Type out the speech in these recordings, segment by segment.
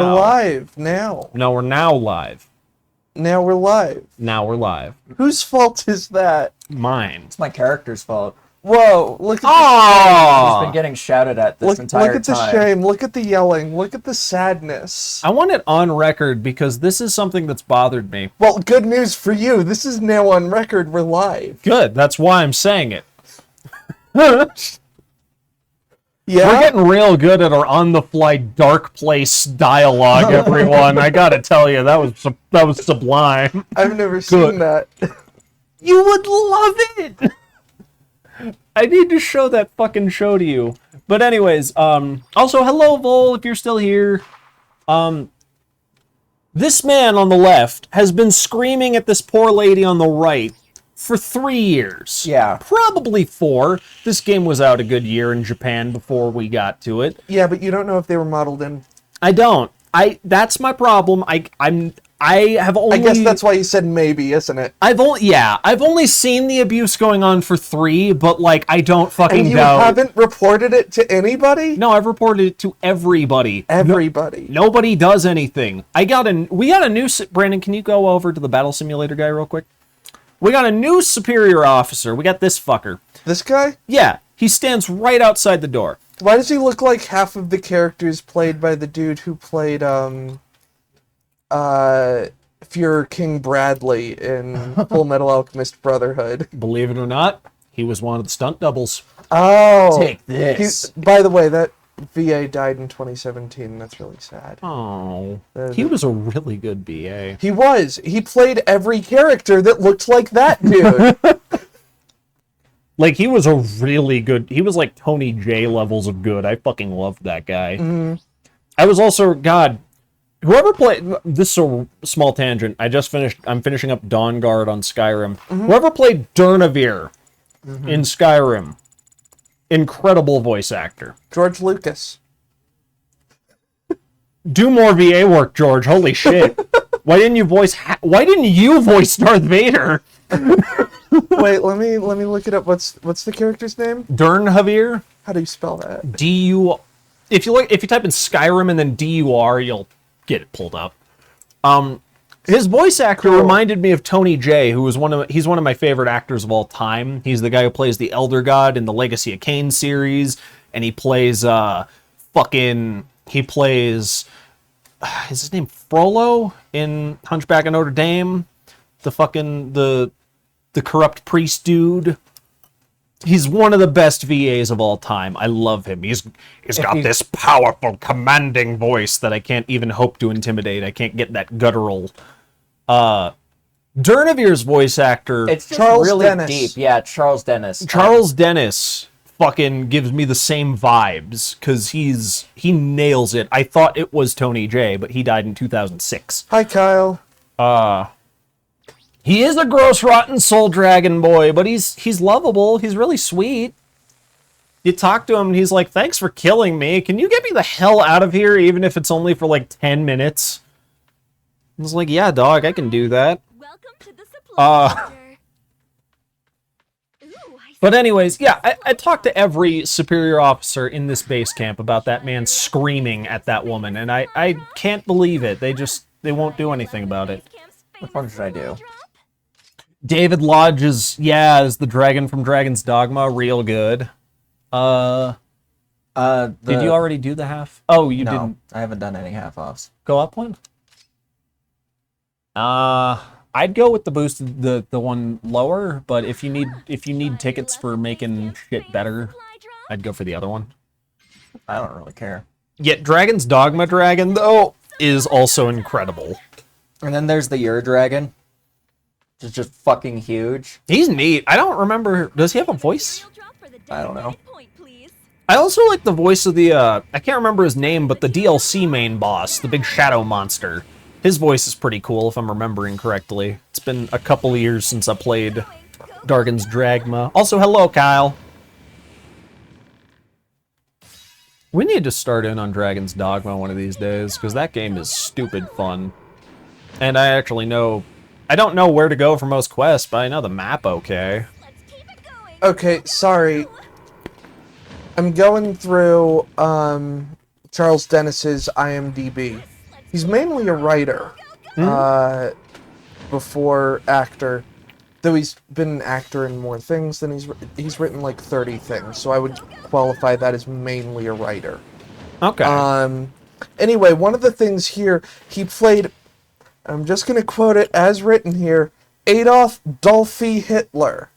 We're live now. No, we're now live. Now we're live. Now we're live. Whose fault is that? Mine. It's my character's fault. Whoa, look at He's been getting shouted at this entire look at the time. shame, look at the yelling, look at the sadness. I want it on record because this is something that's bothered me. Well, good news for you. This is now on record. We're live. Good. That's why I'm saying it. Yeah? We're getting real good at our on-the-fly dark place dialogue, everyone. I gotta tell you, that was sublime. I've never seen that. You would love it. I need to show that fucking show to you. But anyways, also hello Vol, if you're still here. This man on the left has been screaming at this poor lady on the right for 3 years. Yeah. Probably 4. This game was out a good year in Japan before we got to it. Yeah, but you don't know if they were modeled in. I don't. That's my problem. I have only. I guess that's why you said maybe, isn't it? I've only seen the abuse going on for 3, but like I don't fucking And you know. haven't reported it to anybody? No, I've reported it to everybody. Everybody. Nobody does anything. We got a new Brandon, can you go over to the battle simulator guy real quick? We got a new superior officer. We got this fucker. This guy? Yeah, he stands right outside the door. Why does he look like half of the characters played by the dude who played Fuhrer King Bradley in Full Metal Alchemist Brotherhood? Believe it or not, he was one of the stunt doubles. Oh, Take this. By the way, that VA died in 2017. That's really sad. Oh, he was a really good BA. He was. He played every character that looked like that dude. Like, he was a really good... He was like Tony J levels of good. I fucking loved that guy. Mm-hmm. I was also... God, whoever played... This is a small tangent. I'm finishing up Dawn Guard on Skyrim. Mm-hmm. Whoever played Durnavir in Skyrim, incredible voice actor. George Lucas. Do more VA work, George. Holy shit. Why didn't you voice Darth Vader? Wait, let me look it up. What's the character's name? Durnavir? How do you spell that? D-U... If you type in Skyrim and then D-U-R, you'll get it pulled up. His voice actor reminded me of Tony J, who was he's one of my favorite actors of all time. He's the guy who plays the Elder God in the Legacy of Kain series, and he plays is his name Frollo in Hunchback of Notre Dame? The corrupt priest dude. He's one of the best VAs of all time. I love him. He's got this powerful, commanding voice that I can't even hope to intimidate. I can't get that guttural. Durnavir's voice actor... It's just Charles really Dennis. deep. Yeah, Charles Dennis. Charles Dennis fucking gives me the same vibes, because he nails it. I thought it was Tony J, but he died in 2006. Hi, Kyle. He is a gross, rotten soul dragon boy, but he's lovable. He's really sweet. You talk to him, and he's like, thanks for killing me. Can you get me the hell out of here, even if it's only for, like, 10 minutes? I was like, yeah, dog, I can do that. Welcome to the supply center. Ooh, But anyways, yeah, I talked to every superior officer in this base camp about that man screaming at that woman, and I can't believe it. They won't do anything about it. Which one should I do? David Lodge is the dragon from Dragon's Dogma, real good. Did you already do the half? Oh, you No, didn't I haven't done any half-offs. go up one? I'd go with the boost, the one lower, but if you need tickets for making shit better, I'd go for the other one. I don't really care. Yet Dragon's Dogma Dragon, though, is also incredible. And then there's the Ur Dragon. Which is just fucking huge. He's neat. I don't remember, does he have a voice? I don't know. I also like the voice of the, I can't remember his name, but the DLC main boss, the big shadow monster. His voice is pretty cool, if I'm remembering correctly. It's been a couple of years since I played Dragon's Dogma. Also, hello, Kyle. We need to start in on Dragon's Dogma one of these days, because that game is stupid fun. And I don't know where to go for most quests, but I know the map okay. Okay, sorry. I'm going through Charles Dennis's IMDb. He's mainly a writer, before actor. Though he's been an actor in more things than he's written like 30 things, so I would qualify that as mainly a writer. Okay. Anyway, one of the things here, he played, I'm just going to quote it as written here, Adolf Dolphy Hitler.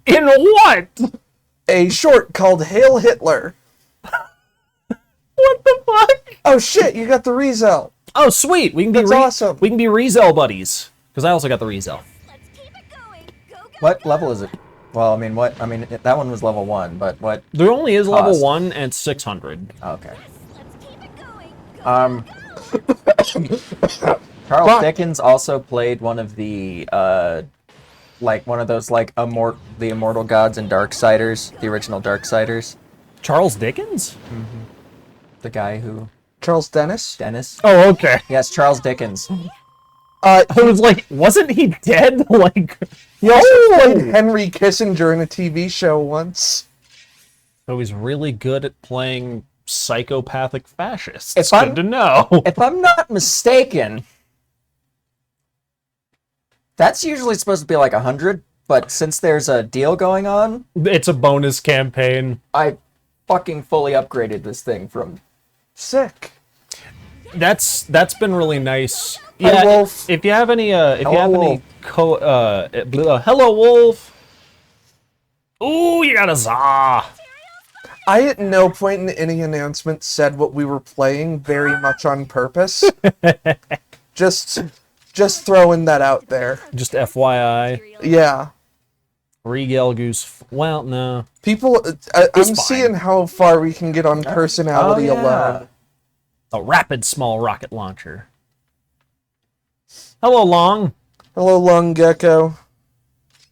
In what? A short called Hail Hitler. What the fuck? Oh shit, you got the Rizel. Oh, sweet. We can be That's awesome. We can be Rizel buddies. Because I also got the Rizel. Let's keep it going. Go, go, What go. level is it? Well, I mean, that one was level 1, but what? There only is level Cost. 1 and 600. Oh, okay. Let's keep it going. Go, Charles But- Dickens also played one of the, like, one of those, like, the Immortal Gods and Darksiders, the original Darksiders. Charles Dickens? The guy who... Charles Dennis? Dennis? Oh, okay. Yes, Charles Dickens. I was like, wasn't he dead? Like, He also played Henry Kissinger in a TV show once. so he's really good at playing psychopathic fascists. If It's I'm- good to know. If I'm not mistaken, that's usually supposed to be like 100, but since there's a deal going on, It's a bonus campaign. I fucking fully upgraded this thing from... Sick. That's been really nice. Hi, Yeah, Wolf. if you have any Hello, Wolf. hello Wolf. Ooh, you got a za. I at no point in any announcement said what we were playing very much on purpose. just throwing that out there. Just FYI. Yeah. Regal Goose. Well, no. People, I'm fine. seeing how far we can get on personality Oh, yeah. alone. A rapid small rocket launcher. Hello, Long. Hello, Long Gecko.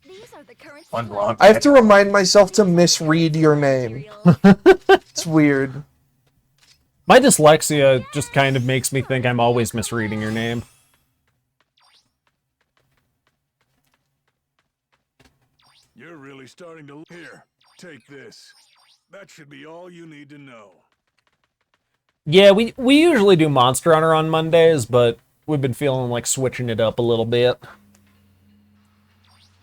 These are the current One supply wrong. I have to remind myself to misread your name. materials. It's weird. My dyslexia just kind of makes me think I'm always misreading your name. You're really starting to... Here, take this. That should be all you need to know. Yeah, we usually do Monster Hunter on Mondays, but we've been feeling like switching it up a little bit.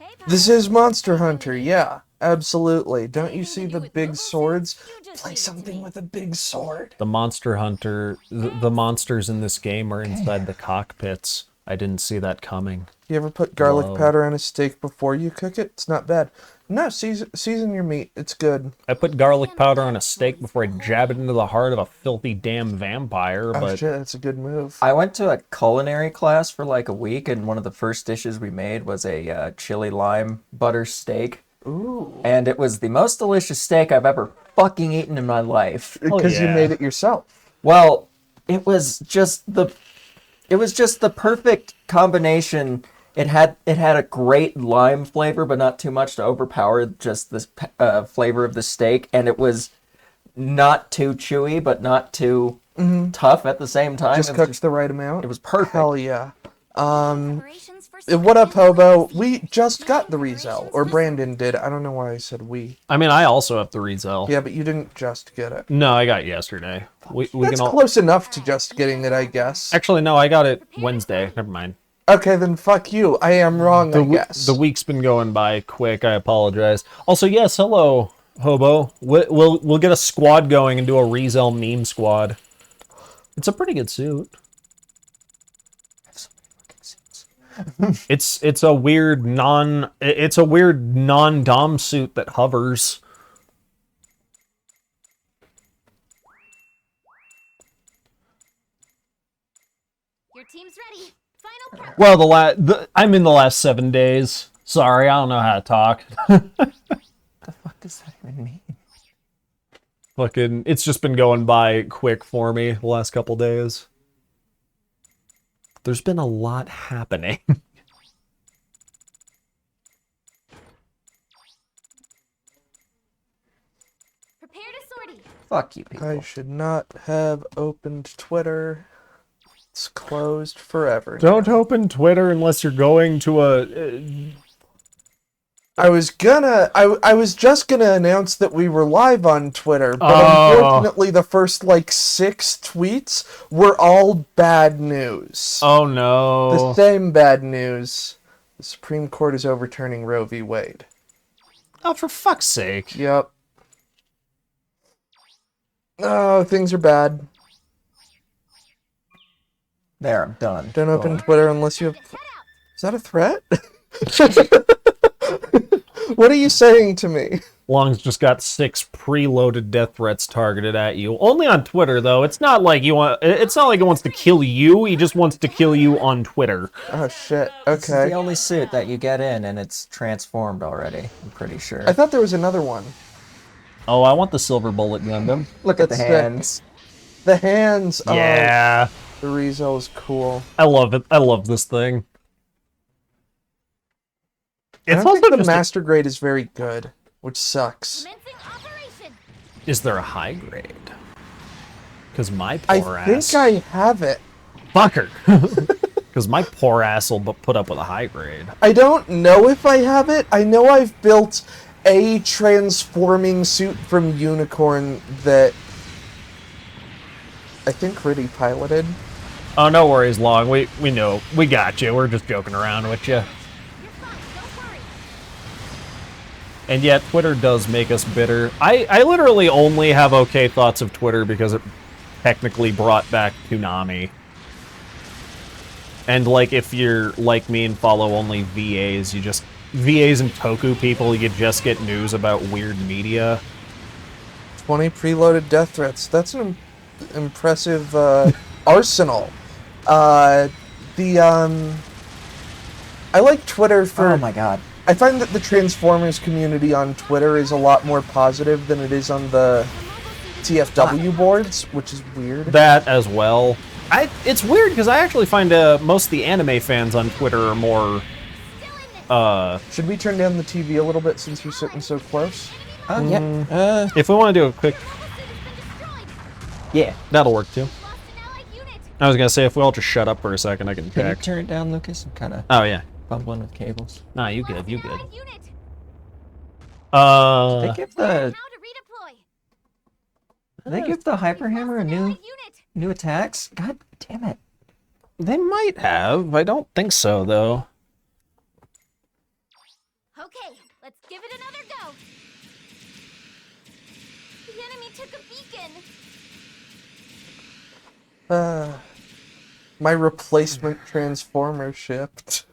Hey, This is Monster Hunter, yeah. Absolutely. Don't you see the big swords? Play something with a big sword. The Monster Hunter, the monsters in this game are inside the cockpits. I didn't see that coming. You ever put garlic Whoa. powder on a steak before you cook it? It's not bad. No, season your meat. It's good. I put garlic powder on a steak before I jab it into the heart of a filthy damn vampire, Oh but shit, that's a good move. I went to a culinary class for like a week, and one of the first dishes we made was a chili lime butter steak. Ooh. And it was the most delicious steak I've ever fucking eaten in my life. Because you yeah. made it yourself. Well, it was just the perfect combination. It had a great lime flavor, but not too much to overpower just the flavor of the steak, and it was not too chewy, but not too tough at the same time. Just It was cooked the right amount. it was perfect. Hell yeah. Operations for What up, Hobo? We just got the Rizel. Or Brandon did. I don't know why I said we. I mean, I also have the Rizel. Yeah, but you didn't just get it. No, I got it yesterday. We That's can all... close enough to just getting it, I guess. Actually, no, I got it Wednesday. Never mind. Okay, then fuck you. I am wrong, I guess. The week's been going by quick. I apologize. Also, yes, hello, Hobo. We'll get a squad going and do a Rizel meme squad. It's a pretty good suit. It's a weird non-dom suit that hovers. Your team's ready. Final prep. Well, I'm in the last 7 days. Sorry, I don't know how to talk. What does that even mean? Fucking, it's just been going by quick for me the last couple days. There's been a lot happening. Prepare to sortie. Fuck you, people. I should not have opened Twitter. It's closed forever. Don't open Twitter unless you're going to I was just gonna announce that we were live on Twitter, but Oh. unfortunately the first, 6 tweets were all bad news. Oh The no. same bad news. The Supreme Court is overturning Roe v. Wade. Oh, for fuck's sake. Yep. Oh, things are bad. There, I'm done. Don't open Boom. Twitter unless you have... Is that a threat? What are you saying to me? Long's just got 6 preloaded death threats targeted at you. Only on Twitter, though. It's not like it wants to kill you. He just wants to kill you on Twitter. Oh, shit. This is Okay. the only suit that you get in, and it's transformed already. I'm pretty sure. I thought there was another one. Oh, I want the Silver Bullet Gundam. Look at the That's hands. The hands. Yeah. Oh, the Rizzo is cool. I love it. I love this thing. I It's don't also think the just master grade is very good, which sucks. Commencing operation. Is there a high grade? Because my I poor think ass... I have it. Fucker. Because my poor ass will put up with a high grade. I don't know if I have it. I know I've built a transforming suit from Unicorn that I think Riddy piloted. Oh, no worries, Long. We know. We got you. We're just joking around with you. You're fine. Don't worry. And yet, Twitter does make us bitter. I literally only have okay thoughts of Twitter because it technically brought back Toonami. And, if you're like me and follow only VAs, VAs and Toku people, you just get news about weird media. 20 preloaded death threats. That's an impressive arsenal. I like Twitter for... Oh my god. I find that the Transformers community on Twitter is a lot more positive than it is on the TFW boards, which is weird. That as well. It's weird because I actually find most of the anime fans on Twitter are more... Should we turn down the TV a little bit since you're sitting so close? Oh, yeah. If we want to do a quick... Yeah. That'll work too. Lost an allied unit. I was gonna say, if we all just shut up for a second, I can Can you check. turn it down, Lucas? I'm kind of Oh, yeah. bumbling with cables. Nah, you good, you good. Allied unit. They give the How to redeploy. they give the Hyper Hammer a Allied new unit. attacks. God damn it! They might have. I don't think so, though. Okay, let's give it another go. The enemy took a beacon. My replacement Transformer shipped.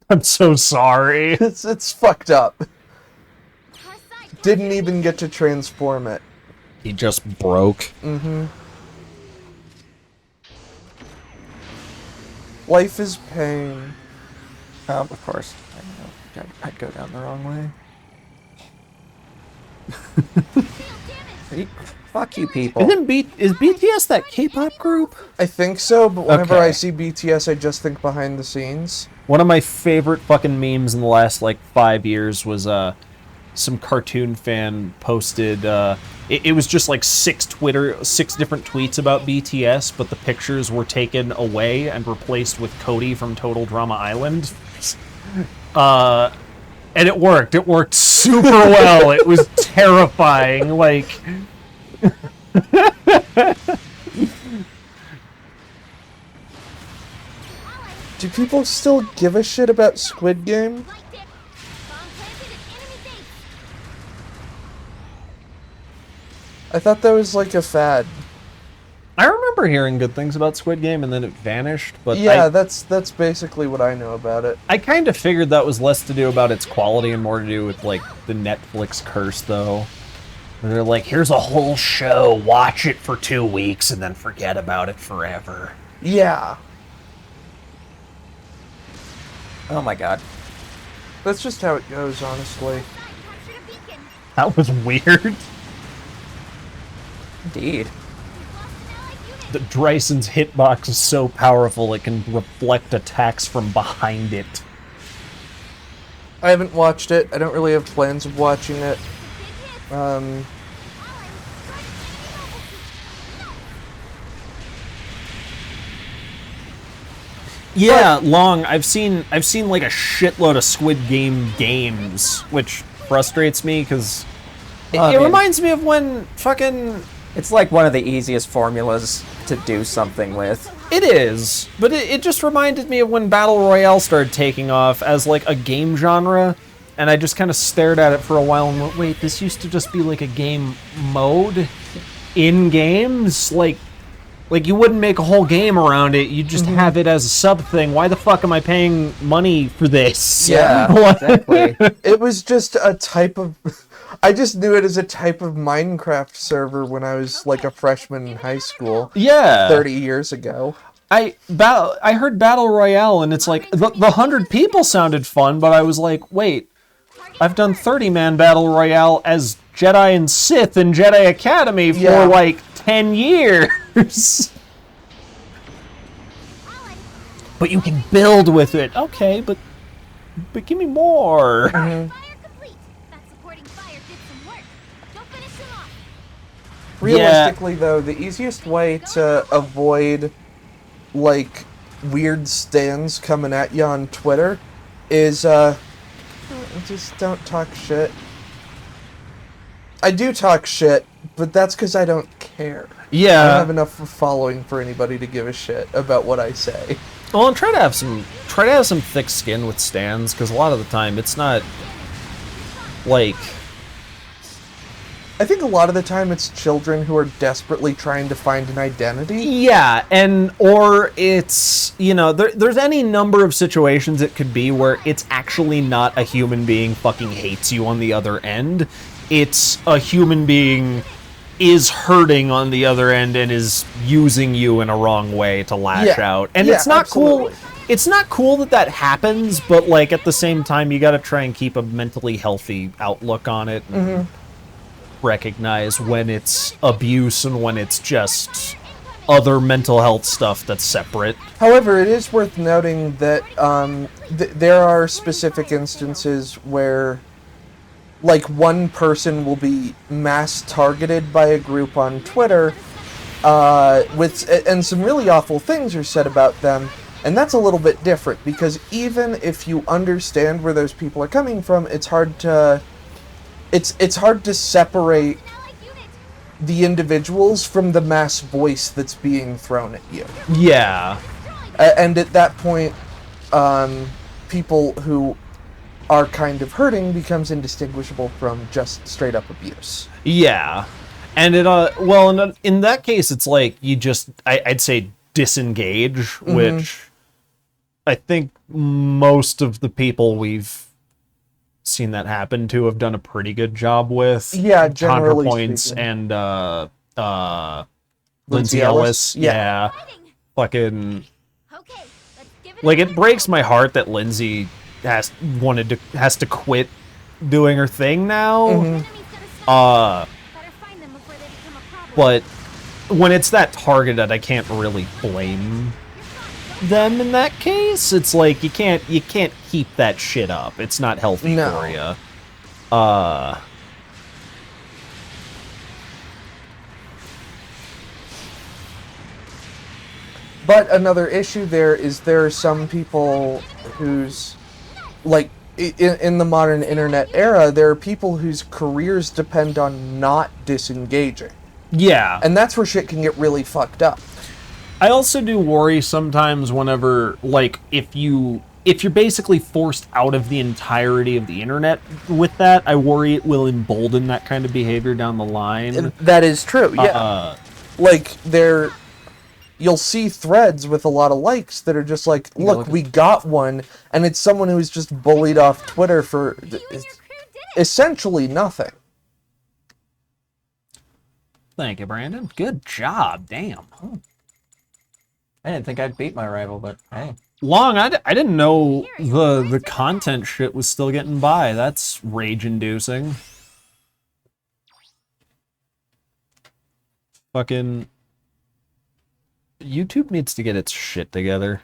I'm so sorry. It's fucked up. Our side Didn't even get to transform it. He just broke. Life is pain. Of course. I'd go down the wrong way. Fuck you, people. Is BTS that K-pop group? I think so, but whenever I Okay. see BTS, I just think behind the scenes. One of my favorite fucking memes in the last 5 years was some cartoon fan posted it was just 6 different tweets about BTS, but the pictures were taken away and replaced with Cody from Total Drama Island. And it worked. It worked super well. It was terrifying. Do people still give a shit about Squid Game? Light dip. Bomb planted at enemy base. I thought that was a fad. I remember hearing good things about Squid Game, and then it vanished. But Yeah, that's basically what I know about it. I kind of figured that was less to do about its quality and more to do with the Netflix curse, though. Where they're like, here's a whole show, watch it for 2 weeks, and then forget about it forever. Yeah, Oh my god. that's just how it goes, honestly. Captured a beacon. That was weird. Indeed. Lost an allied unit. The Dryson's hitbox is so powerful it can reflect attacks from behind it. I haven't watched it. I don't really have plans of watching it. Big hits. Um, Yeah, long. I've seen like a shitload of Squid Game games, which frustrates me because it man. reminds me of when fucking It's like one of the easiest formulas to do something with. it is, but it just reminded me of when Battle Royale started taking off as like a game genre, and I just kind of stared at it for a while and went, wait, this used to just be like a game mode in games, like you wouldn't make a whole game around it. You just have it as a sub thing. Why the fuck am I paying money for this? Yeah, What? exactly. It was just a type of. I just knew it as a type of Minecraft server when I was like a freshman in high school. Yeah. 30 years ago. I heard Battle Royale and it's like the 100 people sounded fun, but I was like, wait, I've done 30-man Battle Royale as Jedi and Sith in Jedi Academy for Yeah. like 10 years. But you can build with it. Okay, but give me more. Fire complete. That supporting fire did some work. Don't finish them off. Realistically, though, the easiest way to avoid, like, weird stands coming at you on Twitter is, just don't talk shit. I do talk shit, but that's because I don't care. I don't have Yeah. enough following for anybody to give a shit about what I say. Well, and try to have some thick skin with stands, because a lot of the time it's not like. I think a lot of the time it's children who are desperately trying to find an identity. Yeah, or it's, there's any number of situations it could be where it's actually not a human being fucking hates you on the other end. It's a human being is hurting on the other end and is using you in a wrong way to lash Yeah. out. And Yeah, it's not absolutely. cool. It's not cool that happens, but like at the same time you got to try and keep a mentally healthy outlook on it. And recognize when it's abuse and when it's just other mental health stuff that's separate. However, it is worth noting that there are specific instances where, like, one person will be mass targeted by a group on Twitter, and some really awful things are said about them, and that's a little bit different because even if you understand where those people are coming from, it's hard to separate the individuals from the mass voice that's being thrown at you. Yeah. And at that point, people who are kind of hurting becomes indistinguishable from just straight up abuse. Yeah. And in that case, it's like you just, I'd say disengage, which I think most of the people we've seen that happen to have done a pretty good job with. Yeah, generally ContraPoints speaking. and Lindsay Lindsay Ellis. Ellis? Yeah. Fucking Okay, let's give it like another it breaks go. my heart that Lindsay has to quit doing her thing now. Enemy's gonna snipe. Better find them before they become a problem. But when it's that targeted, I can't really blame them in that case. It's like you can't keep that shit up. It's not healthy No. for you. But another issue there are some people whose, like, in the modern internet era, there are people whose careers depend on not disengaging. Yeah. And that's where shit can get really fucked up. I also do worry sometimes whenever, like, if you're basically forced out of the entirety of the internet with that, I worry it will embolden that kind of behavior down the line. That is true, yeah. You'll see threads with a lot of likes that are just like, look, we got one, and it's someone who's just bullied off Twitter for You and your crew did it. essentially nothing. Thank you, Brandon. Good job. Damn. I didn't think I'd beat my rival, but hey. Long, I didn't know the content shit was still getting by. That's rage-inducing. Fucking YouTube needs to get its shit together.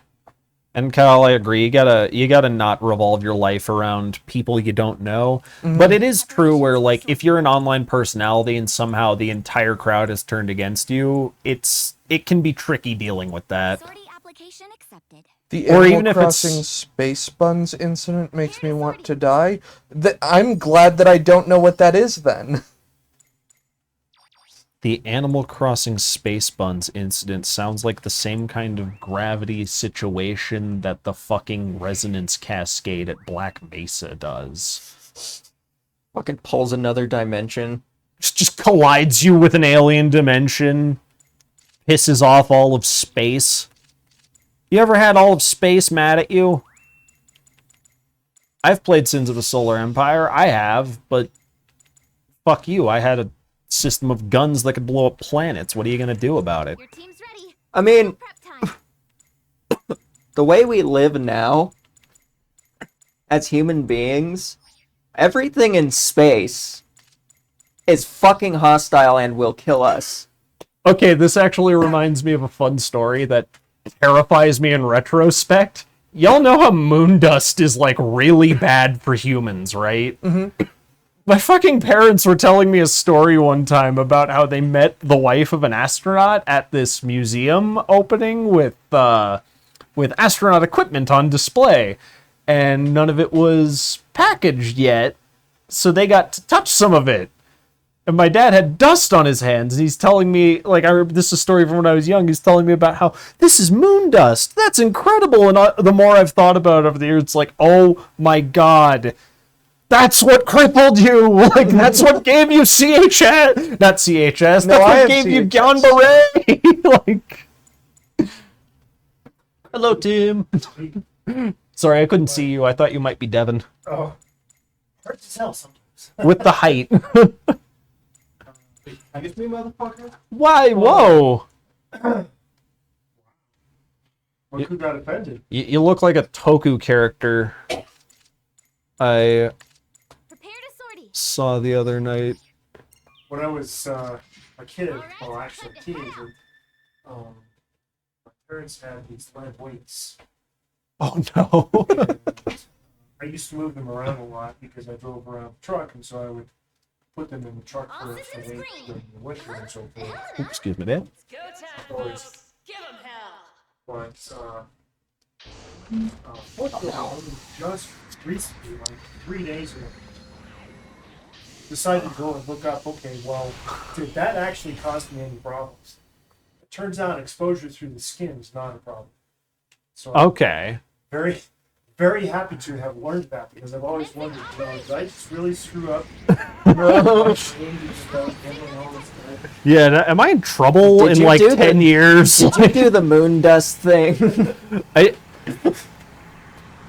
And Kyle, I agree. You gotta not revolve your life around people you don't know. But it is true where, like, if you're an online personality and somehow the entire crowd is turned against you, it can be tricky dealing with that. Sortie Application accepted. The Or Animal even if it's- Crossing Space Buns incident makes me want to die. I'm glad that I don't know what that is then. The Animal Crossing Space Buns incident sounds like the same kind of gravity situation that the fucking resonance cascade at Black Mesa does. Fucking pulls another dimension. Just collides you with an alien dimension, pisses off all of space. You ever had all of space mad at you? I've played Sins of the Solar Empire. I have, but fuck you. I had a system of guns that could blow up planets. What are you gonna do about it? Your team's ready. I mean, Prep time. the way we live now, as human beings, everything in space is fucking hostile and will kill us. Okay, this actually reminds me of a fun story that terrifies me in retrospect. Y'all know how moon dust is, like, really bad for humans, right? Mm-hmm. My fucking parents were telling me a story one time about how they met the wife of an astronaut at this museum opening with astronaut equipment on display, and none of it was packaged yet, so they got to touch some of it. And my dad had dust on his hands, and he's telling me, like, this is a story from when I was young, he's telling me about how, this is moon dust, that's incredible, and the more I've thought about it over the years, it's like, oh my god, that's what crippled you, like, that's what gave you CHS, not CHS, No, that's I what have gave you CHS. Ganbare, like, hello, Tim. Sorry, I couldn't see you, I thought you might be Devin. Oh, hard to tell sometimes. With the height. I guess me, motherfucker. Why, whoa! Look who got offended. You look like a Toku character I Prepare to sortie. saw the other night. When I was a kid, All right, well, actually a time to head teenager, my parents had these lead weights. Oh no. And I used to move them around a lot because I drove around the truck, and so I would put them in the truck All for systems weight green. during the winter and so forth. Oops, excuse me, man. Go time, Always. folks. Give 'em hell. But fortunately, just recently, like 3 days ago, decided to go and look up, okay, well, did that actually cause me any problems? It turns out exposure through the skin is not a problem. So I'm Okay. very, very happy to have learned that, because I've always wondered, did I just really screw up? Yeah, am I in trouble Did in you like do 10 the- years? Did you do the moon dust thing?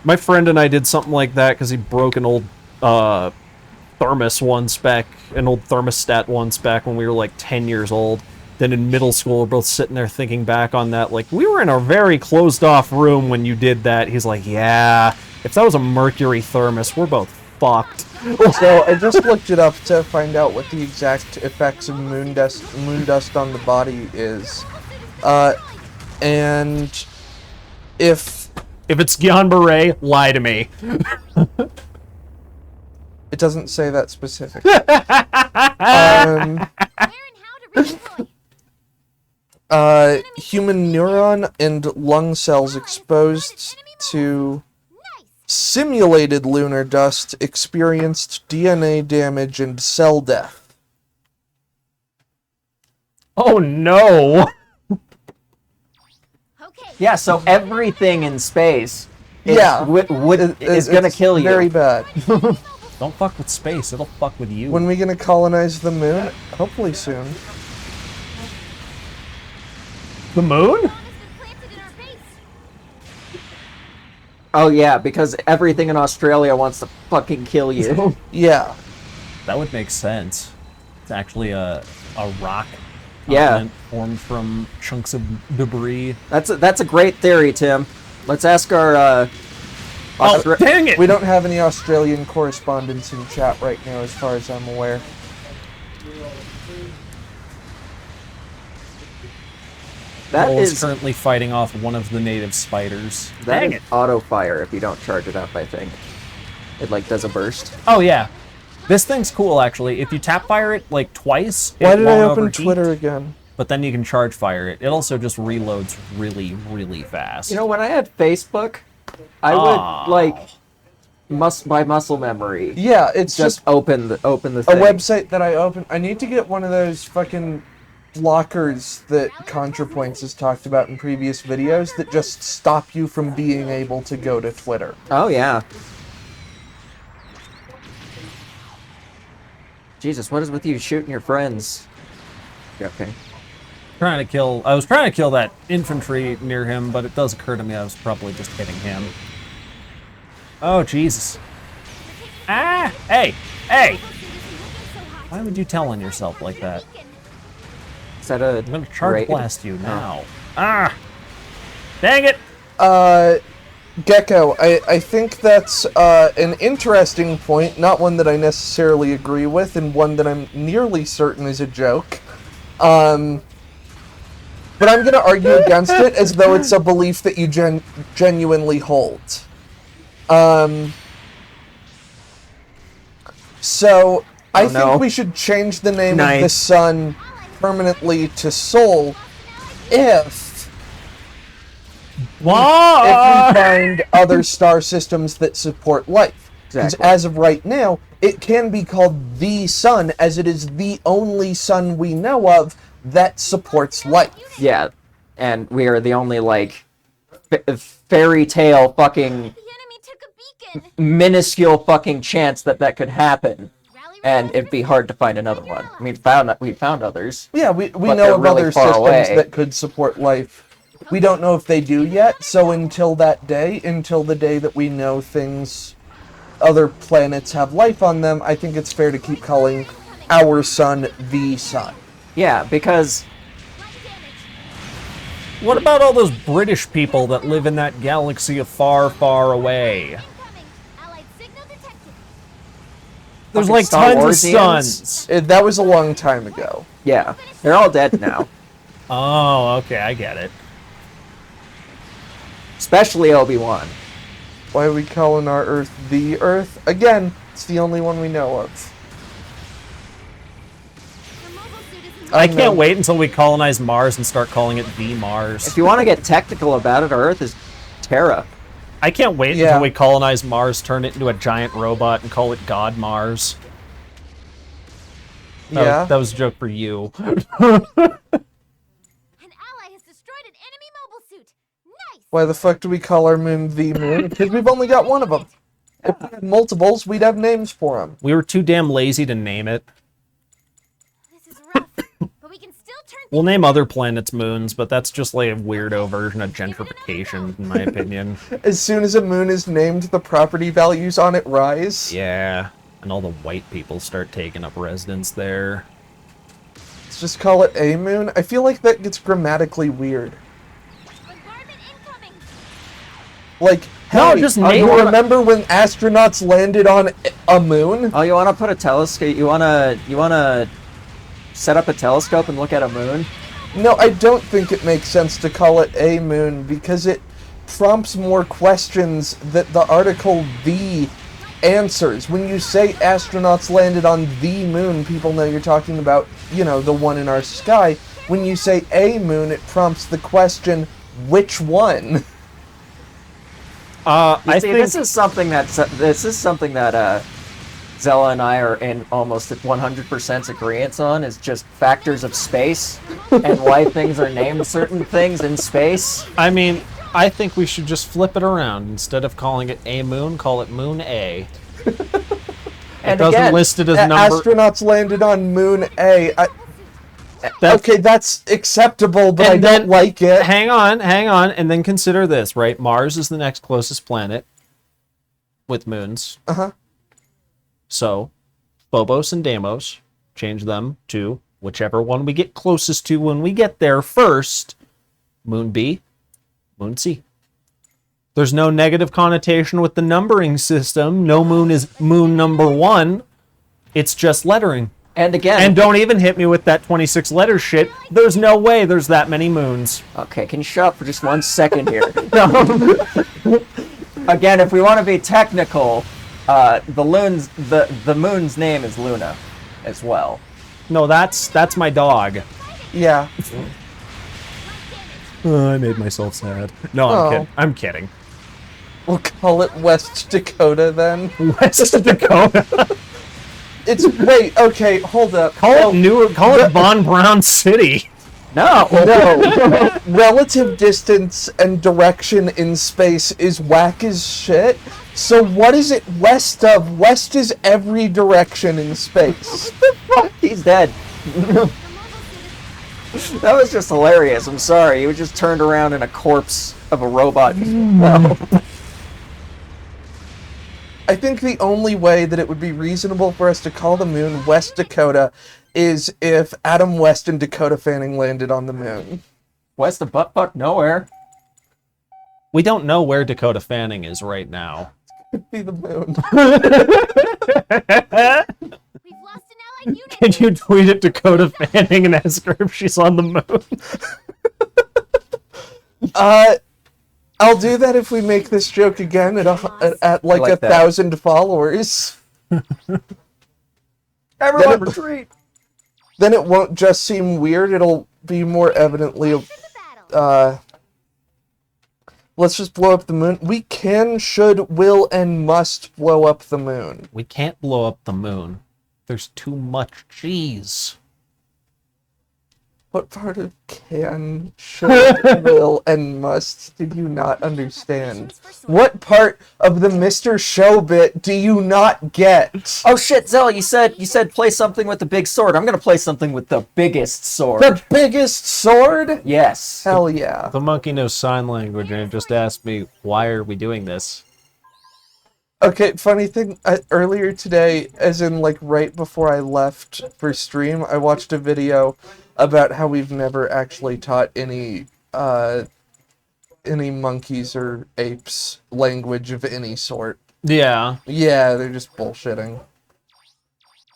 My friend and I did something like that because he broke an old thermos once back, an old thermostat once back when we were like 10 years old. Then in middle school, we're both sitting there thinking back on that. Like, we were in a very closed off room when you did that. He's like, yeah, if that was a mercury thermos, we're both fucked. So I just looked it up to find out what the exact effects of moon dust on the body is. And if If it's Ganbare, lie to me. it doesn't say that specifically. Where and how to redeploy. Human neuron and lung cells exposed to Nice. simulated lunar dust experienced DNA damage and cell death. Oh no! Okay. Yeah, so everything in space is, Yeah. is gonna It's kill you. Very bad. Don't fuck with space, it'll fuck with you. When we gonna colonize the moon? Hopefully soon. The moon? Bomb has been planted in our base. Oh yeah, because everything in Australia wants to fucking kill you. Yeah. That would make sense. It's actually a rock Yeah. continent formed from chunks of debris. That's a great theory, Tim. Let's ask our Oh, dang it! We don't have any Australian correspondents in chat right now, as far as I'm aware. that Cole is is currently fighting off one of the native spiders. that Dang is it! auto fire if you don't charge it up, I think. It like does a burst. Oh yeah, this thing's cool actually. If you tap fire it like twice, Why it did I won't open overheat. Twitter again? but then you can charge fire it. It also just reloads really, really fast. You know, when I had Facebook, I would like by muscle memory. Yeah, it's Just open the a thing. website that I open. I need to get one of those fucking blockers that ContraPoints has talked about in previous videos that just stop you from being able to go to Twitter. Oh yeah. Jesus, what is with you shooting your friends? You okay? I was trying to kill that infantry near him, but it does occur to me I was probably just hitting him. Oh, Jesus. Ah! Hey! Hey! Why would you tell on yourself like that? Is that a I'm gonna charge raid? blast you now. Ah! Dang it! Gecko, I think that's an interesting point, not one that I necessarily agree with, and one that I'm nearly certain is a joke. But I'm going to argue against it as though it's a belief that you genuinely hold. So, I think we should change the name of the sun permanently to Sol if we find other star systems that support life. Because as of right now, it can be called the sun, as it is the only sun we know of that supports life. Yeah, and we are the only, like, fairy tale fucking The enemy took a beacon. minuscule fucking chance that could happen. And it'd be hard to find another one. I mean, we found others. Yeah, we but know they're of really other far systems away. that could support life. We don't know if they do yet, so until that day, until the day that we know other planets have life on them, I think it's fair to keep calling our sun the sun. Yeah, because What about all those British people that live in that galaxy far, far away? Incoming. Allied signal detected. There's Fucking like Star tons of Warsians? suns. That was a long time ago. yeah, they're all dead now. Oh, okay, I get it. Especially Obi-Wan. Why are we calling our Earth the Earth? Again, it's the only one we know of. The mobile suit is I can't wait until we colonize Mars and start calling it the Mars. If you want to get technical about it, our Earth is Terra. I can't wait Yeah. until we colonize Mars, turn it into a giant robot, and call it God Mars. Yeah. That was a joke for you. An ally has destroyed an enemy mobile suit. Nice. Why the fuck do we call our moon the moon? Because we've only got one of them. If we had multiples, we'd have names for them. We were too damn lazy to name it. This is rough, but we can still turn. We'll name other planets moons, but that's just like a weirdo version of gentrification, in my opinion. As soon as a moon is named, the property values on it rise. Yeah, and all the white people start taking up residence there. Let's just call it a moon. I feel like that gets grammatically weird. Bombardment incoming. Like, No, hey, just you name it. remember when astronauts landed on a moon? Oh, you want to put a telescope? You wanna set up a telescope and look at a moon? No, I don't think it makes sense to call it a moon because it prompts more questions that the article "the" answers. When you say astronauts landed on the moon, people know you're talking about, the one in our sky. When you say a moon, it prompts the question, which one? You I see, think this is something that Zella and I are in almost 100% agreement on, is just factors of space and why things are named certain things in space. I mean, I think we should just flip it around. Instead of calling it a moon, call it Moon A. And Doesn't again, list it as number. Astronauts landed on moon A. That's- Okay, that's acceptable, but I And don't then- like it. Hang on, and then consider this, right? Mars is the next closest planet with moons. Uh-huh. So, Phobos and Deimos, change them to whichever one we get closest to when we get there first. Moon B, Moon C. There's no negative connotation with the numbering system. No moon is moon number 1. It's just lettering. and again, And don't even hit me with that 26 letter shit. There's no way there's that many moons. okay, can you shut up for just 1 second here? Again, if we want to be technical, the moon's name is Luna, as well. No, that's my dog. Yeah. I made myself sad. No, I'm Oh. kidding. I'm kidding. We'll call it West Dakota then. West Dakota. Wait, okay, hold up. Call it Von Braun City. No. No. Relative distance and direction in space is whack as shit. So what is it west of? West is every direction in space. He's dead. That was just hilarious. I'm sorry. He was just turned around in a corpse of a robot. No. I think the only way that it would be reasonable for us to call the moon West Dakota is if Adam West and Dakota Fanning landed on the moon. West of butt nowhere. We don't know where Dakota Fanning is right now. Be the moon. We've lost an allied unit. Can you tweet at Dakota Fanning and ask her if she's on the moon? I'll do that if we make this joke again at like like that. 1,000 followers. Everyone retreat. Then it won't just seem weird, it'll be more evidently For the battle. let's just blow up the moon. We can, should, will, and must blow up the moon. We can't blow up the moon. There's too much cheese. What part of can, should, will, and must did you not understand? What part of the Mr. Show bit do you not get? Oh shit, Zell, you said play something with the big sword. I'm gonna play something with the biggest sword. The biggest sword? Yes. Hell yeah. The monkey knows sign language and it just asked me, why are we doing this? Okay, funny thing, earlier today, as in like right before I left for stream, I watched a video about how we've never actually taught any monkeys or apes language of any sort. Yeah. Yeah, they're just bullshitting.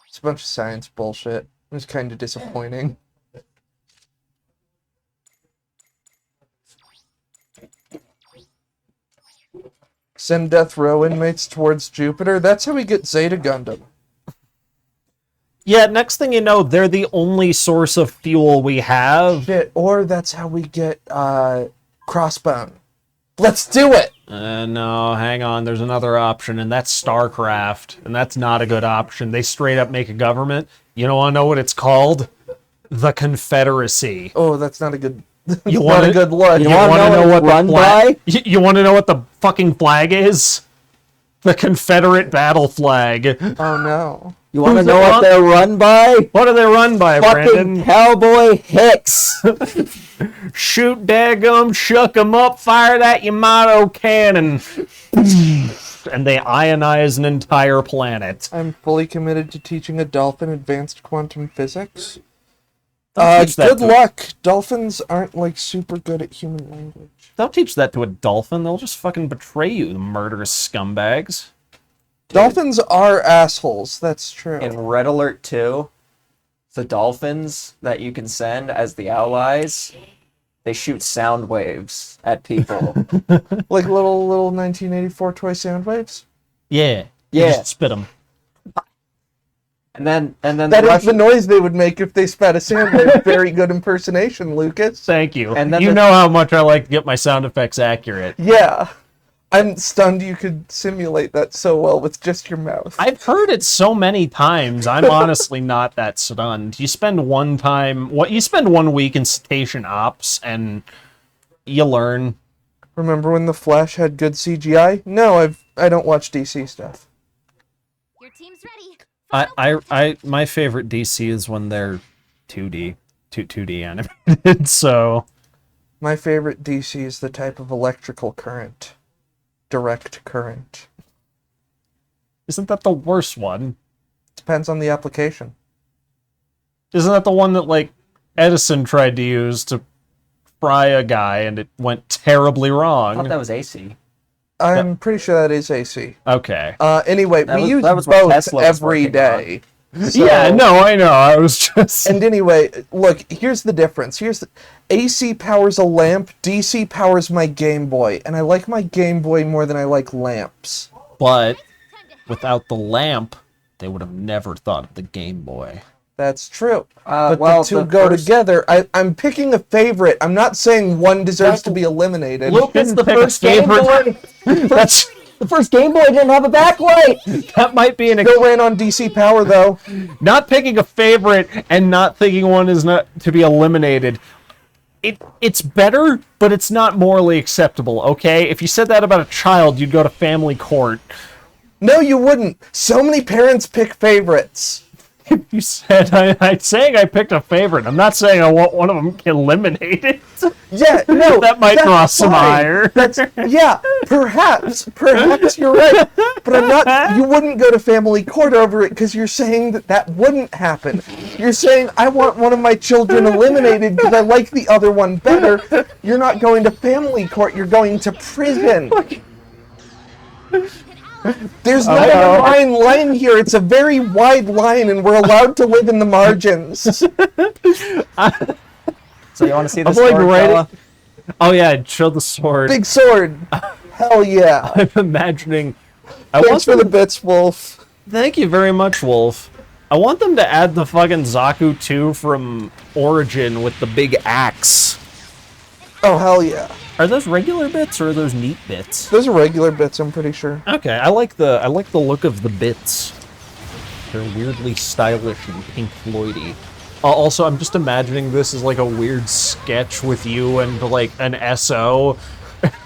It's a bunch of science bullshit. It was kind of disappointing. Send death row inmates towards Jupiter. That's how we get Zeta Gundam. Yeah, next thing you know, they're the only source of fuel we have. Shit, or that's how we get Crossbone. Let's do it! No, hang on. There's another option, and that's StarCraft. And that's not a good option. They straight up make a government. You don't want to know what it's called? The Confederacy. Oh, that's not a good. You not want a good look. You want to know what the run flag? by? You want to know what the fucking flag is? The Confederate battle flag. Oh no. You want to Who's know it what run- they're run by? What do they run by, Fucking Brandon? Cowboy Hicks. Shoot daggum, shuck 'em up, fire that Yamato cannon. And they ionize an entire planet. I'm fully committed to teaching a dolphin advanced quantum physics. Don't teach that Good to- luck. Dolphins aren't like super good at human language. Don't teach that to a dolphin. They'll just fucking betray you, the murderous scumbags. Dolphins are assholes. That's true. In Red Alert 2, the dolphins that you can send as the allies, they shoot sound waves at people. Like little 1984 toy sound waves. Yeah. Yeah. You just spit them. and then That the is the noise they would make if they spat a sound wave. Very good impersonation, Lucas. Thank you. And then you the- know how much I like to get my sound effects accurate. Yeah. I'm stunned you could simulate that so well with just your mouth. I've heard it so many times. I'm honestly not that stunned. You spend one week in station ops and you learn. Remember when The Flash had good CGI? No, I don't watch DC stuff. Your team's ready. I my favorite DC is when they're 2D animated. So My favorite DC is the type of electrical current. Direct current. isn't that the worst one? Depends on the application. Isn't that the one that like Edison tried to use to fry a guy and it went terribly I wrong? thought that was AC. I'm pretty sure that is AC. Okay. Anyway, we use that was what both Tesla was every working day. Yeah, no, I know. I was just And anyway, look, here's the difference. AC powers a lamp, DC powers my Game Boy, and I like my Game Boy more than I like lamps. but without the lamp, they would have never thought of the Game Boy. That's true. But well, the two the go first- together. I'm picking a favorite. I'm not saying one deserves to be eliminated. Lucas, the pick a first Game favorite. Boy. That's The first Game Boy didn't have a backlight. that might be an Still ran on DC power though. not picking a favorite and not thinking one is not to be eliminated. It's better, but it's not morally acceptable, okay? If you said that about a child, you'd go to family court. No, you wouldn't. So many parents pick favorites. If you said I'm saying I picked a favorite, I'm not saying I want one of them eliminated. Yeah, no, That might that's draw some fine. ire. Yeah, perhaps you're right. But I'm not. You wouldn't go to family court over it because you're saying that wouldn't happen. You're saying I want one of my children eliminated because I like the other one better. You're not going to family court. You're going to prison. There's not a fine line here. It's a very wide line, and we're allowed to live in the margins. So you want to see I'm this? like writing. Oh yeah, show the sword. Big sword. Hell yeah. I'm imagining. I Thanks want for the bits, Wolf. Thank you very much, Wolf. I want them to add the fucking Zaku 2 from Origin with the big axe. Oh, hell yeah. Are those regular bits or are those neat bits? Those are regular bits, I'm pretty sure. Okay, I like the look of the bits. They're weirdly stylish and Pink Floydy. Also, I'm just imagining this as like a weird sketch with you and like an SO.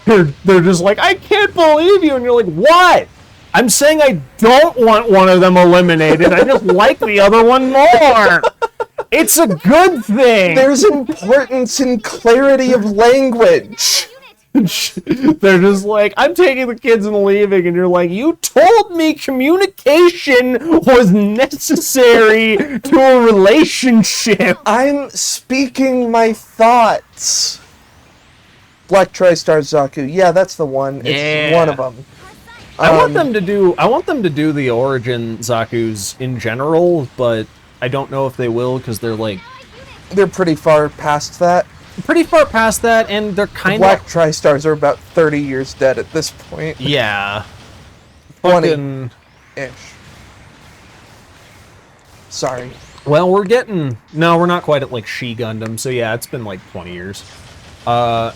They're just like, I can't believe you, and you're like, what? I'm saying I don't want one of them eliminated. I just like the other one more. It's a good thing. There's importance in clarity of language. They're just like, I'm taking the kids and leaving, and you're like, you told me communication was necessary to a relationship. I'm speaking my thoughts. Black Tri-Star Zaku. Yeah, that's the one. It's Yeah. one of them. I want them to do the Origin Zaku's in general, but I don't know if they will because they're like They're pretty far past that. pretty far past that, and they're kind Black of Tri-Stars are about 30 years dead at this point. yeah. 20-ish. Fucking, Sorry. well, we're not quite at like She Gundam, so yeah, it's been like 20 years. Don't.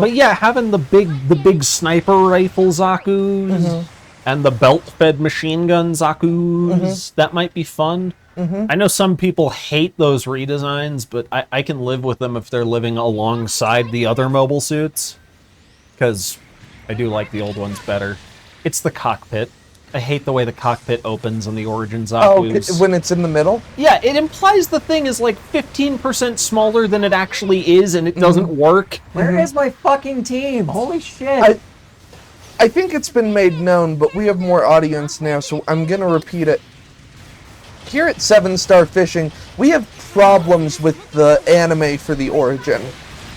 But yeah, having the big sniper rifle Zaku's and the belt-fed machine gun Zaku's, that might be fun. I know some people hate those redesigns, but I can live with them if they're living alongside the other mobile suits, because I do like the old ones better. It's the cockpit. I hate the way the cockpit opens on the Origin Oh, Zaku's. when it's in the middle? Yeah, it implies the thing is like 15% smaller than it actually is, and it doesn't work. Where is my fucking team? Holy shit! I think it's been made known, but we have more audience now, so I'm gonna repeat it. Here at 7 Star Fishing, we have problems with the anime for the Origin.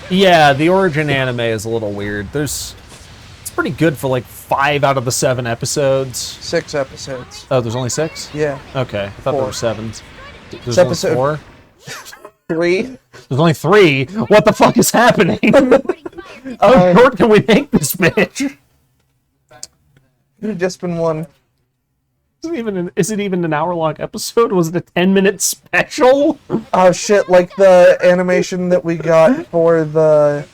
Yeah, the Origin anime is a little weird. It's pretty good for like 5 out of the 7 episodes. 6 episodes. Oh, there's only 6? Yeah. Okay, I thought there 4. were 7. There's It's only episode- 4? 3. There's only 3? What the fuck is happening? How short can we make this bitch? Could have just been 1. Is it even an hour-long episode? Was it a 10-minute special? Oh shit, like the animation that we got for the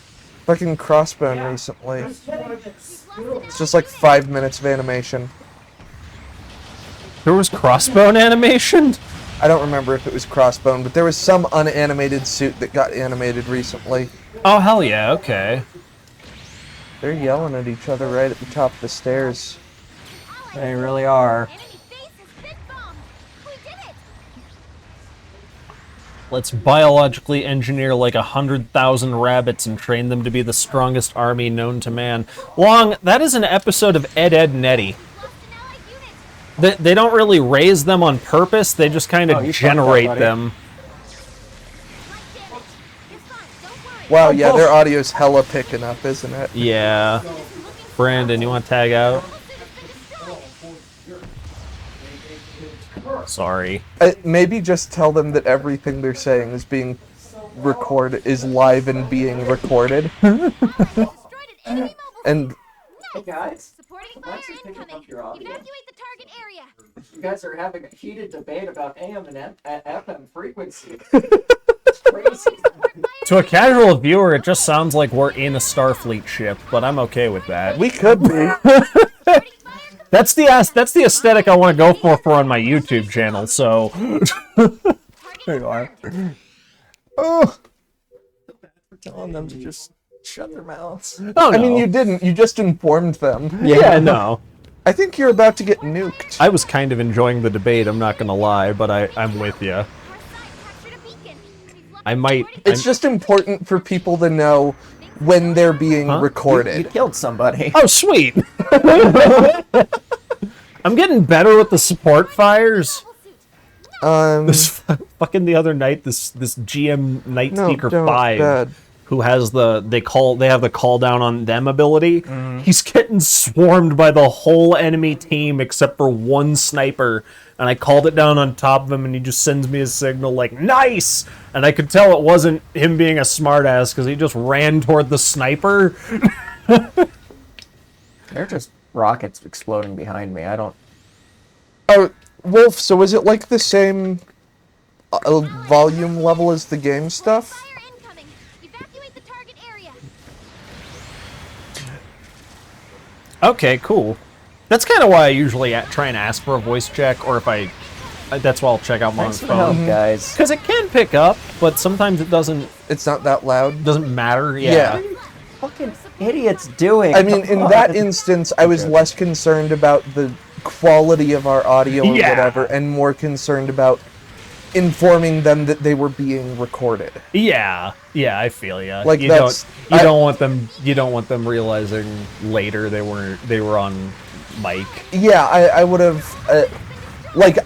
fucking Crossbone recently. It's just like 5 minutes of animation. There was crossbone animation? I don't remember if it was Crossbone, but there was some unanimated suit that got animated recently. Oh, hell yeah, okay. They're yelling at each other right at the top of the stairs. They really are. Enemy base has been bombed. We did it. Let's biologically engineer like 100,000 rabbits and train them to be the strongest army known to man. Long, that is an episode of Ed, Ed, and Eddie. Lost an allied unit. They don't really raise them on purpose, they just kind of you fucked generate up, buddy. them. Light damage. You're fine. Don't worry. Wow, yeah, their audio's hella picking up, isn't it? Yeah. Brandon, you want to tag out? Sorry. Maybe just tell them that everything they're saying is being is live and being recorded. Destroyed an enemy mobile. And Nice. Supporting fire incoming. Evacuate the target area. You guys are having a heated debate about AM and FM frequency. It's crazy. To a casual viewer, it just sounds like we're in a Starfleet ship, but I'm okay with that. We could be. That's the aesthetic I want to go for on my YouTube channel. So There you are. Oh, Telling them to just shut their mouths. oh, no. I mean, you didn't. You just informed them. yeah, no. I think you're about to get nuked. I was kind of enjoying the debate. I'm not gonna lie, but I'm with you. Our side captured a beacon. We've lost I might. It's just important for people to know when they're being Huh? You recorded. killed somebody. Oh, sweet. I'm getting better with the support fires. This fucking the other night, this GM Night No, Seeker don't, 5, bad. who has they have the call down on them ability. He's getting swarmed by the whole enemy team except for one sniper, and I called it down on top of him, and he just sends me a signal like "nice," and I could tell it wasn't him being a smartass because he just ran toward the sniper. They're just rockets exploding behind me. I don't. Oh, Wolf, so is it like the same volume level as the game stuff? fire incoming. Evacuate the target area. Okay, cool. That's kind of why I usually try and ask for a voice check, or if that's why I'll check out my Thanks for the help, phone. guys. Because it can pick up, but sometimes it doesn't It's not that loud. matter. Yeah. Fucking idiots doing. I mean, in Come that on. instance, I was less concerned about the quality of our audio or Yeah. whatever, and more concerned about informing them that they were being recorded. Yeah, I feel ya. Like, you that's- don't want them realizing later they were on mic. Yeah, I would have,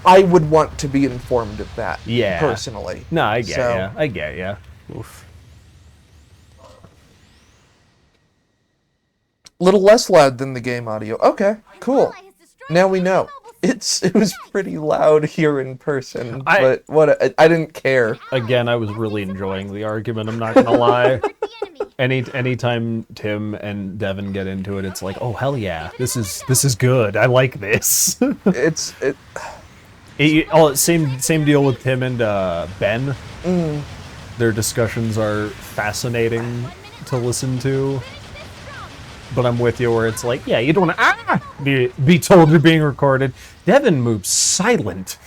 I would want to be informed of that. Yeah. Personally. No, I get So- ya. I get ya. Oof. Little less loud than the game audio. Okay, cool. Ally has destroyed Now we the know. mobile suit. It was pretty loud here in person, I- but I didn't care. Again, I was really enjoying the argument. I'm not gonna lie. Alert the enemy. Anytime Tim and Devin get into it, it's like, oh hell yeah, this is good. I like this. Same deal with Tim and Ben. Their discussions are fascinating to listen to. But I'm with you where it's like, yeah, you don't want to be told you're being recorded. Devin moves silent.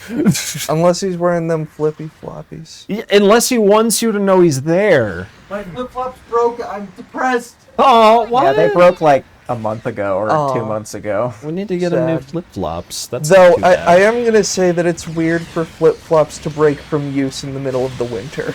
Unless he's wearing them flippy floppies. Yeah, unless he wants you to know he's there. My flip flops broke. I'm depressed. Oh, what? Yeah, they broke like a month ago or Aw. 2 months ago. We need to get him new Sad. flip-flops. That's Though not too bad. I am gonna say that it's weird for flip flops to break from use in the middle of the winter.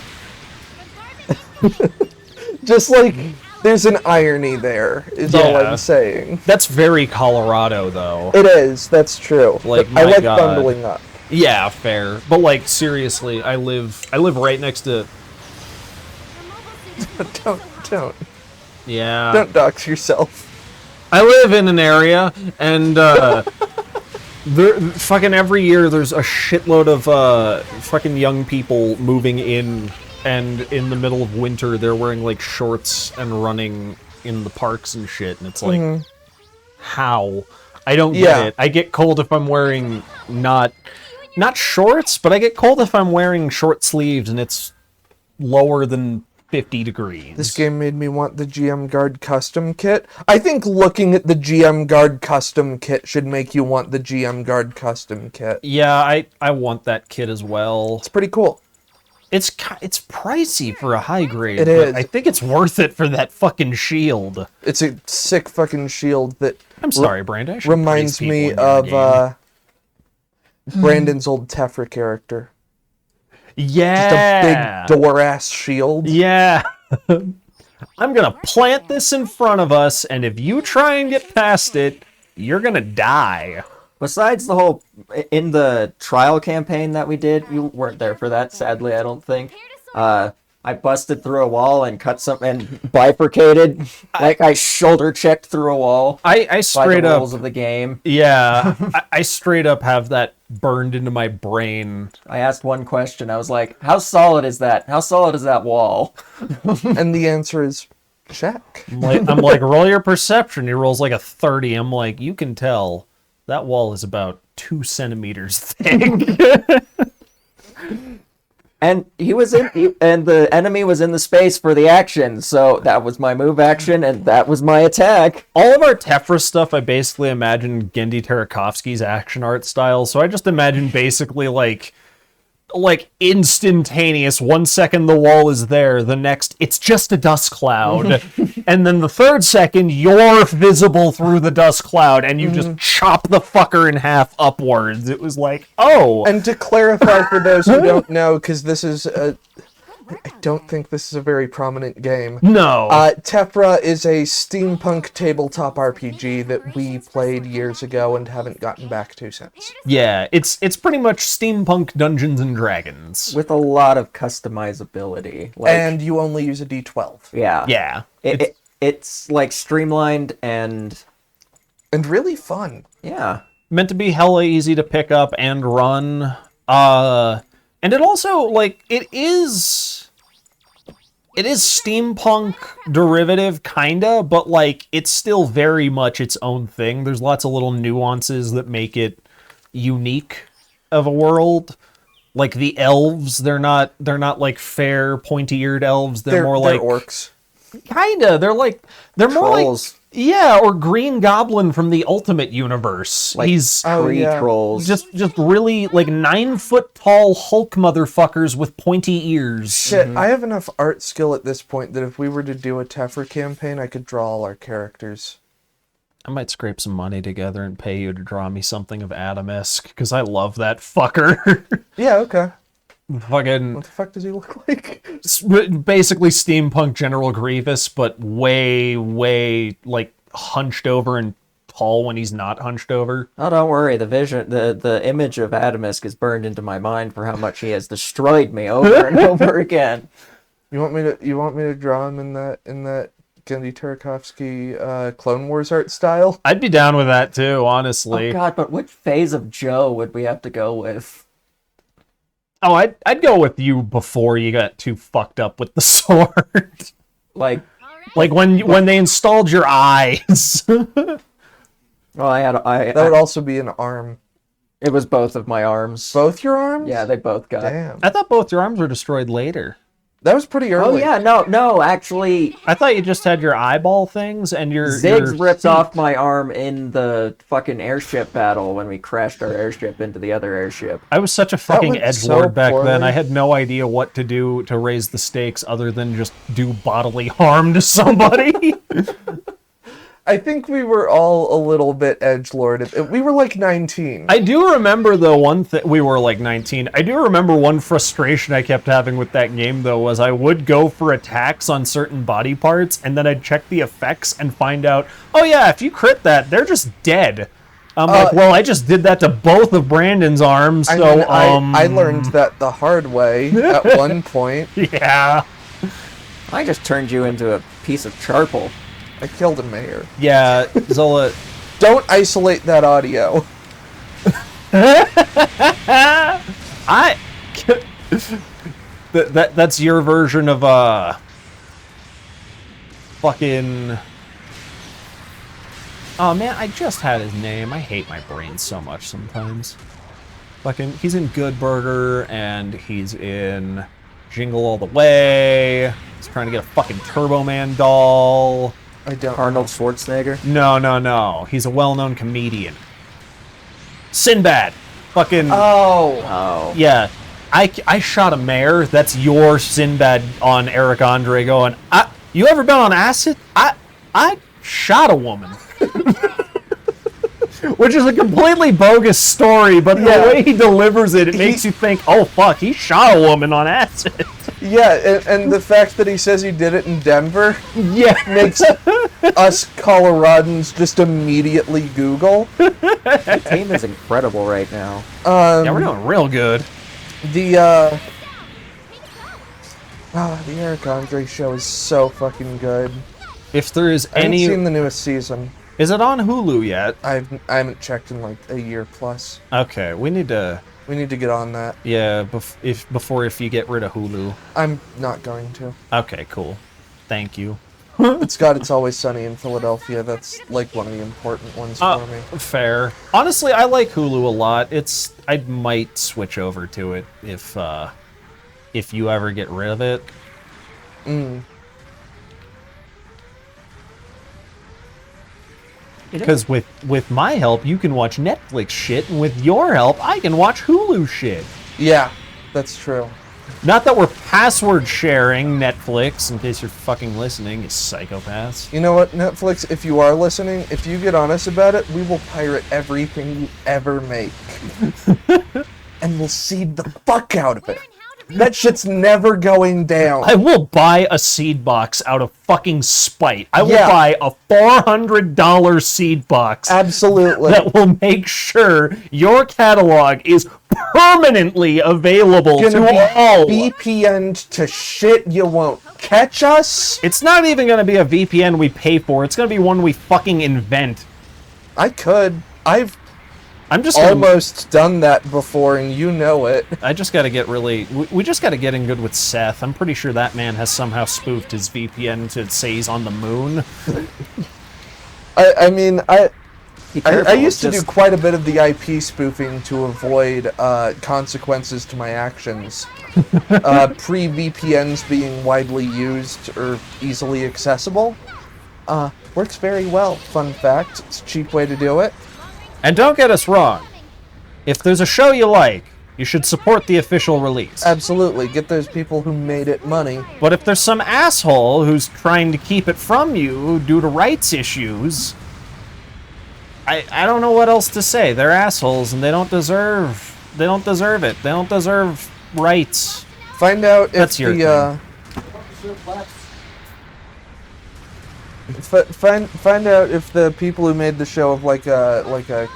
Just like there's an irony there, is all Yeah. I'm saying. That's very Colorado, though. It is, that's true. Like, But I my like God. bundling up. Yeah, fair. But like seriously, I live right next to. The mobile suit is Don't Yeah. don't dox yourself. I live in an area, and there fucking every year there's a shitload of fucking young people moving in, and in the middle of winter they're wearing like shorts and running in the parks and shit, and it's like, how? I don't get Yeah. it. I get cold if I'm wearing not shorts, but I get cold if I'm wearing short sleeves and it's lower than 50 degrees. This game made me want the GM Guard custom kit. I think looking at the GM Guard custom kit should make you want the GM Guard custom kit. Yeah, I want that kit as well. It's pretty cool. It's pricey for a high grade. It but is. I think it's worth it for that fucking shield. It's a sick fucking shield that I'm sorry, Brand. I should reminds praise me people in your of game. Brandon's old Tefra character. Yeah, Just a big door-ass shield. Yeah. I'm gonna plant this in front of us, and if you try and get past it, you're gonna die. Besides the whole in the trial campaign that we did, you weren't there for that, sadly. I don't think. I busted through a wall and cut some and bifurcated, like I shoulder checked through a wall. I By straight the up, rules of the game. yeah, I straight up have that burned into my brain. I asked one question. I was like, "How solid is that? How solid is that wall?" And the answer is check. I'm like, roll your perception. He rolls like a 30. I'm like, you can tell That wall is about 2 centimeters thick. And and the enemy was in the space for the action, so that was my move action, and that was my attack. All of our Tefra stuff, I basically imagine Gendy Tarakovsky's action art style. So I just imagine basically like instantaneous. 1 second the wall is there, the next it's just a dust cloud, and then the third second you're visible through the dust cloud, and you just chop the fucker in half upwards. It was like, oh. And to clarify for those who don't know, because this is I don't think this is a very prominent game. No. Tefra is a steampunk tabletop RPG that we played years ago and haven't gotten back to since. Yeah, it's pretty much steampunk Dungeons and Dragons. With a lot of customizability. And you only use a D12. Yeah. Yeah. It's like streamlined and really fun. yeah. Meant to be hella easy to pick up and run. And it also, like, it is steampunk derivative, kinda, but, like, it's still very much its own thing. There's lots of little nuances that make it unique of a world. Like, the elves, they're not like, fair, pointy-eared elves. They're more like... orcs. Kinda. They're more like... Trolls. Yeah, or Green Goblin from the Ultimate Universe. Like He's... tree yeah. trolls. Just really, like, 9-foot tall Hulk motherfuckers with pointy ears. Shit, I have enough art skill at this point that if we were to do a Tefra campaign, I could draw all our characters. I might scrape some money together and pay you to draw me something of Adamisk, because I love that fucker. Yeah, okay. Fucking... What the fuck does he look like? Basically steampunk General Grievous, but way, like, hunched over and tall when he's not hunched over. Oh, don't worry. The image of Adamisk is burned into my mind for how much he has destroyed me over and over again. You want me to draw him in that Gendy Tarakovsky Clone Wars art style? I'd be down with that too, honestly. Oh God, but which phase of Joe would we have to go with? Oh, I'd go with you before you got too fucked up with the sword. Like when they installed your eyes. well, That would also be an arm. It was both of my arms. Both your arms? Yeah, they both got. Damn. I thought both your arms were destroyed later. That was pretty Oh early. yeah, no, actually, I thought you just had your eyeball things and your Ziggs ripped feet. off my arm in the fucking airship battle when we crashed our airship into the other airship. I was such a fucking went edgelord so back then. poorly. I had no idea what to do to raise the stakes other than just do bodily harm to somebody. I think we were all a little bit edgelord. We were like 19. I do remember the one thing, we were like 19. I do remember one frustration I kept having with that game though was I would go for attacks on certain body parts and then I'd check the effects and find out, oh yeah, if you crit that, they're just dead. I'm like, well, I just did that to both of Brandon's arms, I so mean, I learned that the hard way at one point. yeah. I just turned you into a piece of charcoal. I killed a mayor. Yeah, Zola. Don't isolate that audio. That's your version of fucking. Oh man, I just had his name. I hate my brain so much sometimes. Fucking, he's in Good Burger and he's in Jingle All the Way. He's trying to get a fucking Turbo Man doll. I don't. Arnold Schwarzenegger. No. He's a well-known comedian. Sinbad. Fucking. Oh. Yeah. I shot a mayor. That's your Sinbad on Eric Andre going, you ever been on acid? I shot a woman. Which is a completely bogus story, but the way he delivers it, it makes you think, oh fuck, he shot a woman on acid. Yeah, and the fact that he says he did it in Denver Yeah. makes us Coloradans just immediately Google. The team is incredible right now. Yeah, we're doing real good. The Eric Andre show is so fucking good. If there is I haven't any... seen the newest season. Is it on Hulu yet? I haven't checked in like a year plus. Okay, we need to... We need to get on that. Yeah, before if you get rid of Hulu. I'm not going to. Okay, cool. Thank you. It's got It's Always Sunny in Philadelphia. That's like one of the important ones for me. Fair. Honestly, I like Hulu a lot. I might switch over to it if you ever get rid of it. Because with my help, you can watch Netflix shit, and with your help, I can watch Hulu shit. Yeah, that's true. Not that we're password sharing Netflix, in case you're fucking listening, you psychopaths. You know what, Netflix, if you are listening, if you get on us about it, we will pirate everything you ever make. And we'll seed the fuck out of it. That shit's never going down. I will buy a seed box out of fucking spite. I will Yeah. buy a $400 seed box Absolutely. that will make sure your catalog is permanently available Gonna to all. be VPN'd to shit you won't catch us. It's not even going to be a VPN we pay for. It's going to be one we fucking invent. I'm just gonna, Almost done that before, and you know it. I just got to get we just got to get in good with Seth. I'm pretty sure that man has somehow spoofed his VPN to say he's on the moon. I mean, I Careful, used to do just- quite a bit of the IP spoofing to avoid consequences to my actions. Pre-VPNs being widely used or easily accessible. Works very well, fun fact. It's a cheap way to do it. And don't get us wrong. If there's a show you like, you should support the official release. Absolutely, get those people who made it money. But if there's some asshole who's trying to keep it from you due to rights issues, I don't know what else to say. They're assholes and they don't deserve it. They don't deserve rights. Find out if That's your find out if the people who made the show have like a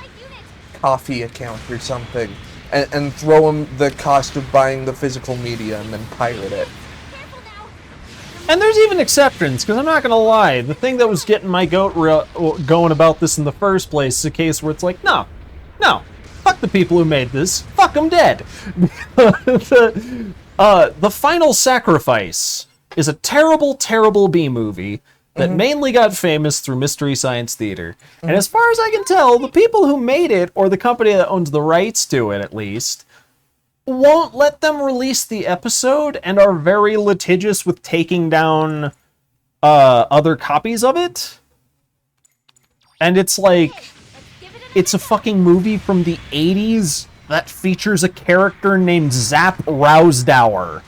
coffee account or something, and throw them the cost of buying the physical media and then pirate it. And there's even exceptions, because I'm not going to lie. The thing that was getting my goat going about this in the first place is a case where it's like, no, fuck the people who made this. Fuck them dead. The Final Sacrifice is a terrible, terrible B-movie that mainly got famous through Mystery Science Theater. And as far as I can tell, the people who made it, or the company that owns the rights to it at least, won't let them release the episode and are very litigious with taking down other copies of it. And it's like, it's a fucking movie from the 80s that features a character named Zap Rousdower.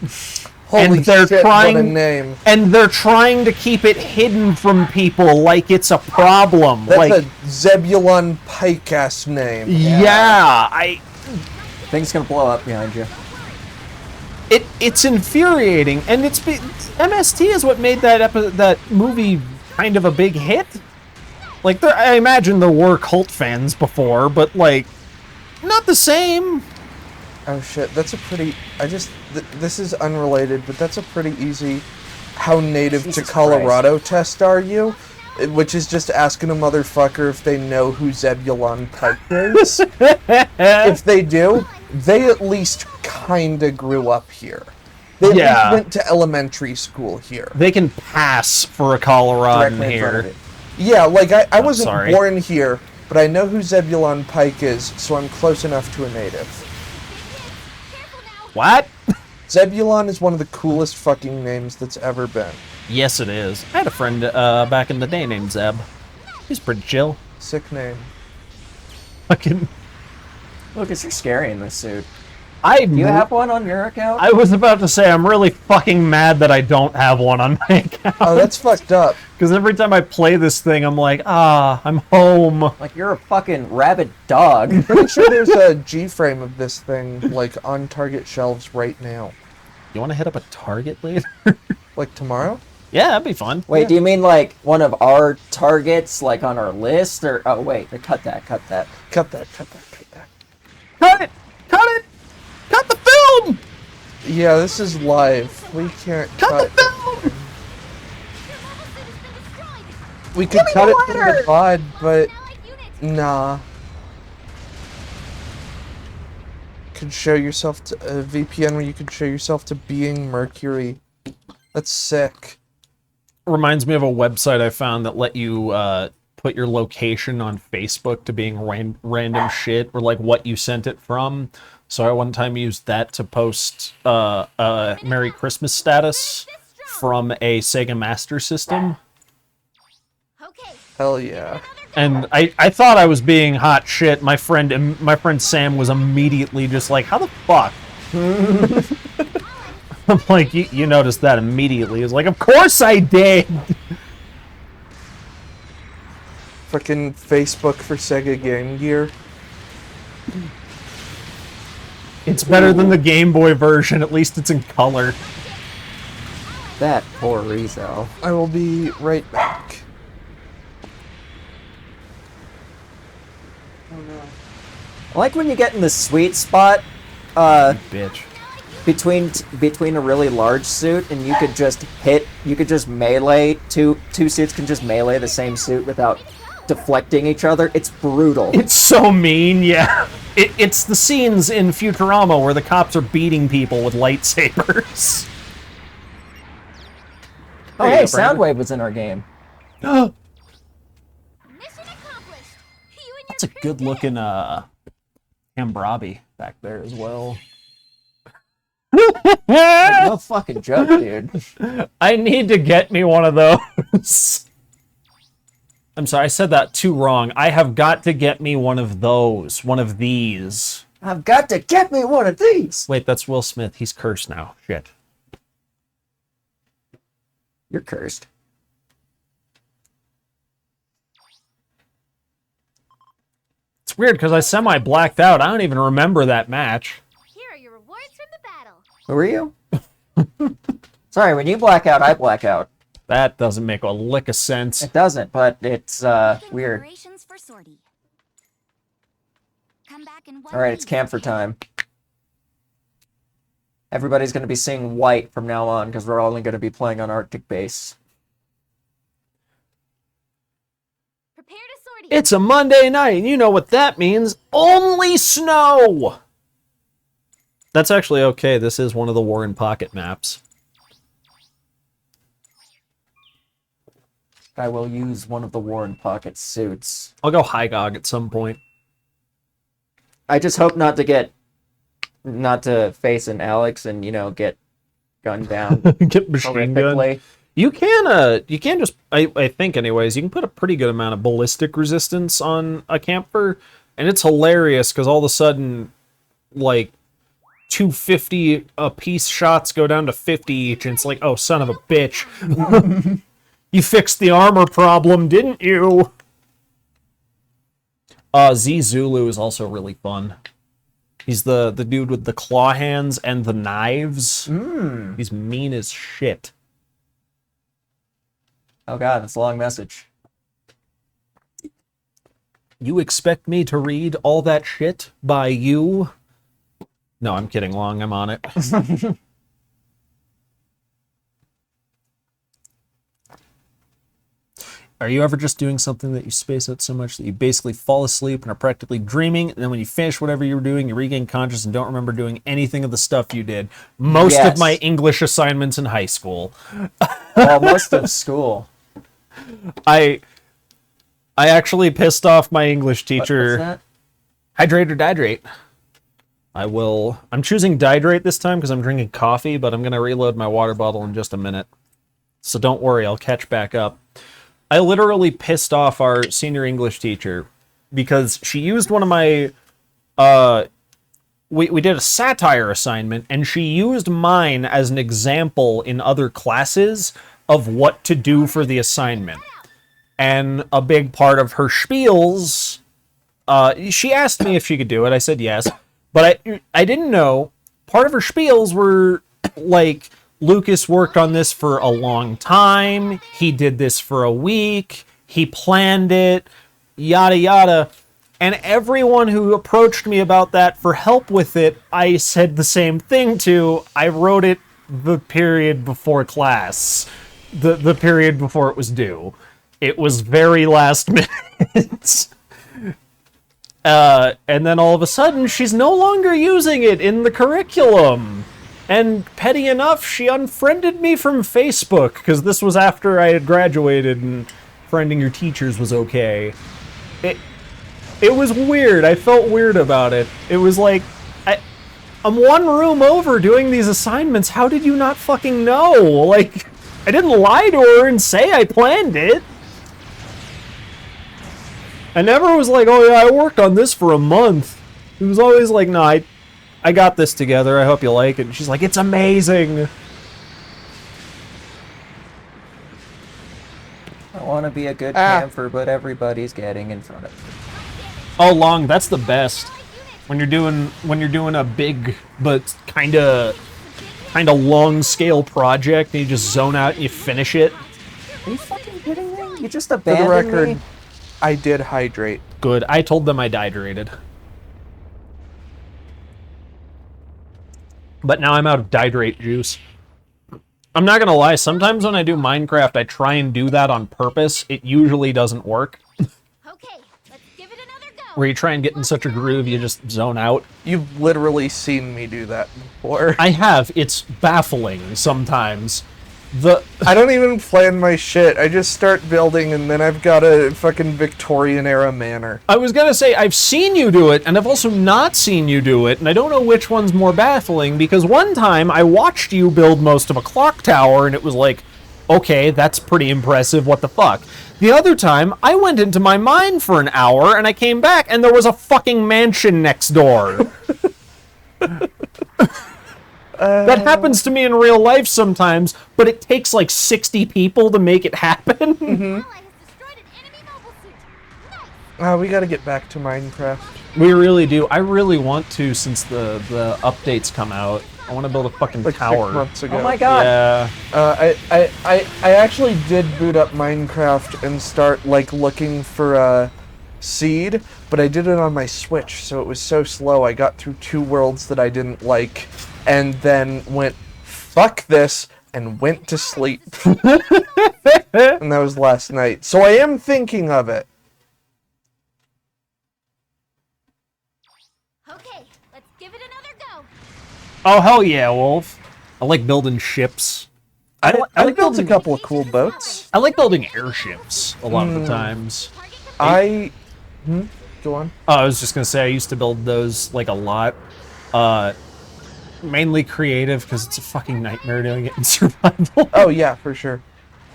Holy And they're shit, trying, what a name. And they're trying to keep it hidden from people like it's a problem. That's like, a Zebulon Pike-ass name. yeah, Things gonna blow up behind you. It's infuriating, and MST is what made that movie kind of a big hit. Like, I imagine there were cult fans before, but like, not the same. Oh shit, that's a pretty... this is unrelated, but that's a pretty easy how native Jesus to Colorado test are you? Which is just asking a motherfucker if they know who Zebulon Pike is. If they do, they at least kinda grew up here. They at least went to elementary school here. They can pass for a Coloradan Directly in front of here. it. Yeah, like I wasn't sorry. born here, but I know who Zebulon Pike is, so I'm close enough to a native. What? Zebulon is one of the coolest fucking names that's ever been. Yes, it is. I had a friend back in the day named Zeb. He's pretty chill. Sick name. Fucking. Lucas, you're scary in this suit. Do Do you have one on your account? I was about to say I'm really fucking mad that I don't have one on my account. Oh, that's fucked up. Because every time I play this thing, I'm like, I'm home. Like, you're a fucking rabid dog. Pretty sure there's a G-frame of this thing, like, on Target shelves right now. You want to hit up a Target later? Like, tomorrow? Yeah, that'd be fun. Wait, do you mean like one of our targets, like on our list, or oh wait, cut that. Cut that, cut that, cut that. Cut it! Cut it! Cut the film! Yeah, this is live. We can't Cut the film! We could cut it from the pod, but nah. Could show yourself to a VPN where you could show yourself to being Mercury. That's sick. reminds me of a website I found that let you put your location on Facebook to being random shit, or like what you sent it from. So I one time used that to post a Merry Christmas status from a Sega Master System. Okay. Hell yeah. And I thought I was being hot shit. My friend Sam was immediately just like, "How the fuck?" I'm like, you noticed that immediately. He was like, "Of course I did." Fucking Facebook for Sega Game Gear. It's better than the Game Boy version. At least it's in color. That poor Rizzo. I will be right back. I like when you get in the sweet spot Bitch. between a really large suit, and you could just melee two suits can just melee the same suit without deflecting each other. It's brutal. It's so mean, yeah. It's the scenes in Futurama where the cops are beating people with lightsabers. Oh, hey, Soundwave was in our game. Mission accomplished. You and That's a your crew good looking Hambrabi back there as well. No fucking joke, dude. I need to get me one of those. I'm sorry, I said that too wrong. I have got to get me one of those. One of these. I've got to get me one of these. Wait, that's Will Smith. He's cursed now. Shit. You're cursed. It's weird because I semi-blacked out. I don't even remember that match. Here are your rewards from the battle. Who are you? Sorry, when you black out, I black out. That doesn't make a lick of sense. It doesn't, but it's weird. Preparations for sortie. Come back in 1 All right, it's week. camphor time. Everybody's going to be seeing white from now on because we're only going to be playing on Arctic base. Prepare to sortie. It's a Monday night, and you know what that means. Only snow! That's actually okay. This is one of the Warren Pocket maps. I will use one of the Warren Pocket suits. I'll go Hygog at some point. I just hope not to face an Alex and, get gunned down Get machine gun. horrifically. You can just, I think anyways, you can put a pretty good amount of ballistic resistance on a camper, and it's hilarious because all of a sudden, like, 250 a piece shots go down to 50 each, and it's like, oh, son of a bitch. You fixed the armor problem, didn't you? Z Zulu is also really fun. He's the dude with the claw hands and the knives. He's mean as shit. Oh god, that's a long message. You expect me to read all that shit by you? No, I'm kidding, Long. I'm on it. Are you ever just doing something that you space out so much that you basically fall asleep and are practically dreaming, and then when you finish whatever you were doing, you regain consciousness and don't remember doing anything of the stuff you did? Most Yes. of my English assignments in high school. Well, most of school. I actually pissed off my English teacher. What's that? Hydrate or dihydrate? I'm choosing dihydrate this time because I'm drinking coffee, but I'm going to reload my water bottle in just a minute. So don't worry, I'll catch back up. I literally pissed off our senior English teacher because she used one of my, we did a satire assignment, and she used mine as an example in other classes of what to do for the assignment. And a big part of her spiels, she asked me if she could do it. I said yes, but I didn't know. Part of her spiels were like, Lucas worked on this for a long time. He did this for a week. He planned it, yada yada. And everyone who approached me about that for help with it, I said the same thing to. I wrote it the period before class, the period before it was due. It was very last minute. And then all of a sudden, she's no longer using it in the curriculum. And petty enough, she unfriended me from Facebook, because this was after I had graduated and friending your teachers was okay. It was weird. I felt weird about it. It was like, I'm one room over doing these assignments. How did you not fucking know? Like, I didn't lie to her and say I planned it. I never was like, oh yeah, I worked on this for a month. It was always like, no, I got this together. I hope you like it. And she's like, it's amazing. I want to be a good camper, but everybody's getting in front of me. Oh, Long, that's the best. When you're doing a big but kind of long scale project and you just zone out and you finish it. Are you fucking kidding me? You just For the abandoned record, me? I did hydrate. Good. I told them I dehydrated. But now I'm out of dihydrate juice. I'm not gonna lie, sometimes when I do Minecraft, I try and do that on purpose. It usually doesn't work. Okay, let's give it another go. Where you try and get in such a groove, you just zone out. You've literally seen me do that before. I have. It's baffling sometimes. I don't even plan my shit. I just start building and then I've got a fucking Victorian era manor. I was gonna say, I've seen you do it, and I've also not seen you do it, and I don't know which one's more baffling, because one time I watched you build most of a clock tower, and it was like, okay, that's pretty impressive, what the fuck. The other time, I went into my mine for an hour, and I came back, and there was a fucking mansion next door. That happens to me in real life sometimes, but it takes like 60 people to make it happen. Ally has destroyed an enemy mobile suit. Nice. We gotta get back to Minecraft. We really do. I really want to, since the updates come out. I want to build a fucking Like tower. 6 months ago. Oh my god. Yeah. I actually did boot up Minecraft and start like looking for seed, but I did it on my Switch, so it was so slow. I got through 2 worlds that I didn't like, and then went, fuck this, and went to sleep. And that was last night. So I am thinking of it. Okay, let's give it another go. Oh, hell yeah, Wolf. I like building ships. I like built a building, couple of cool boats. I like building airships a lot of the times. Target Go on. Oh, I was just gonna say I used to build those like a lot. Mainly creative because it's a fucking nightmare doing it in survival. Oh yeah, for sure.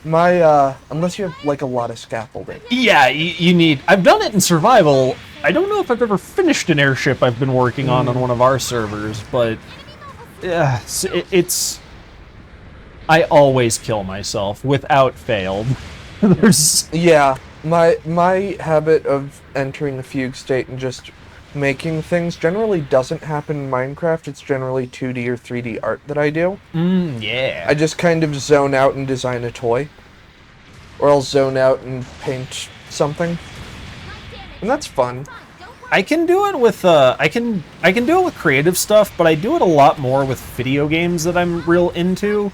My unless you have like a lot of scaffolding. Yeah, you need. I've done it in survival. I don't know if I've ever finished an airship I've been working on one of our servers, but yeah, it's. I always kill myself without fail. There's. Yeah, my habit of entering the fugue state and just making things generally doesn't happen in Minecraft. It's generally 2D or 3D art that I do. Yeah. I just kind of zone out and design a toy. Or I'll zone out and paint something. And that's fun. I can do it with I can do it with creative stuff, but I do it a lot more with video games that I'm real into.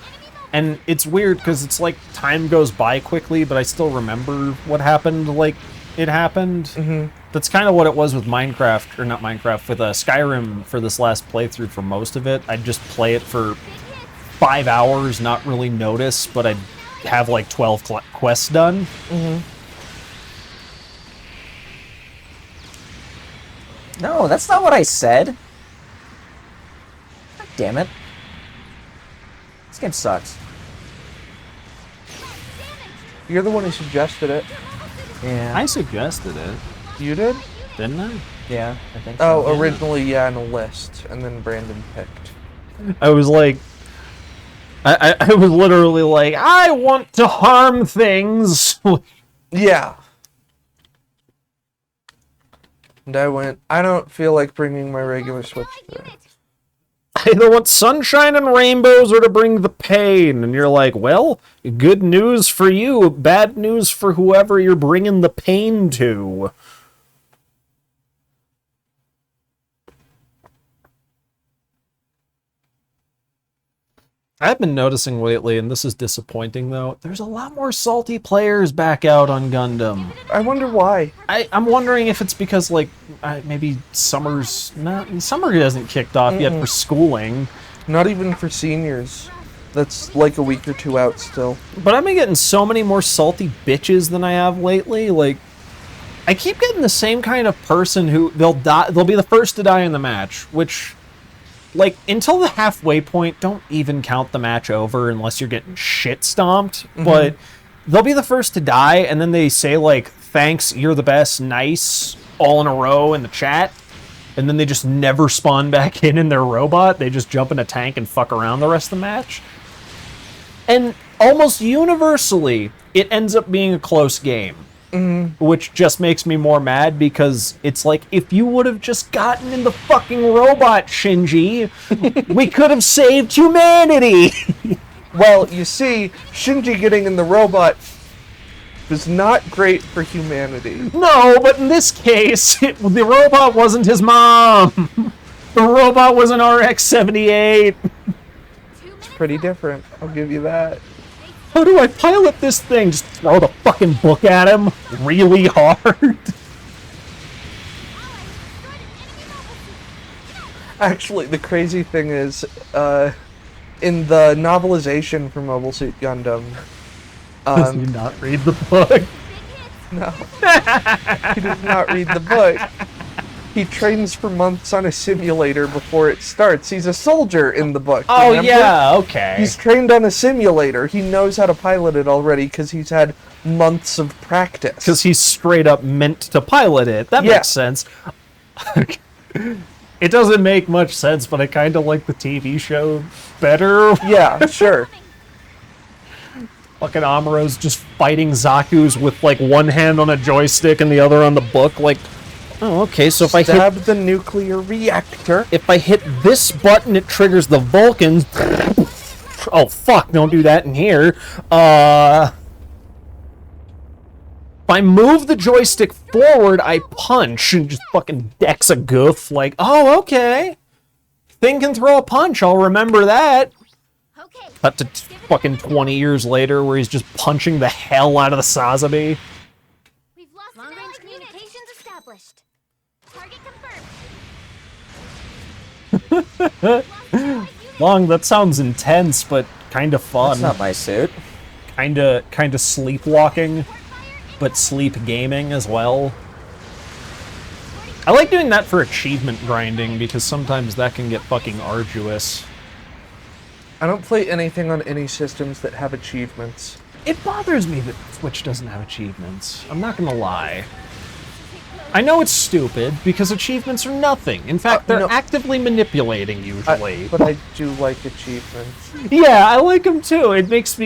And it's weird because it's like time goes by quickly, but I still remember what happened like it happened. Mm-hmm. That's kind of what it was with Minecraft, or not Minecraft, with Skyrim for this last playthrough for most of it. I'd just play it for 5 hours, not really notice, but I'd have like 12 quests done. Mm-hmm. No, that's not what I said. God damn it. This game sucks. You're the one who suggested it. Yeah. I suggested it, You did? didn't I? Yeah, I think so. Oh, originally, yeah, in a list. And then Brandon picked. I was like, I was literally like, I want to harm things. Yeah. And I went, I don't feel like bringing my regular Switch today. I either want sunshine and rainbows or to bring the pain. And you're like, well, good news for you, bad news for whoever you're bringing the pain to. I've been noticing lately, and this is disappointing though, there's a lot more salty players back out on Gundam. I wonder why. I'm wondering if it's because, like, maybe summer hasn't kicked off yet for schooling. Not even for seniors. That's like a week or two out still. But I've been getting so many more salty bitches than I have lately. Like, I keep getting the same kind of person who they'll be the first to die in the match, which, like, until the halfway point, don't even count the match over unless you're getting shit stomped. But they'll be the first to die, and then they say, like, thanks, you're the best, nice, all in a row in the chat. And then they just never spawn back in their robot. They just jump in a tank and fuck around the rest of the match. And almost universally, it ends up being a close game. Which just makes me more mad because it's like, if you would have just gotten in the fucking robot, Shinji, we could have saved humanity. Well, you see, Shinji getting in the robot was not great for humanity. No, but in this case, the robot wasn't his mom. The robot was an RX-78. It's pretty different, I'll give you that. How do I pilot this thing? Just throw the fucking book at him really hard? Actually, the crazy thing is, in the novelization for Mobile Suit Gundam, Does he not read the book? no, he does not read the book. He trains for months on a simulator before it starts. He's a soldier in the book. Oh, remember? yeah, okay. He's trained on a simulator. He knows how to pilot it already because he's had months of practice. Because he's straight up meant to pilot it. That Yeah. makes sense. It doesn't make much sense, but I kind of like the TV show better. Yeah, sure. Fucking Amuro's just fighting Zaku's with, like, one hand on a joystick and the other on the book. Like, oh, okay, so if I Stab hit... the nuclear reactor. If I hit this button, it triggers the Vulcans. Oh, fuck, don't do that in here. If I move the joystick forward, I punch and just fucking decks a goof. Like, oh, okay. Thing can throw a punch, I'll remember that. Okay. Cut to fucking 20 years later where he's just punching the hell out of the Sazabi. We've lost long-range communications established. Target confirmed. Long, that sounds intense, but kind of fun. That's not my suit. Kinda sleepwalking, but sleep gaming as well. I like doing that for achievement grinding because sometimes that can get fucking arduous. I don't play anything on any systems that have achievements. It bothers me that Switch doesn't have achievements. I'm not gonna lie. I know it's stupid because achievements are nothing. In fact, they're no. actively manipulating usually. But I do like achievements. Yeah, I like them too. It makes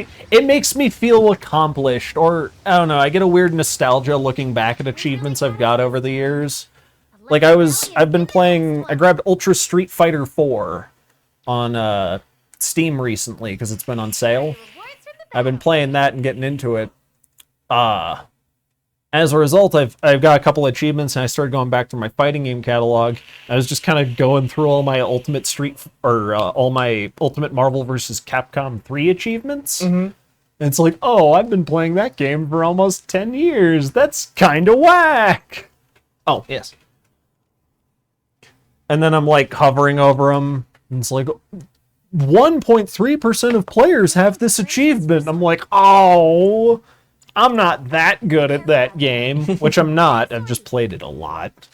me feel accomplished, or I don't know. I get a weird nostalgia looking back at achievements I've got over the years. Like I grabbed Ultra Street Fighter 4 on Steam recently because it's been on sale. I've been playing that and getting into it. As a result, I've got a couple achievements, and I started going back to my fighting game catalog. I was just kind of going through all my all my Ultimate Marvel vs. Capcom 3 achievements. And it's like, oh, I've been playing that game for almost 10 years. That's kind of whack. Oh, yes. And then I'm like hovering over them, and it's like 1.3% of players have this achievement. I'm like, oh, I'm not that good at that game, which I'm not. I've just played it a lot.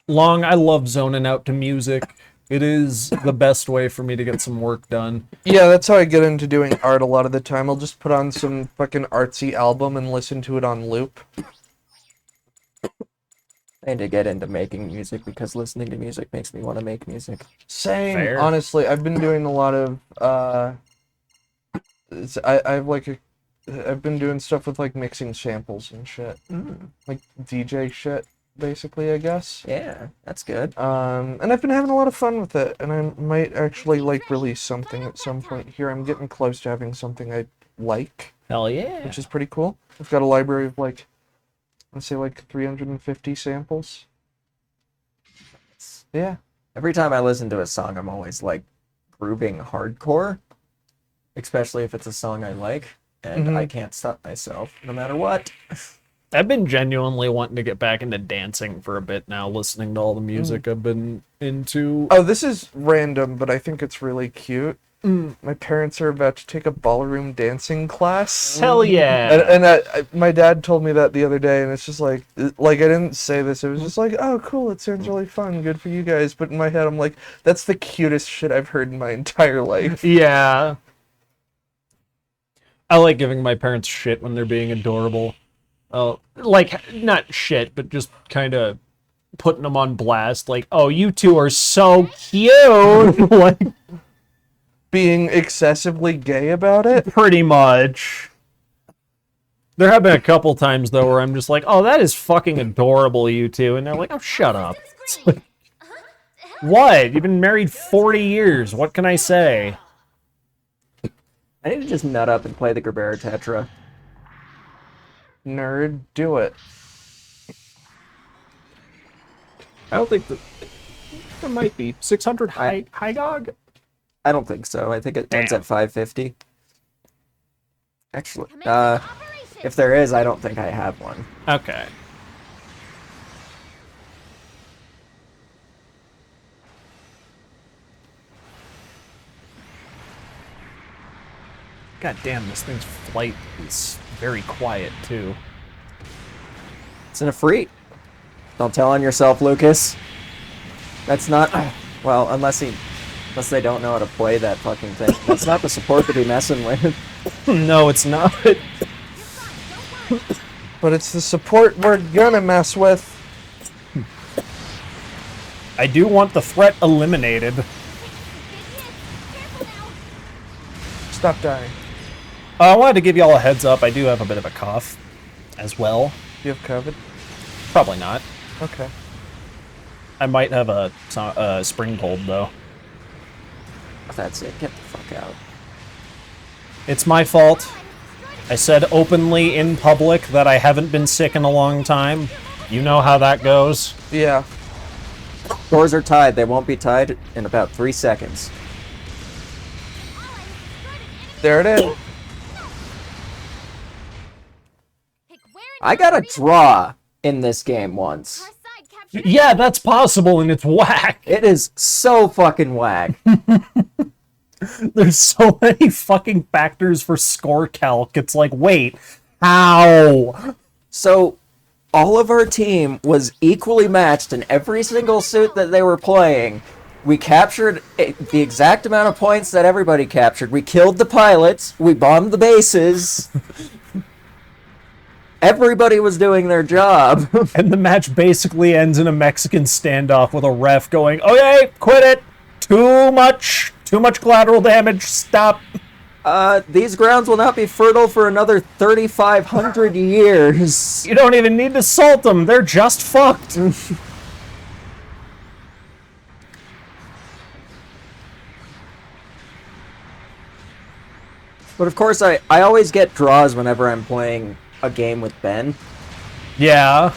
Long, I love zoning out to music. It is the best way for me to get some work done. Yeah, that's how I get into doing art a lot of the time. I'll just put on some fucking artsy album and listen to it on loop. I need to get into making music because listening to music makes me want to make music. Same. Fair. Honestly, I've been doing a lot of I've been doing stuff with like mixing samples and shit. Like DJ shit, basically, I guess. Yeah, that's good. And I've been having a lot of fun with it, and I might actually like release something at some point here. I'm getting close to having something I like, Hell yeah. which is pretty cool. I've got a library of like, let's say like 350 samples. Yeah. Every time I listen to a song, I'm always like grooving hardcore, especially if it's a song I like, and I can't stop myself no matter what. I've been genuinely wanting to get back into dancing for a bit now, listening to all the music I've been into. Oh, this is random, but I think it's really cute. My parents are about to take a ballroom dancing class. Hell yeah. And my dad told me that the other day, and it's just like I didn't say this. It was just like, oh, cool, it sounds really fun. Good for you guys. But in my head, I'm like, that's the cutest shit I've heard in my entire life. Yeah. I like giving my parents shit when they're being adorable. Like, not shit, but just kind of putting them on blast. Like, oh, you two are so cute. Like, Being excessively gay about it. pretty much. There have been a couple times, though, where I'm just like, oh, that is fucking adorable, you two. And they're like, oh, shut up. It's like, what? You've been married 40 years. What can I say? I need to just nut up and play the Gerbera Tetra. Nerd, do it. I don't think that... There might be. 600 Hygog? I don't think so. I think it ends Damn. at 550. Actually, Commencing operation. if there is, I don't think I have one. Okay. God damn, this thing's flight is very quiet, too. It's in a free. Don't tell on yourself, Lucas. That's not... Well, unless they don't know how to play that fucking thing. That's not the support to be messing with. No, it's not. But it's the support we're gonna mess with. I do want the threat eliminated. Careful now. Stop dying. I wanted to give you all a heads up. I do have a bit of a cough as well. You have COVID? Probably not. Okay. I might have a spring cold, though. That's it. Get the fuck out. It's my fault. I said openly in public that I haven't been sick in a long time. You know how that goes. Yeah. Scores are tied. They won't be tied in about 3 seconds. There it is. Pick where in I your got a arena draw in this game once. our side captured Yeah, that's possible, and it's whack. It is so fucking whack. There's so many fucking factors for score calc. It's like, wait, how? So, all of our team was equally matched in every single suit that they were playing. We captured the exact amount of points that everybody captured. We killed the pilots. We bombed the bases. Everybody was doing their job. And the match basically ends in a Mexican standoff with a ref going, okay, quit it. Too much collateral damage. Stop. These grounds will not be fertile for another 3,500 years. You don't even need to salt them. They're just fucked. But of course, I always get draws whenever I'm playing a game with Ben. Yeah.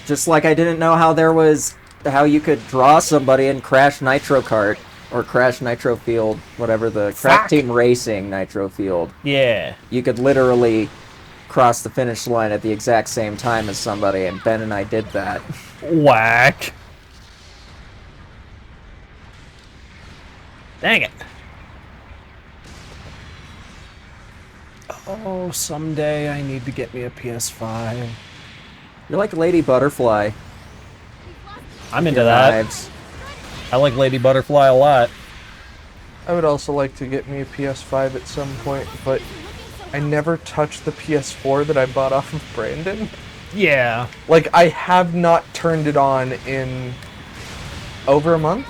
Just like I didn't know how you could draw somebody in Crash Nitro Kart or Crash Nitro Field, whatever the Crash Team Racing Nitro Field. Yeah. You could literally cross the finish line at the exact same time as somebody, and Ben and I did that. Whack. Dang it. Oh, someday I need to get me a PS5. You're like Lady Butterfly. I'm into Your that. knives. I like Lady Butterfly a lot. I would also like to get me a PS5 at some point, but I never touched the PS4 that I bought off of Brandon. Yeah. Like, I have not turned it on in over a month,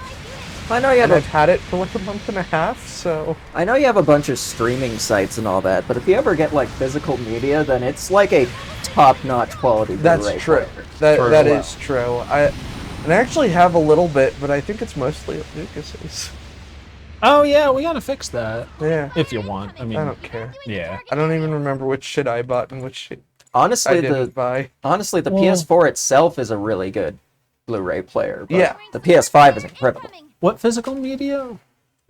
I know you and have I've had it for like a month and a half, so... I know you have a bunch of streaming sites and all that, but if you ever get like physical media, then it's like a top-notch quality That's Blu-ray true. player. That is true. I actually have a little bit, but I think it's mostly at Lucas's. Oh, yeah, we gotta fix that. Yeah. If you want. I mean, I don't care. yeah. I don't even remember which shit I bought and which shit I Honestly, didn't buy. the Well- PS4 itself is a really good Blu-ray player. But Yeah. the PS5 is incredible. What physical media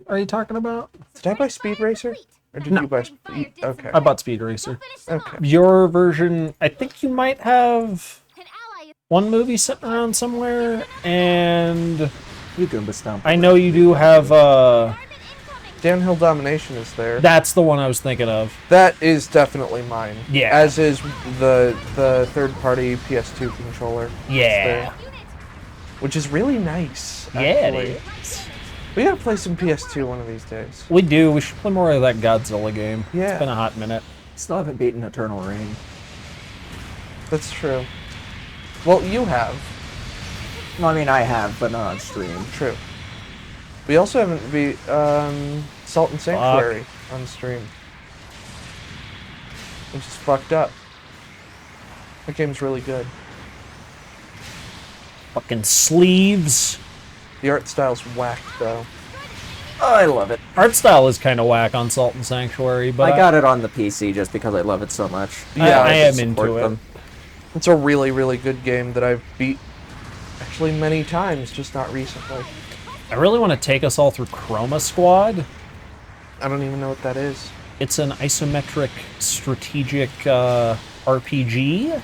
are you talking about? Did I buy Speed Racer? Or did No. you buy... Fire did some Okay. I bought Speed Racer. Finish them Okay. off. Your version, I think you might have An ally is one movie sitting around somewhere, and You Goomba Stomp. I know you do have, armament incoming. Downhill Domination is there. that's the one I was thinking of. That is definitely mine. Yeah. As is the third-party PS2 controller. Yeah. Unit. Which is really nice. Yeah, Actually. it is. We gotta play some PS2 one of these days. We do. We should play more of that Godzilla game. Yeah. It's been a hot minute. Still haven't beaten Eternal Reign. That's true. Well, you have. No, I mean I have, but not on stream. True. We also haven't beat Salt and Sanctuary on stream. Which is fucked up. That game's really good. Fucking sleeves. The art style's whack, though. I love it. Art style is kind of whack on Salt and Sanctuary, but I got it on the PC just because I love it so much. Yeah, I can am into support it. them. It's a really, really good game that I've beat actually many times, just not recently. I really want to take us all through Chroma Squad. I don't even know what that is. It's an isometric strategic RPG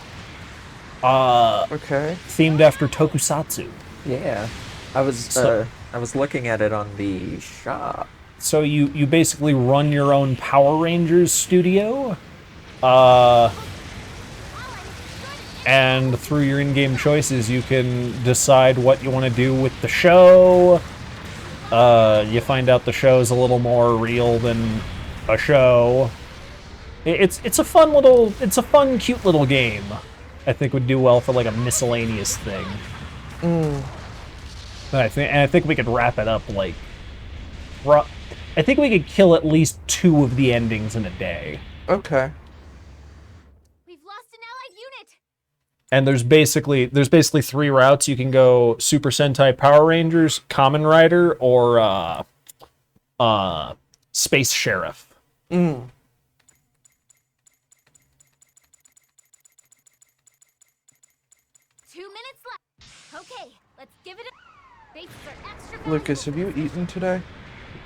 Okay. themed after Tokusatsu. Yeah, I was looking at it on the shop. So you basically run your own Power Rangers studio, and through your in-game choices, you can decide what you want to do with the show. You find out the show is a little more real than a show. It's a fun, cute little game. I think would do well for like a miscellaneous thing. And I think we could wrap it up like. I think we could kill at least 2 of the endings in a day. Okay. We've lost an allied unit. And there's basically 3 routes. You can go Super Sentai Power Rangers, Kamen Rider, or Space Sheriff. 2 minutes left. Okay, let's give it a. Bases are extra. Lucas, have you eaten today?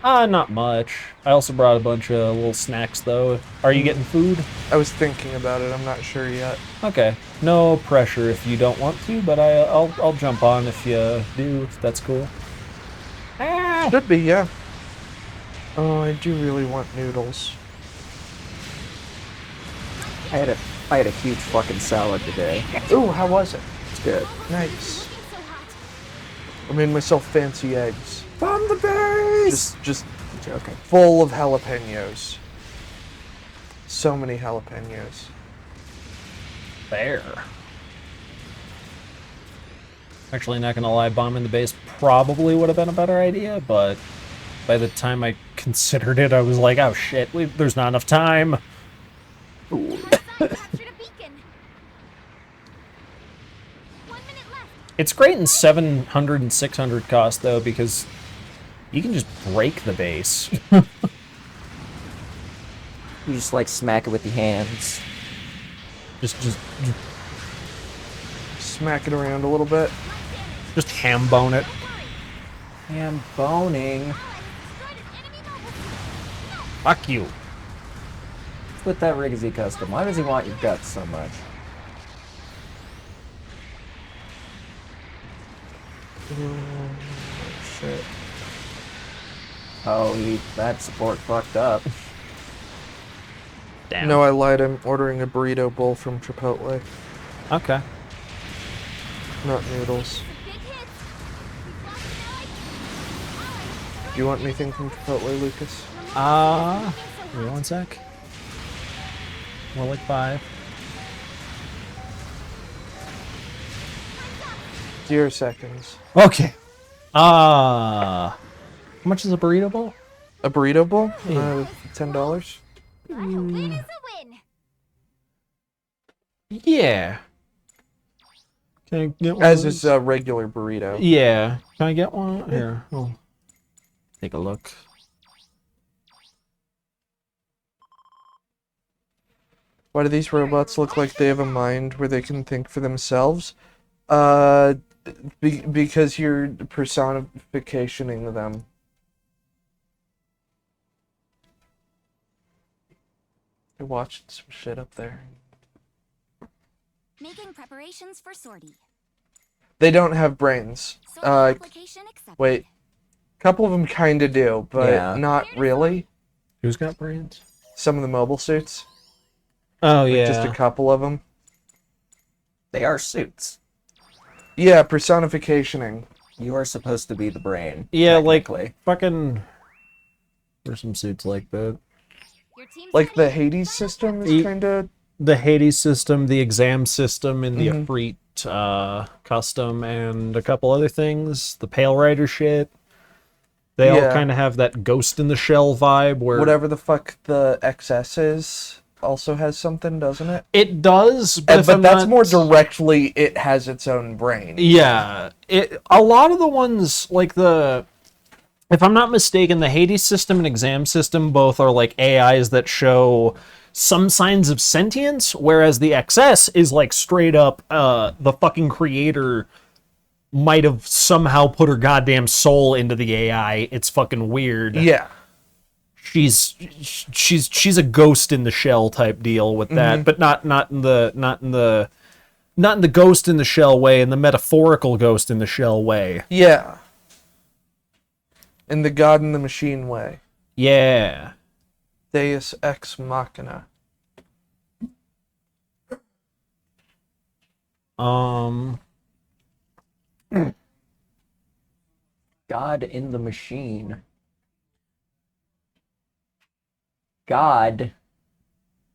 Not much. I also brought a bunch of little snacks though. Are you getting food? I was thinking about it. I'm not sure yet. Okay. No pressure if you don't want to, but I'll jump on if you do. If that's cool. Should be, yeah. Oh, I do really want noodles. I had a huge fucking salad today. Ooh, how was it? It's good. Nice. Looking so hot. I made myself fancy eggs. From the base. Just Joking. full of jalapenos. So many jalapenos. There. Actually, not gonna lie, bombing the base probably would have been a better idea, but by the time I considered it, I was like, oh shit, there's not enough time. Side captured a beacon. 1 minute left. It's great in 700 and 600 cost, though, because you can just break the base. You just like smack it with your hands. Smack it around a little bit. Just ham bone it. Ham boning. Destroyed an enemy mobile. Fuck you. With that Riggsy custom, why does he want your guts so much? Shit. Oh, that support fucked up. Damn. No, I lied. I'm ordering a burrito bowl from Chipotle, Okay. not noodles. Big hits. We've lost an allied. Do you want anything from Chipotle, Lucas? Wait 1 sec. More like 5. 0 seconds. Okay. How much is a burrito bowl? A burrito bowl? Yeah. $10. I hope it is a win. Yeah. Can I get one? As of is those? a regular burrito. Yeah. Can I get one? Here. I'll take a look. Why do these robots look like they have a mind where they can think for themselves? Because you're personificationing them. They're watching some shit up there. Making preparations for sortie. They don't have brains. Sortie application accepted. Wait. A couple of them kind of do, but Yeah. not really. Who's got brains? Some of the mobile suits. Oh, Like yeah. just a couple of them. They are suits. Yeah, personificationing. You are supposed to be the brain. Yeah, like, technically. fucking... There's some suits like that. Your team's Like the ready. Hades system is Ye- kind of... The Hades system, the exam system, and the Mhm. Ifrit custom, and a couple other things. The Pale Rider shit. They all Yeah. kind of have that Ghost in the Shell vibe where... Whatever the fuck the XS is also has something, doesn't it? It does, but, if But I'm that's not- more directly, it has its own brain. Yeah, a lot of the ones like if I'm not mistaken, the Hades system and exam system both are like AIs that show some signs of sentience, whereas the XS is like straight up the fucking creator might have somehow put her goddamn soul into the AI. It's fucking weird. Yeah. She's a ghost in the shell type deal with that, but not in the ghost in the shell way, in the metaphorical ghost in the shell way. Yeah. In the God in the Machine way. Yeah. Deus Ex Machina. God in the machine. God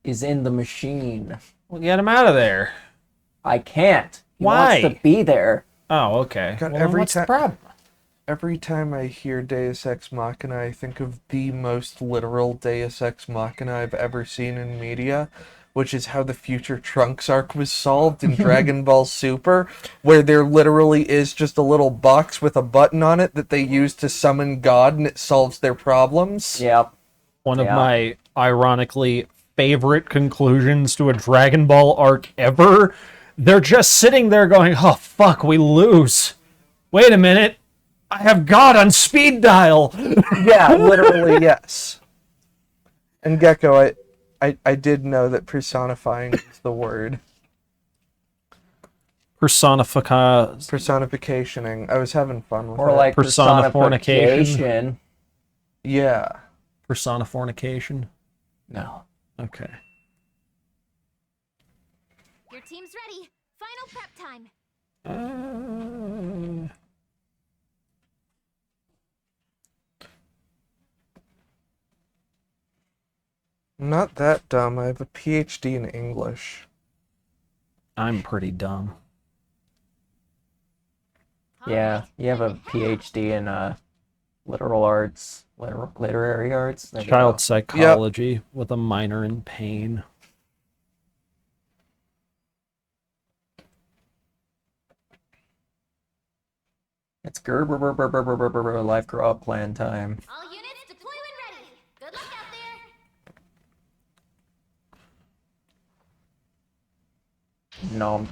is in the machine. Well, get him out of there. I can't. He Why? wants to be there. Oh, okay. God, Well, then every what's the ti- problem? Every time I hear Deus Ex Machina, I think of the most literal Deus Ex Machina I've ever seen in media, which is how the future Trunks arc was solved in Dragon Ball Super, where there literally is just a little box with a button on it that they use to summon God and it solves their problems. Yep. One of Yeah. my ironically favorite conclusions to a Dragon Ball arc ever. They're just sitting there going, "Oh fuck, we lose. Wait a minute. I have God on speed dial." Yeah, literally, yes. And Gecko, I did know that personifying is the word. Personificationing. I was having fun with Or it. like Personification. personification. Yeah. Personifornication. No. Okay. Your team's ready. Final prep time. I'm not that dumb. I have a PhD in English. I'm pretty dumb. Yeah, Alright, you have a then head out. PhD in literal arts, literary arts. There you Child go. psychology with a minor in pain. It's life grow up plan time. All units deploy when ready. Good luck out there. No.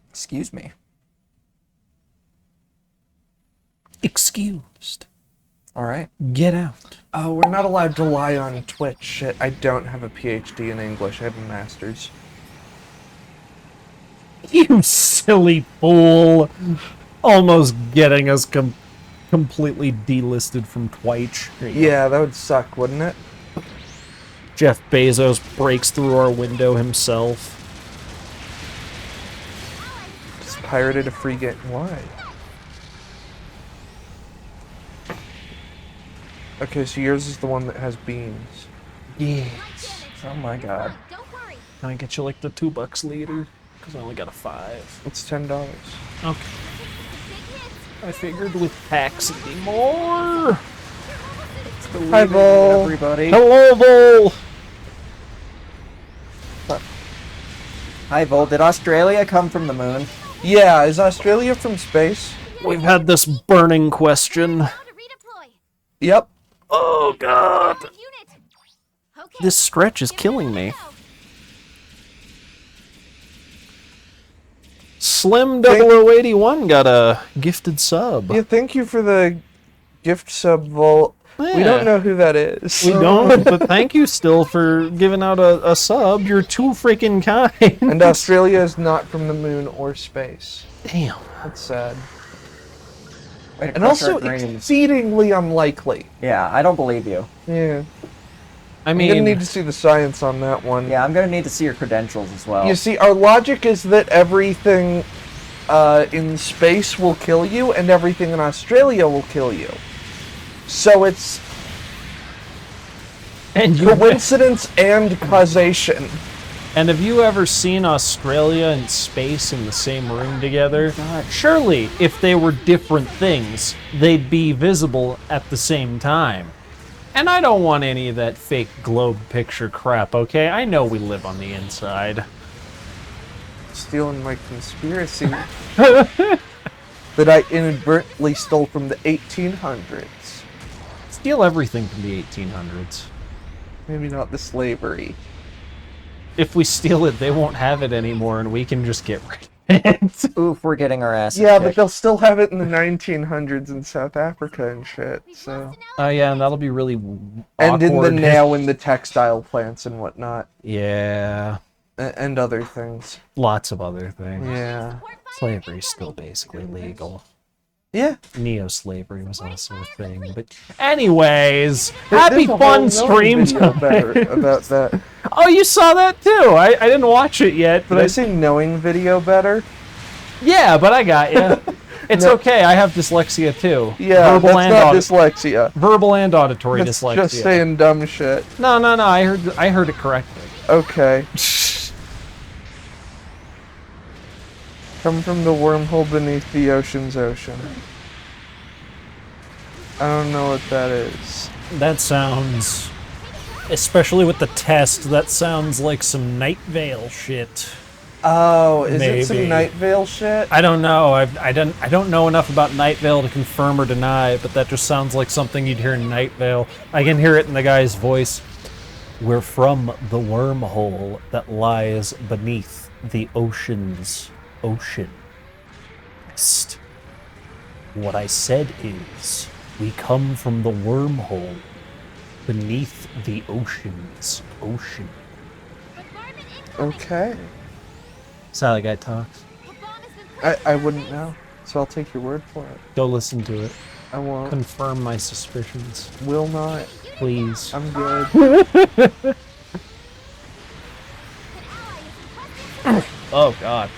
Excuse me. Excused. All right. Get out. Oh, we're not allowed to lie on Twitch. Shit, I don't have a PhD in English. I have a master's. You silly fool. Almost getting us completely delisted from Twitch. Here you go. Yeah, that would suck, wouldn't it? Jeff Bezos breaks through our window himself. Just pirated a free game. Why? Okay, so yours is the one that has beans. Yeah. Oh my god. Don't worry. Can I get you like the $2 leader? Because I only got a 5. It's $10. Okay. Big hits. I figured with tax it'd be more. Hi, Vol. Everybody. Hello, Vol. Hi, Vol. Did Australia come from the moon? Yeah, is Australia from space? We've had this burning question. Now to redeploy. Yep. Oh, God. Unit. Okay. This stretch is give it killing a me. go. Slim 0081 got a gifted sub. Yeah, thank you for the gift sub, Volt. We Yeah. don't know who that is. We don't, but thank you still for giving out a sub. You're too freaking kind. And Australia is not from the moon or space. Damn. That's sad. Way to And crush our also dreams. exceedingly unlikely. Yeah, I don't believe you. Yeah. I I'm mean, gonna need to see the science on that one. Yeah, I'm gonna need to see your credentials as well. You see, our logic is that everything in space will kill you, and everything in Australia will kill you. So it's and you coincidence and causation. And have you ever seen Australia and space in the same room together? God. Surely, if they were different things, they'd be visible at the same time. And I don't want any of that fake globe picture crap, okay? I know we live on the inside. Stealing my conspiracy that I inadvertently stole from the 1800s. Steal everything from the 1800s. Maybe not the slavery. If we steal it, they won't have it anymore, and we can just get rid of it. Oof, we're getting our asses Yeah, but kicked. they'll still have it in the 1900s in South Africa and shit. So, Oh yeah, and that'll be really awkward. and in the now in the textile plants and whatnot, Yeah, and other things. lots of other things. Yeah, Slavery's still basically legal. yeah. Neo-slavery was also a thing, but anyways, There's happy a whole fun knowing stream video time. about that. Oh, you saw that too? I didn't watch it yet, but Did I say knowing video better? yeah, but I got you. It's No. okay. I have dyslexia too. Yeah, verbal that's and not dyslexia. verbal and auditory That's dyslexia. just saying dumb shit. No. I heard it correctly. Okay. Come from the wormhole beneath the ocean's ocean. I don't know what that is. That sounds, especially with the test, that sounds like some Night Vale shit. Oh, is it some Maybe. Night Vale shit? I don't know. I don't know enough about Night Vale to confirm or deny, but that just sounds like something you'd hear in Night Vale. I can hear it in the guy's voice. We're from the wormhole that lies beneath the ocean's ocean. Mist. What I said is, we come from the wormhole beneath the ocean's ocean. Bombardment incoming. Okay. That's how the guy talks. A bomb has been planted. I wouldn't know, so I'll take your word for it. Go listen to it. I won't. Confirm my suspicions, Will not. please. I'm good. An ally is requesting Oh god.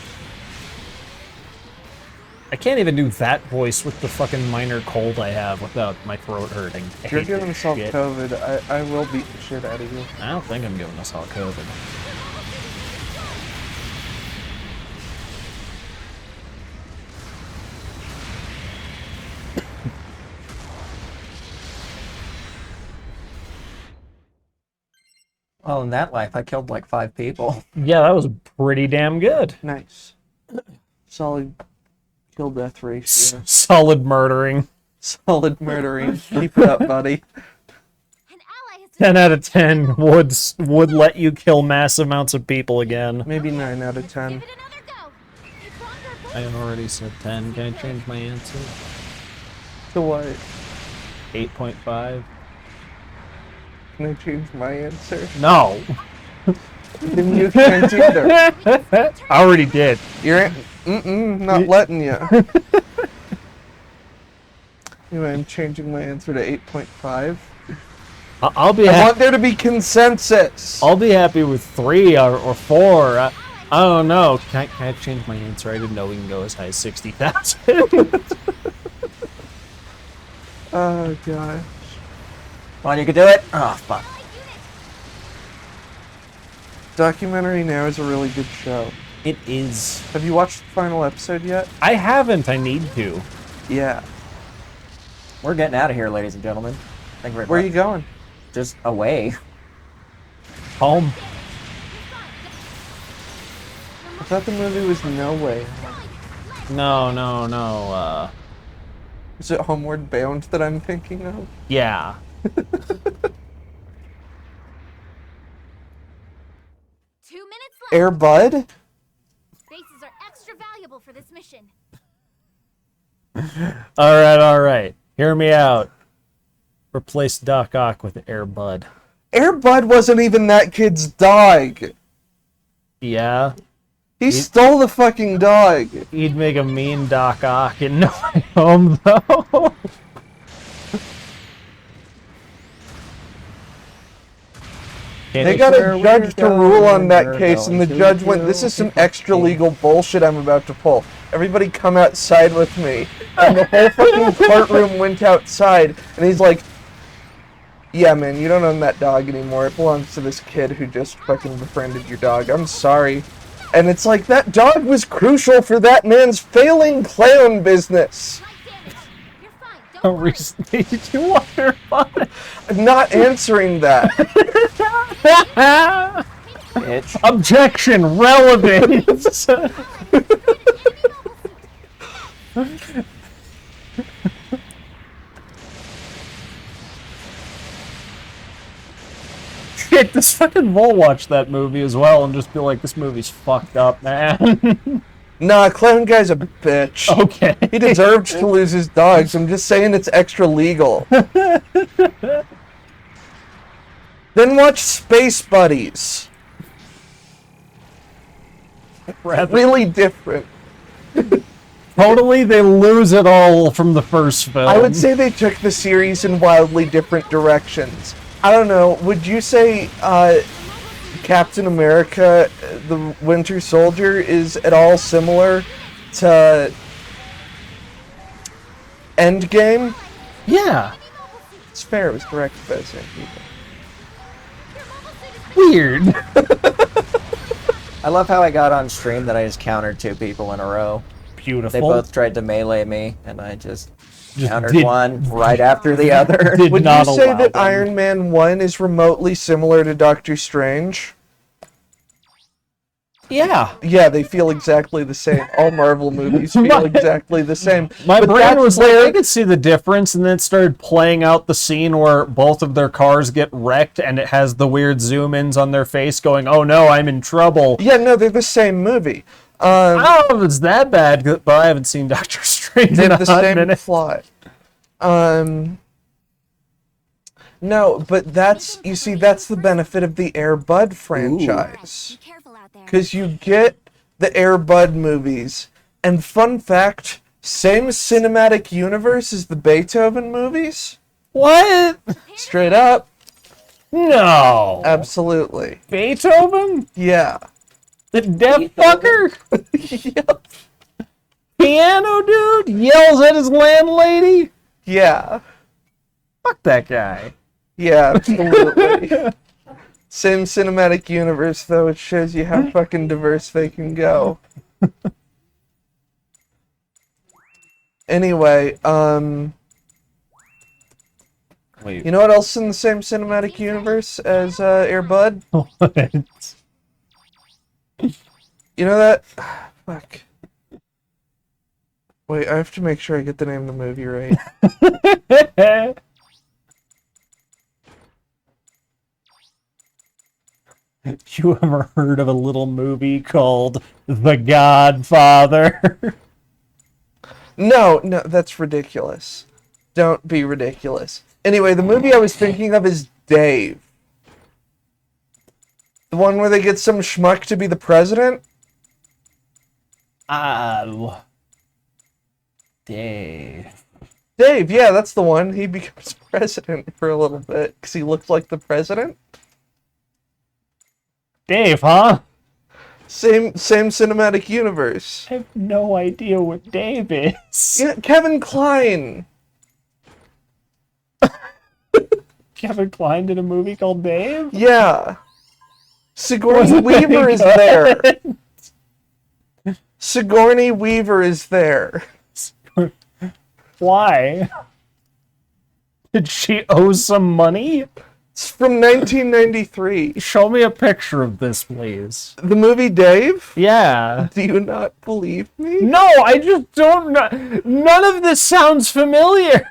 I can't even do that voice with the fucking minor cold I have without my throat hurting. I If you're hate giving this yourself shit. COVID, I will beat the shit out of you. I don't think I'm giving us all COVID. Well, in that life, I killed like 5 people. Yeah, that was pretty damn good. Nice. Solid kill death ratio. Solid murdering. Solid murdering. Keep it up, buddy. An ally has 10 out of 10 would let you kill mass amounts of people again. Maybe 9 out of Give 10. it another go. It's longer I already said 10. Can I change my answer? So what? 8.5? Can I change my answer? No. Then you can't either. I already did. You're not letting you. Anyway, I'm changing my answer to 8.5. I'll be I want there to be consensus. I'll be happy with 3 or 4. I don't know. Can I change my answer? I didn't know we can go as high as 60,000. Oh god. Come on, you can do it. Oh, fuck. Documentary Now is a really good show. It is. Have you watched the final episode yet? I haven't. I need to. Yeah. We're getting out of here, ladies and gentlemen. Thank you very Where are much. you going? Just away. Home. I thought the movie was No Way. No. Is it Homeward Bound that I'm thinking of? Yeah. 2 minutes left. Air Bud? Bases are extra valuable for this mission. All right. Hear me out. Replace Doc Ock with Air Bud. Air Bud wasn't even that kid's dog. Yeah, He stole the fucking dog. he'd make a mean Doc Ock in No Way Home, though. They got a judge to rule on that case, and the judge went, "This is some extra legal bullshit I'm about to pull. Everybody come outside with me." And the whole fucking courtroom went outside, and he's like, "Yeah, man, you don't own that dog anymore. It belongs to this kid who just fucking befriended your dog. I'm sorry." And it's like, that dog was crucial for that man's failing clown business. Light damage. You're fine. How Don't worry. recently did you wonder about it? I'm not answering that. Bitch. Objection, relevance. Shit, this fucking Vol watch that movie as well and just be like, this movie's fucked up, man. Nah, clown guy's a bitch. Okay. He deserved to lose his dogs. I'm just saying it's extra legal. Then watch Space Buddies. Really different. Totally, they lose it all from the first film. I would say they took the series in wildly different directions. I don't know, would you say Captain America, the Winter Soldier, is at all similar to Endgame? Yeah. It's fair, it was directed by the same people. Weird. I love how I got on stream that I just countered 2 people in a row. Beautiful. They both tried to melee me, and I just countered did- one right after the other. Did Would you not say allow that them. Iron Man 1 is remotely similar to Doctor Strange? Yeah. Yeah, they feel exactly the same. All Marvel movies feel exactly the same. My But brain that's was like, where- I could see the difference, and then it started playing out the scene where both of their cars get wrecked, and it has the weird zoom-ins on their face going, oh no, I'm in trouble. Yeah, no, they're the same movie. I don't know if it's that bad, but I haven't seen Doctor Strange They in have a the hot same minute. plot. No, but that's, you see, that's the benefit of the Air Bud franchise. Be careful out there. Because you get the Air Bud movies, and fun fact, same cinematic universe as the Beethoven movies? What? Straight up. No. Absolutely. Beethoven? Yeah. The deaf fucker? Yep. Piano dude? Yells at his landlady? Yeah. Fuck that guy. Yeah, absolutely. Same cinematic universe, though. It shows you how fucking diverse they can go. Anyway, Wait. you know what else is in the same cinematic universe as Air Bud? What? You know that? Fuck. Wait, I have to make sure I get the name of the movie right. You ever heard of a little movie called The Godfather? No, that's ridiculous. Don't be ridiculous. Anyway, the movie I was thinking of is Dave. The one where they get some schmuck to be the president? Dave. Dave, yeah, that's the one. He becomes president for a little bit because he looks like the president. Dave, huh? Same cinematic universe. I have no idea what Dave is. Yeah, Kevin Kline. Kevin Kline did a movie called Dave? Yeah. Sigourney Weaver is there. Sigourney Weaver is there. Why? Did she owe some money? It's from 1993. Show me a picture of this, please. The movie Dave? Yeah. Do you not believe me? No, I just don't know. None of this sounds familiar.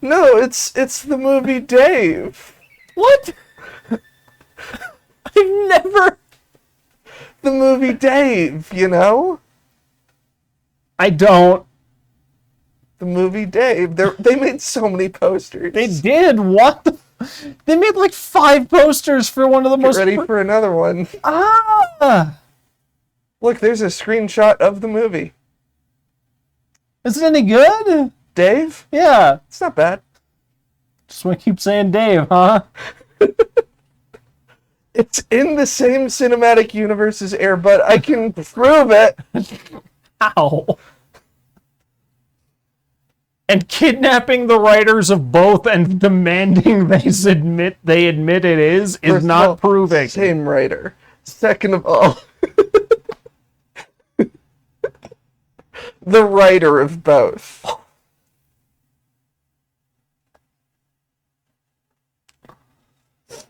No, it's the movie Dave. What? I've never. The movie Dave, you know? I don't. The movie Dave. They made so many posters. They did. What the? They made like 5 posters for one of the Get most. ready for another one. Ah! Look, there's a screenshot of the movie. Is it any good? Dave? Yeah. It's not bad. Just want to keep saying Dave, huh? It's in the same cinematic universe as Air Bud. I can prove it. Ow. And kidnapping the writers of both and demanding they admit it is First of not all, proving. Same writer. Second of all, the writer of both.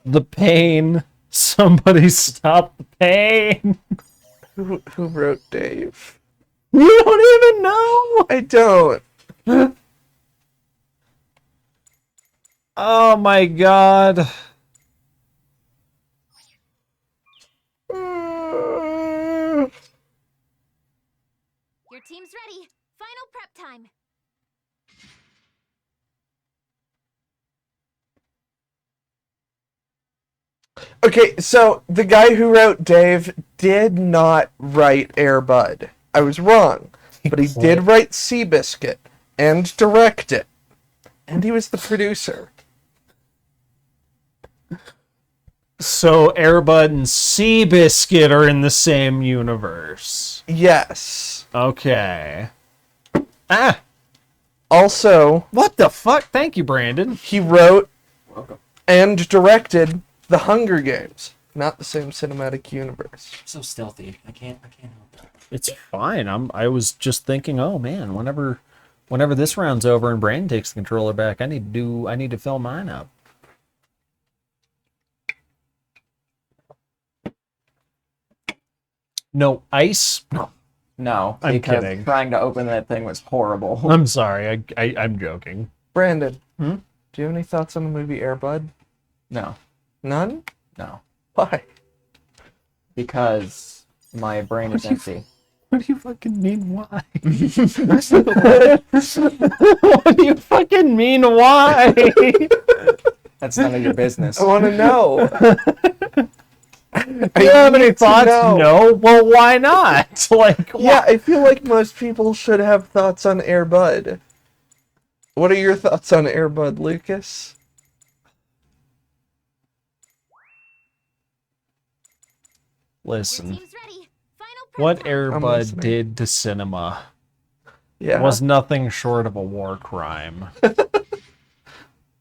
The pain. Somebody stop the pain. Who wrote Dave? You don't even know. I don't. Oh my god. Your team's ready. Final prep time. Okay, so the guy who wrote Dave did not write Air Bud. I was wrong. But he did write Seabiscuit and direct it. And he was the producer. So Airbud and Seabiscuit are in the same universe. Yes. Okay. Ah! Also, What the fuck? Thank you, Brandon. he wrote and directed The Hunger Games. Not the same cinematic universe. So stealthy. I can't help that. It's fine. I was just thinking, oh man, whenever this round's over and Brandon takes the controller back, I need to fill mine up. No ice? No, I'm because kidding. trying to open that thing was horrible. I'm sorry. I'm joking. Brandon, Hmm? do you have any thoughts on the movie Air Bud? No, None? no, Why? because my brain is empty. What do you fucking mean? Why? What do you fucking mean? Why? That's none of your business. I want to know. Do you have any need to thoughts? know. No. Well, why not? Like, Yeah, I feel like most people should have thoughts on Air Bud. What are your thoughts on Air Bud, Lucas? Your listen. team's ready. Final prep What time. Airbud listening. did to cinema Yeah. was nothing short of a war crime.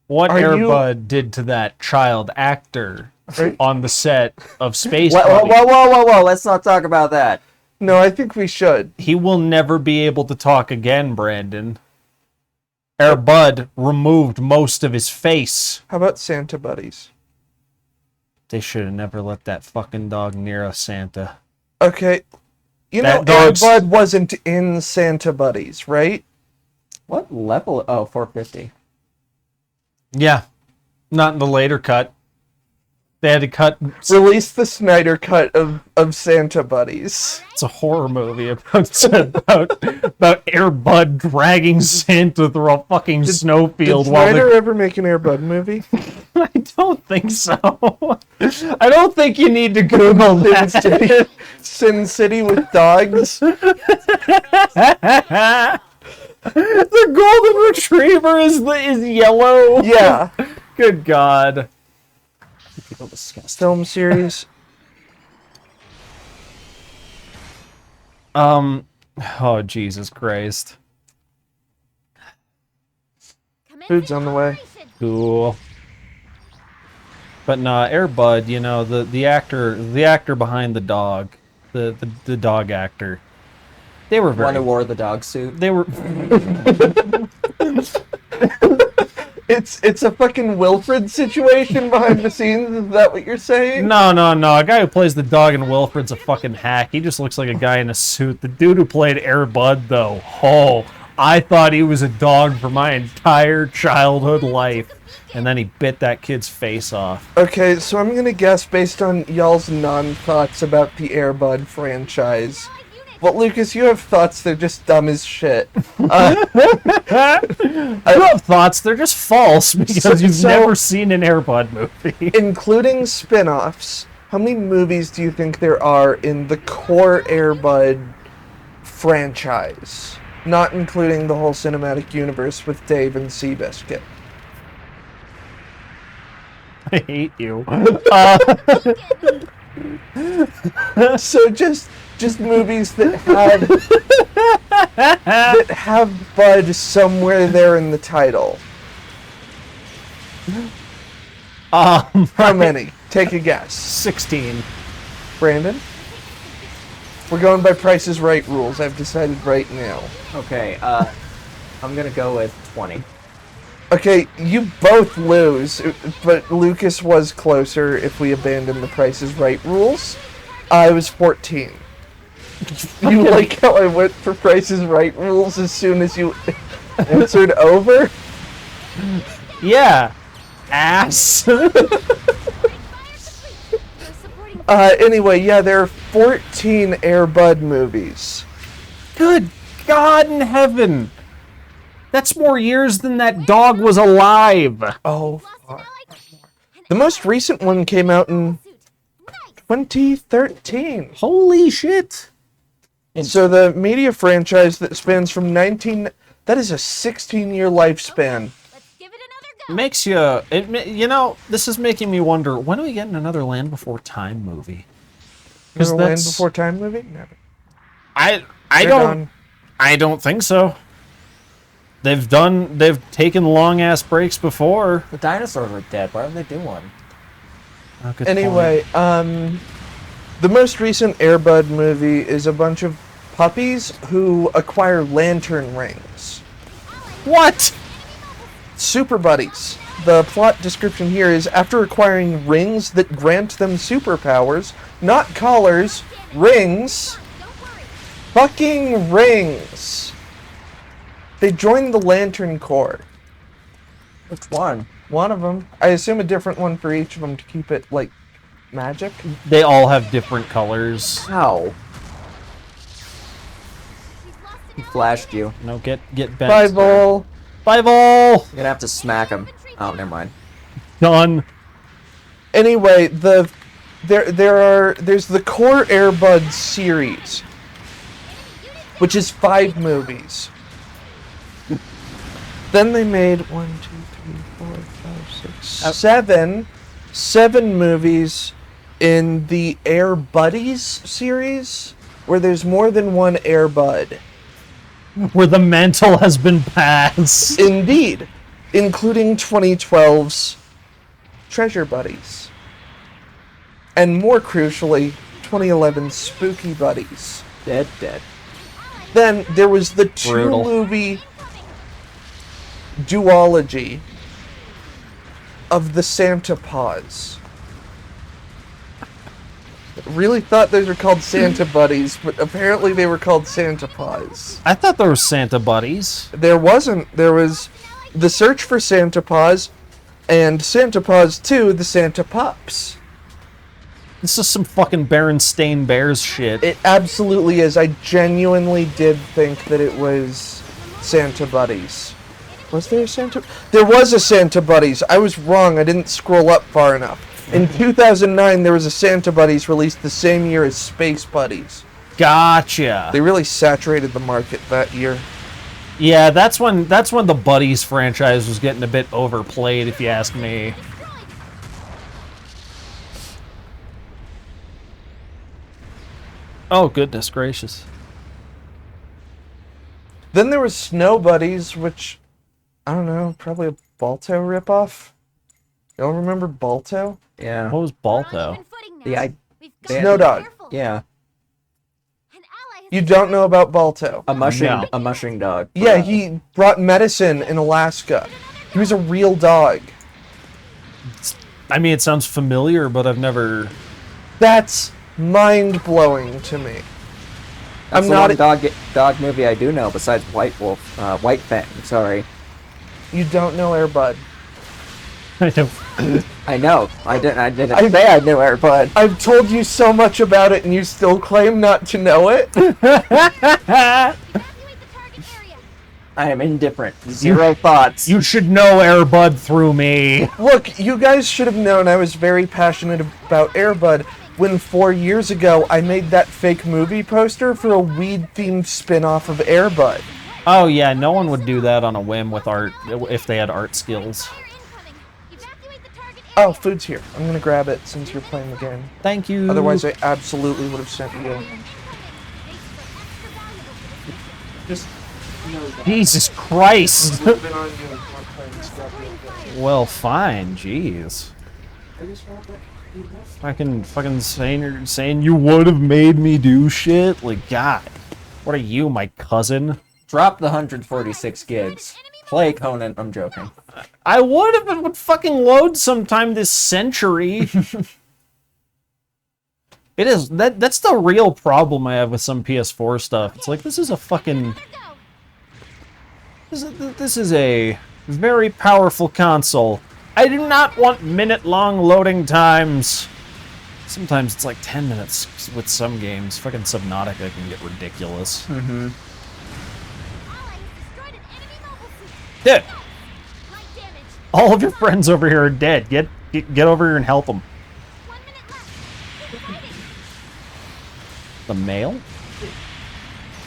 What Are you- Airbud did to that child actor Are- on the set of Space Whoa, whoa, Buddy, whoa! Let's not talk about that. No, I think we should. he will never be able to talk again, Brandon. Airbud removed most of his face. How about Santa Buddies? They should have never let that fucking dog near a Santa. Okay. You know, That Air dog's- Bud wasn't in Santa Buddies, right? What level? Oh, 450. Yeah, not in the later cut. They had to cut. Release the Snyder cut of Santa Buddies. It's a horror movie about Air Bud dragging Santa through a fucking Did snowfield Snyder ever make an Air Bud movie? I don't think so. I don't think you need to Google that. Sin City with dogs? The golden retriever is yellow. Yeah. Good God. People disgust. Film series. Oh Jesus Christ. Commencing Food's on the way. operation. Cool. But nah, Air Bud, you know, the actor behind the dog, the dog actor. They were One who very. wore the dog suit. They were. It's a fucking Wilfred situation behind the scenes. Is that what you're saying? No. A guy who plays the dog in Wilfred's a fucking hack. He just looks like a guy in a suit. The dude who played Air Bud, though, oh, I thought he was a dog for my entire childhood life. And then he bit that kid's face off. Okay, so I'm gonna guess based on y'all's non-thoughts about the Air Bud franchise. Allied units, Well, Lucas, you have thoughts. They're just dumb as shit. I have thoughts. They're just false because you've never seen an Airbud movie. Including spin-offs, how many movies do you think there are in the core Airbud franchise? Not including the whole cinematic universe with Dave and Seabiscuit. I hate you. So just movies that have Bud somewhere there in the title. How many? Take a guess. 16. Brandon? We're going by Price is Right rules. I've decided right now. Okay, I'm gonna go with 20. Okay, you both lose, but Lucas was closer if we abandon the Price is Right rules. I was 14. You like how I went for Price is Right rules as soon as you answered over? Yeah. Ass. Anyway, yeah, there are 14 Air Bud movies. Good God in heaven. That's more years than that dog was alive. Oh, fuck. The most recent one came out in 2013. Holy shit. So the media franchise that spans from that is a 16-year lifespan. Let's give it another go. Makes you, this is making me wonder, when are we getting another Land Before Time movie? Never Land Before Time movie? Never. I They're don't think so. They've taken long ass breaks before. The dinosaurs are dead. Why don't they do one? Oh, good Anyway, the most recent Air Bud movie is a bunch of puppies who acquire lantern rings. point. What? Super buddies. The plot description here is after acquiring rings that grant them superpowers, not collars, rings, fucking rings. They join the Lantern Corps. Which one? One of them. I assume a different one for each of them to keep it, like, magic. They all have different colors. How? He flashed you. No, get bent. Bye, Vol. Bye, Vol. You're gonna have to smack him. Oh, never mind. Done. Anyway, there's the Core Air Bud series, which is 5 movies. Then they made 1, 2, 3, 4, 5, 6, 7 movies in the Air Buddies series, where there's more than one Air Bud. Where the mantle has been passed. Indeed, including 2012's Treasure Buddies. And more crucially, 2011's Spooky Buddies. Dead. Then there was the Brutal. 2-movie duology of the Santa Paws. Really thought those were called Santa Buddies, but apparently they were called Santa Paws. I thought there were Santa buddies. There wasn't. There was The Search for Santa Paws and Santa Paws 2, The Santa Pups. This is some fucking Berenstain Bears shit. It absolutely is. I genuinely did think that it was Santa Buddies. Was there a Santa? There was a Santa Buddies. I was wrong. I didn't scroll up far enough. In 2009, there was a Santa Buddies released the same year as Space Buddies. Gotcha. They really saturated the market that year. Yeah, that's when the Buddies franchise was getting a bit overplayed, if you ask me. Oh, goodness gracious. Then there was Snow Buddies, which, I don't know, probably a Balto ripoff. Y'all remember Balto? Yeah. What was Balto? Snow Dog. Yeah. You don't know about Balto? A mushing No. a mushing dog. Yeah, he brought medicine in Alaska. He was a real dog. I mean, it sounds familiar, but I've never... That's mind-blowing to me. That's I'm the not one dog movie I do know besides White Wolf. White Fang, sorry. You don't know Air Bud. I know. I didn't say I knew Air Bud. I've told you so much about it and you still claim not to know it? Evacuate the target area. I am indifferent. Zero thoughts. You should know Air Bud through me. Look, you guys should have known I was very passionate about Air Bud when 4 years ago I made that fake movie poster for a weed-themed spin-off of Air Bud. Oh yeah, no one would do that on a whim with art if they had art skills. Fire incoming. Evacuate the target area. Oh, food's here. I'm gonna grab it since you're playing the game. Thank you. Otherwise, I absolutely would have sent you. Incoming. Bases are extra valuable for this. Just know that. Jesus Christ. It's been on you and we're playing stuff real good. Well, fine. Jeez. I just want that. Fucking saying you would have made me do shit. Like, God, what are you, my cousin? Drop the 146 gigs. Play Conan. I'm joking. I would if it would fucking load sometime this century. It is that's the real problem I have with some PS4 stuff. It's like this is a fucking this is a very powerful console. I do not want minute-long loading times. Sometimes it's like 10 minutes with some games. Fucking Subnautica can get ridiculous. Mm-hmm. Allies destroyed an enemy mobile suit. Dude, Light damage. all of your friends over here are dead. Get over here and help them. 1 minute left. Keep fighting. The mail?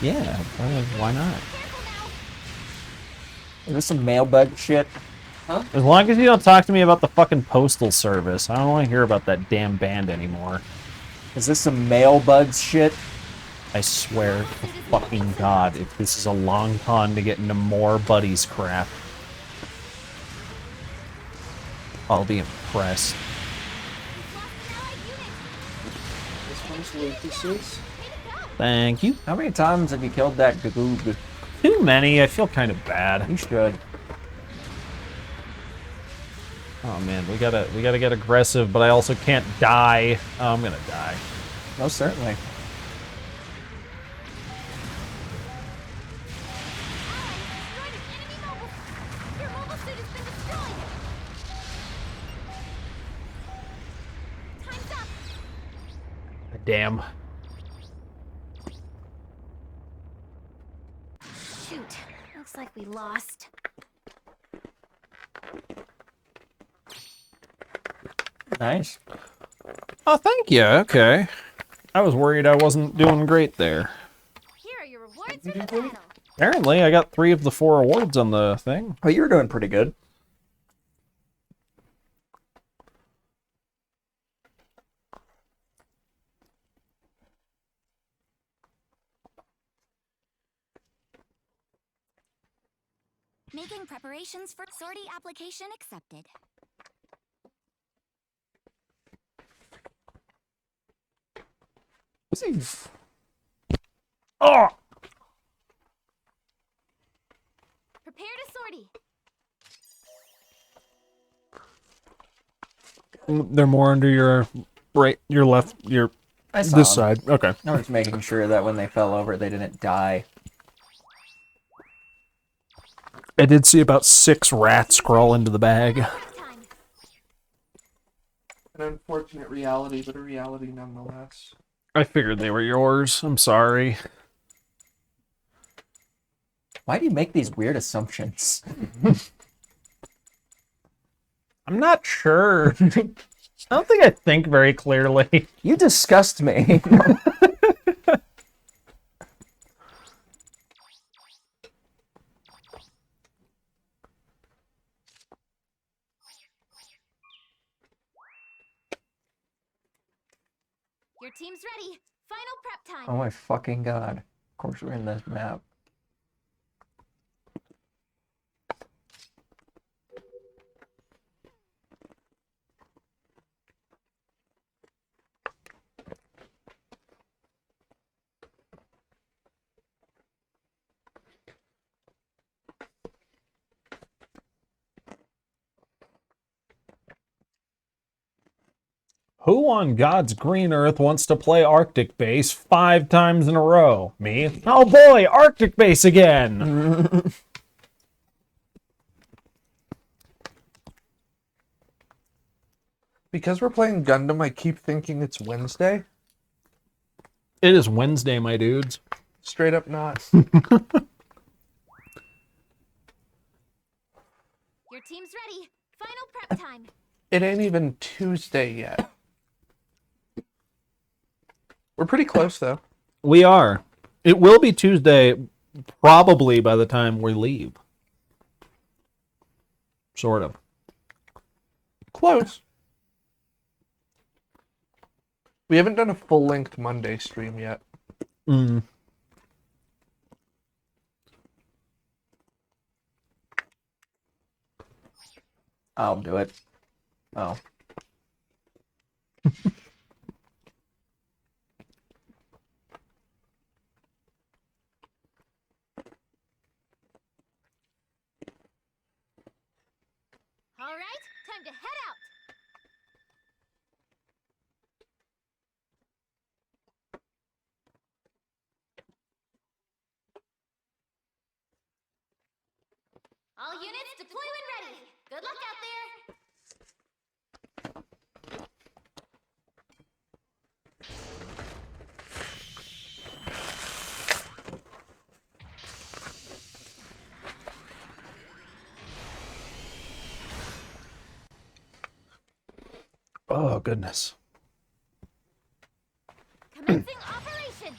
Yeah, why not? Careful now. Is this some mailbug shit? As long as you don't talk to me about the fucking postal service, I don't want to hear about that damn band anymore. Is this some mailbugs shit? I swear to fucking God, if this is a long con to get into more buddies crap, I'll be impressed. We've lost an allied unit. This one's Lucas's. Way to go. Thank you. How many times have you killed that gagoog? Too many, I feel kind of bad. You should. Oh man, we gotta get aggressive, but I also can't die. Oh, I'm gonna die. Most certainly. Your mobile suit has been destroyed. Time's up. Damn. Shoot. Looks like we lost. Nice. Oh, thank you. Okay. I was worried I wasn't doing great there. Here are your rewards for the battle. Apparently, I got 3 of the 4 awards on the thing. Oh, you were doing pretty good. Making preparations for sortie application accepted. Oh! Prepare to sortie. They're more under your right, your left, your I saw this them. side. Okay. I was making sure that when they fell over, they didn't die. I did see about 6 rats crawl into the bag. Prep time. An unfortunate reality, but a reality nonetheless. I figured they were yours. I'm sorry. Why do you make these weird assumptions? I'm not sure. I don't think I think very clearly. You disgust me. Your team's ready. Final prep time. Oh my fucking god. Of course we're in this map. Who on God's green earth wants to play Arctic Base 5 times in a row? Me? Oh boy, Arctic Base again! Because we're playing Gundam, I keep thinking it's Wednesday. It is Wednesday, my dudes. Straight up not. Your team's ready. Final prep time. It ain't even Tuesday yet. We're pretty close, though. We are. It will be Tuesday, probably by the time we leave. Sort of. Close. We haven't done a full-length Monday stream yet. Mm. I'll do it. Oh. All right, time to head out. All units deploy when ready. Good luck out there. Oh, goodness. Commencing operation.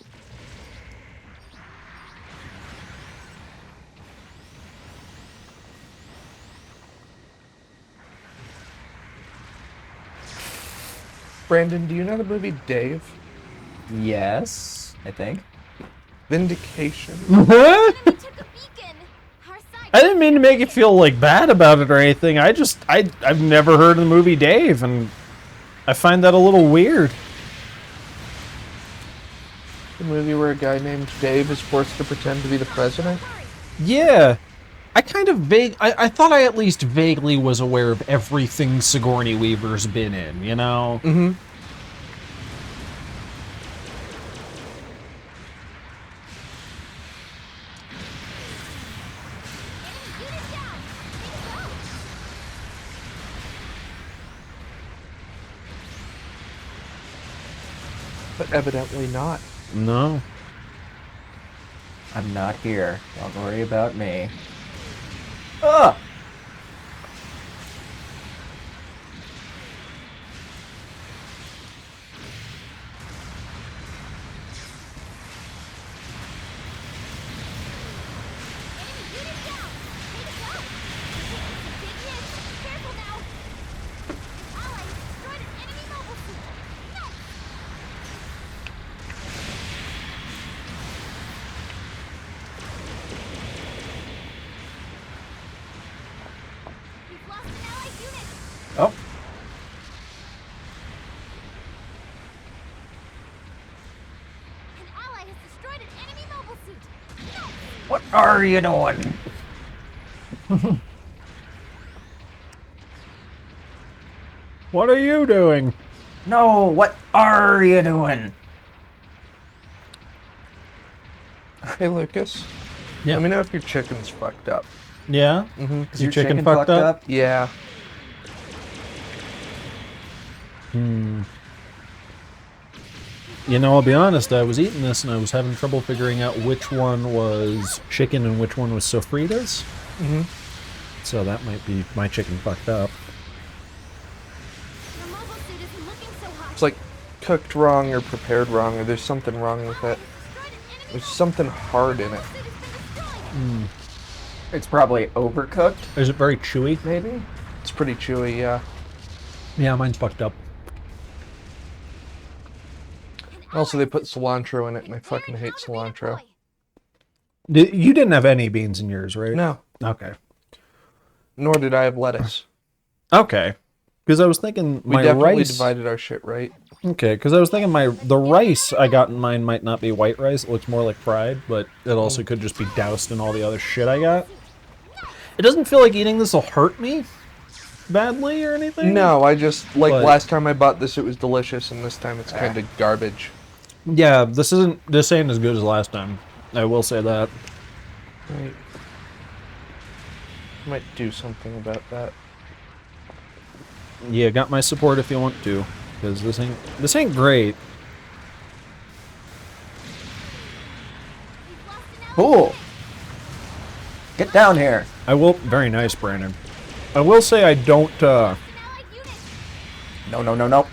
Brandon, do you know the movie Dave? Yes, I think. Vindication. Enemy took a beacon. Our side I didn't mean to make you feel like bad about it or anything. I've never heard of the movie Dave, and I find that a little weird. The movie where a guy named Dave is forced to pretend to be the president? Yeah. I kind of I thought I at least vaguely was aware of everything Sigourney Weaver's been in, you know? Mm-hmm. unit down. Way to go. But evidently not. No. I'm not here. Don't worry about me. Ugh! Enemy unit down. Way to go. It's a big hit. Careful now. An ally has destroyed an enemy mobile suit. Nice. We've lost an allied unit. Oh, An ally has destroyed an enemy mobile suit. Nice. what are you doing? What are you doing? No, what are you doing? Hey, Lucas. Yeah. Let me know if your chicken's fucked up. Yeah? Mm-hmm. Is Your chicken fucked up? Yeah. You know, I'll be honest, I was eating this and I was having trouble figuring out which one was chicken and which one was sofritas. Mm-hmm. So that might be my chicken fucked up. Your mobile suit isn't looking so hot. It's like cooked wrong or prepared wrong, or there's something wrong with it. Destroyed an enemy There's something hard in it. suit has been destroyed. It's probably overcooked, Is it very chewy? maybe? It's pretty chewy, yeah. Yeah, mine's fucked up. Also, they put cilantro in it, and I fucking hate cilantro. You didn't have any beans in yours, right? No, Okay. nor did I have lettuce. Okay. Because I was thinking We my definitely rice. divided our shit right. Okay, because I was thinking the rice I got in mine might not be white rice. It looks more like fried, but it also could just be doused in all the other shit I got. It doesn't feel like eating this will hurt me badly or anything. No, I just, like, But- last time I bought this, it was delicious, and this time it's kind of garbage. Yeah, this ain't as good as last time. I will say that. Right. Might do something about that. Yeah, got my support if you want to, because this ain't great. We've lost an ally Cool. unit. Get down here. I will. Very nice, Brandon. I will say I don't. An allied unit. No, no, no, no.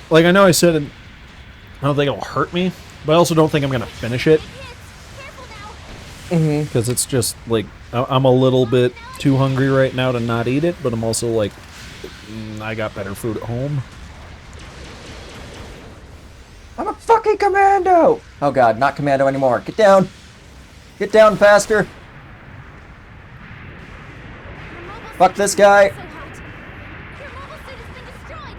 Like I know I said, I don't think it'll hurt me, but I also don't think I'm gonna finish it Hits. Careful now. because it's just like I'm a little bit too hungry right now to not eat it, but I'm also like, I got better food at home. I'm a fucking commando. Oh god, not commando anymore. Get down. Get down faster. Your mobile Fuck suit this is guy. so hot. Your mobile suit has been destroyed.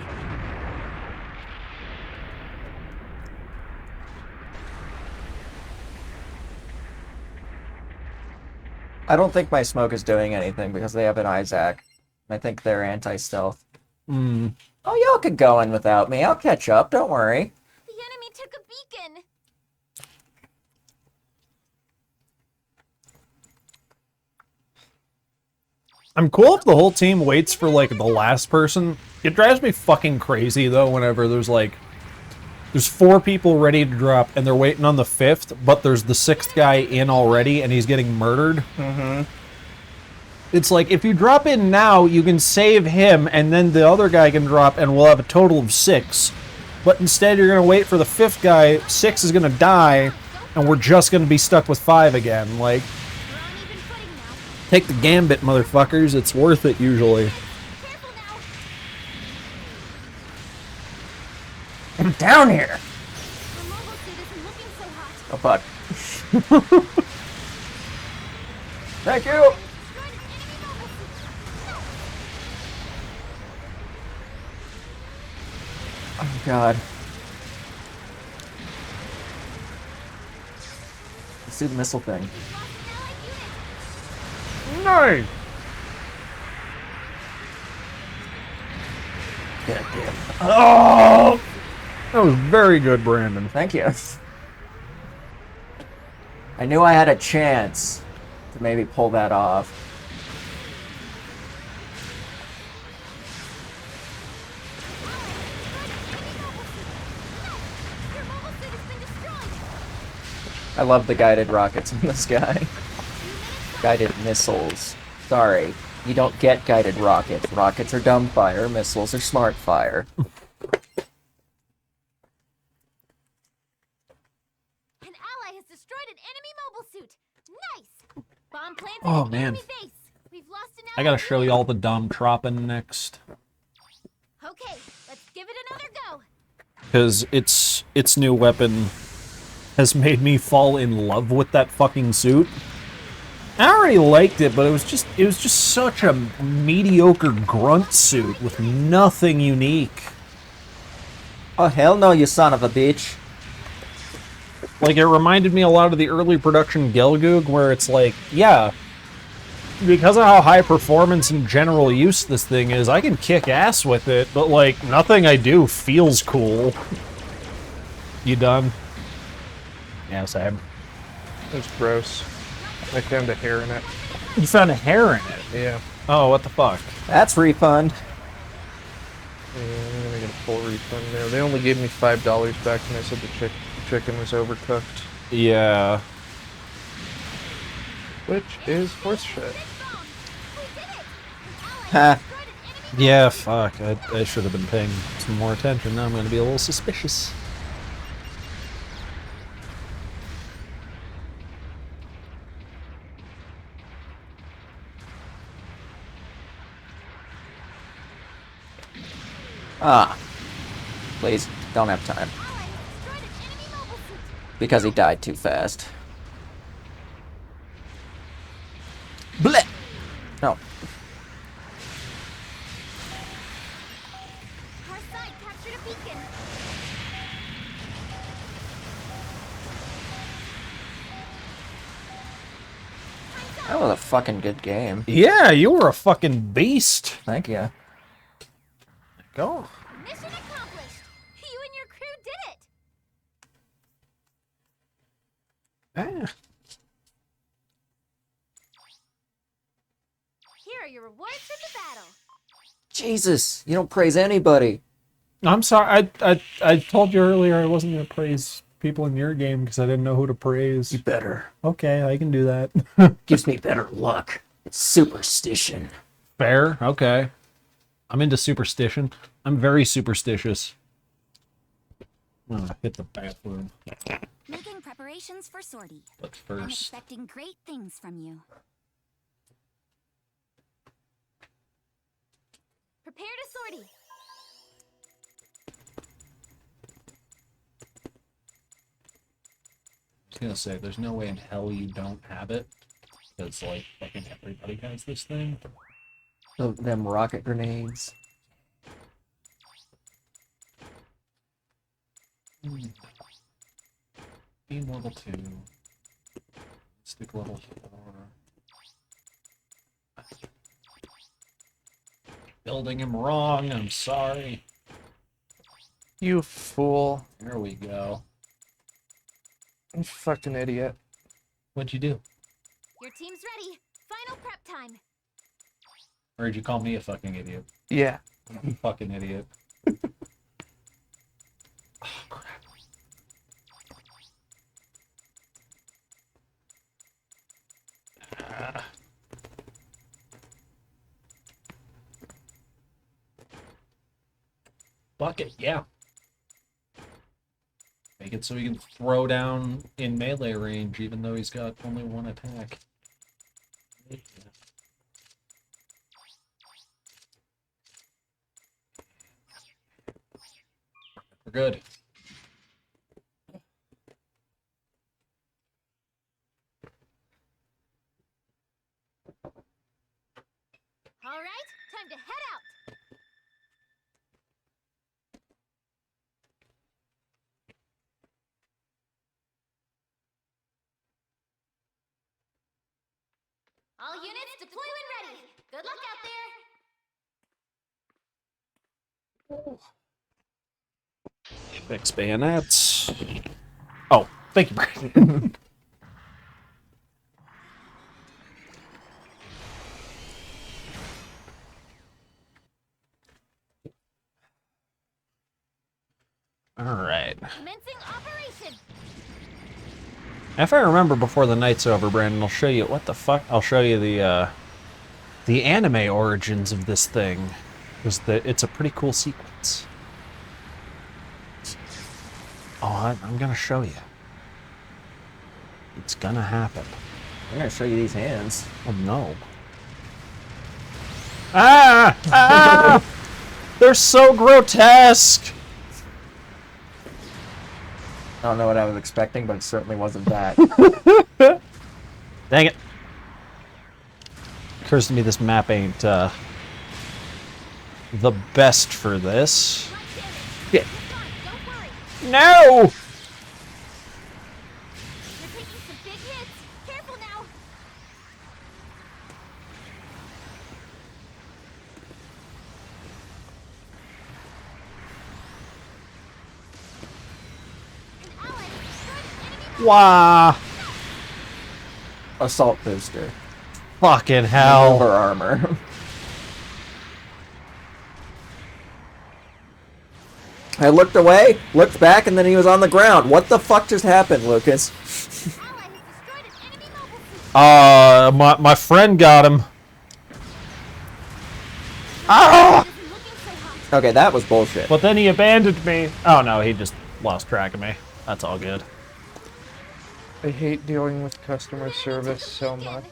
I don't think my smoke is doing anything because they have an Isaac. I think they're anti-stealth. Hmm. Oh, y'all could go in without me. I'll catch up. Don't worry. The enemy took a beacon. I'm cool if the whole team waits for like the last person. It drives me fucking crazy though whenever there's 4 people ready to drop and they're waiting on the 5th, but there's the 6th guy in already and he's getting murdered. Mm-hmm. It's like if you drop in now, you can save him and then the other guy can drop and we'll have a total of 6. But instead you're gonna wait for the 5th guy, 6 is gonna die, and we're just gonna be stuck with 5 again. Like, We're on even footing now. take the gambit, motherfuckers. It's worth it usually. Careful now. Come down here. Your mobile suit isn't looking so hot. Oh, fuck. Thank you. Destroyed an enemy mobile suit. No. Oh, God. Let's do the missile thing. We've lost an allied unit. Nice. God damn. Oh! That was very good, Brandon. Thank you. I knew I had a chance to maybe pull that off. Your mobile suit has been destroyed. I love the guided rockets in the sky. Guided missiles. Sorry, you don't get guided rockets. Rockets are dumb fire, missiles are smart fire. An ally has destroyed an enemy mobile suit. Nice. Bomb planted Oh, at man. enemy base. We've lost an I gotta allied show unit. you all the dumb tropping next. Okay, let's give it another go. Because its new weapon has made me fall in love with that fucking suit. I already liked it, but it was just such a mediocre grunt suit with nothing unique. Oh, hell no, you son of a bitch. Like, it reminded me a lot of the early production Gelgoog, where it's like, yeah, because of how high performance and general use this thing is, I can kick ass with it, but, like, nothing I do feels cool. You done? Yeah, Sam. It's gross. I found a hair in it. You found a hair in it? Yeah. Oh, what the fuck? That's refund. Yeah, I'm gonna get a full refund there. They only gave me $5 back when I said the chicken was overcooked. Yeah. Which is horse shit. We did it. An ally Ha. has destroyed an enemy. Yeah, fuck. I should have been paying some more attention. Now I'm gonna be a little suspicious. Ah. Please, don't have time. Ally has destroyed an enemy mobile suit. Because he died too fast. Bleh! No. Our side captured a beacon. That was a fucking good game. Yeah, you were a fucking beast. Thank you. Go. Mission accomplished. You and your crew did it. Ah. Here are your rewards from the battle. Jesus, you don't praise anybody. I'm sorry. I told you earlier I wasn't going to praise people in your game because I didn't know who to praise. You better. Okay, I can do that. Gives me better luck. It's superstition. Fair. Okay. I'm into superstition. I'm very superstitious. I'm gonna hit the bathroom. Making preparations for sortie. But I'm first, expecting great things from you. Prepare to sortie. I was gonna say, there's no way in hell you don't have it. Because, like, fucking everybody has this thing. Them rocket grenades. Beam level 2. Stick level 4. Building him wrong, I'm sorry. You fool. There we go. You fucking idiot. What'd you do? Your team's ready. Final prep time. Or did you call me a fucking idiot? Yeah. I'm a fucking idiot. Oh, crap. Bucket, yeah. Make it so he can throw down in melee range, even though he's got only one attack. We're good. All right, time to head out. All units deploy when ready. Good luck out there. Fix bayonets. Oh, thank you, Brandon. All right. Commencing operation. If I remember before the night's over, Brandon, I'll show you what the fuck. I'll show you the anime origins of this thing, because it's a pretty cool sequence. Oh, I'm gonna show you. It's gonna happen. I'm gonna show you these hands. Oh no! Ah! Ah! They're so grotesque. I don't know what I was expecting, but it certainly wasn't that. Dang it! Occurs to me this map ain't the best for this. Light damage. You're fine, don't worry. No! You're taking some big hits. Careful now. An ally has destroyed an enemy. Wah! Assault booster. Fucking Maneuver hell! armor. I looked away, looked back, and then he was on the ground. What the fuck just happened, Lucas? An ally has destroyed an enemy mobile suit. My friend got him. Ah! Isn't looking so hot. Okay, that was bullshit. But then he abandoned me. Oh no, he just lost track of me. That's all good. I hate dealing with customer service so much.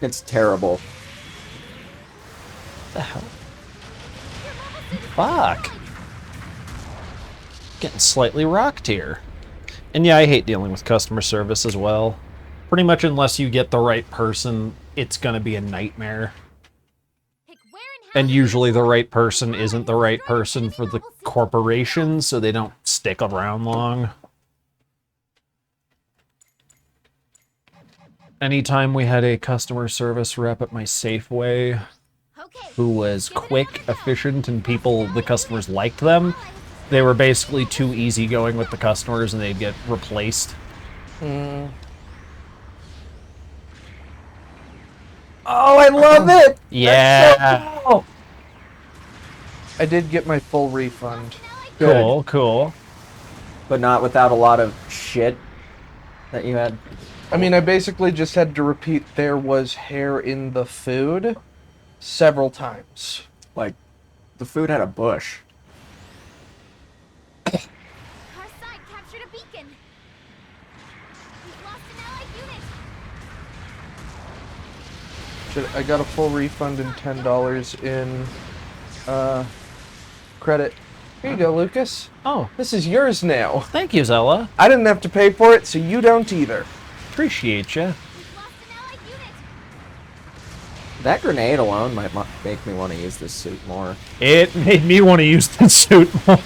It's terrible. What the hell? Fuck. Getting slightly rocked here. And yeah, I hate dealing with customer service as well. Pretty much unless you get the right person, it's gonna be a nightmare. Pick where and how And to usually the right person isn't the right person for the corporation, so they don't stick around long. Anytime we had a customer service rep at my Safeway Okay. who was quick, efficient, and the customers liked them, they were basically too easygoing with the customers and they'd get replaced. Mm. Oh, I love it! Yeah. That's so cool. I did get my full refund. Good. Cool. But not without a lot of shit that you had. I mean, I basically just had to repeat there was hair in the food several times. Like, the food had a bush. Our side captured a beacon. We've lost an allied unit. I got a full refund and $10 in credit. Here you go, Lucas. Oh, This is yours now. thank you, Zella. I didn't have to pay for it, so you don't either. Appreciate you. We've lost an allied unit. That grenade alone might make me want to use this suit more. It made me want to use the suit more.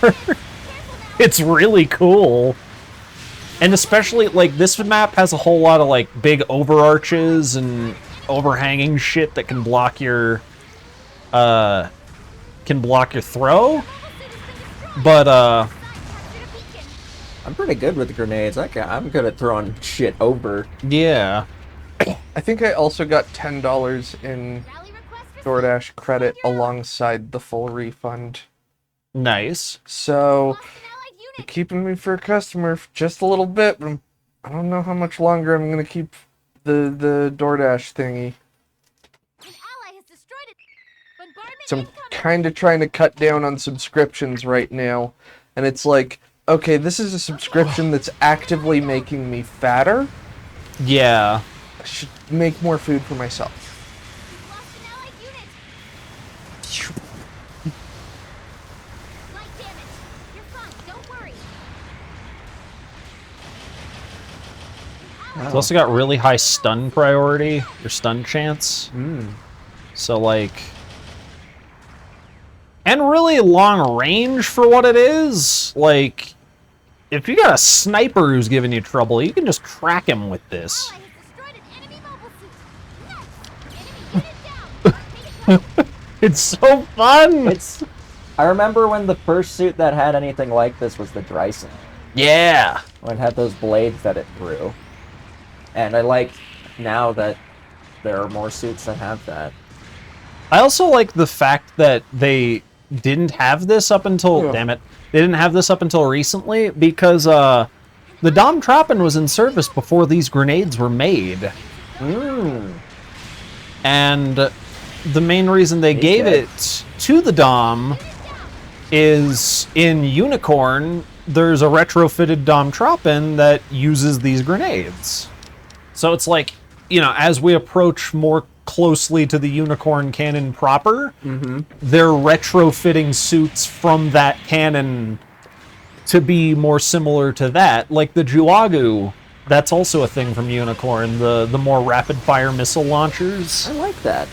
It's really cool. And especially, like, this map has a whole lot of, like, big overarches and overhanging shit that can block your, throw. But, Captured a beacon. I'm pretty good with grenades. I'm good at throwing shit over. yeah. I think I also got $10 in Rally request received. DoorDash credit alongside the full refund. Nice. So, Lost an allied you're unit. keeping me for a customer for just a little bit, but I don't know how much longer I'm going to keep the DoorDash thingy. An ally has destroyed it. Bombardment So I'm incoming. kind of trying to cut down on subscriptions right now. And it's like, okay, this is a subscription that's actively making me fatter. Yeah. I should make more food for myself. We've lost an allied unit. Light damage. You're fine. Don't worry. It's also got really high stun priority, or stun chance. So, like... And really long range for what it is. Like, if you got a sniper who's giving you trouble, you can just crack him with this. Ally has destroyed an enemy mobile suit. Nice. Enemy unit down. Take it down. It's so fun! I remember when the first suit that had anything like this was the Dryson. Yeah! When it had those blades that it threw. And I like now that there are more suits that have that. I also like the fact that they didn't have this up until... Yeah. Damn it. They didn't have this up until recently because, the Dom Trappin was in service before these grenades were made. And the main reason they gave dead. it to the Dom is in Unicorn, there's a retrofitted Dom Trappin that uses these grenades. So it's like, you know, as we approach more closely to the Unicorn cannon proper, they're retrofitting suits from that cannon to be more similar to that. Like the Juagu, that's also a thing from Unicorn, the more rapid-fire missile launchers. I like that.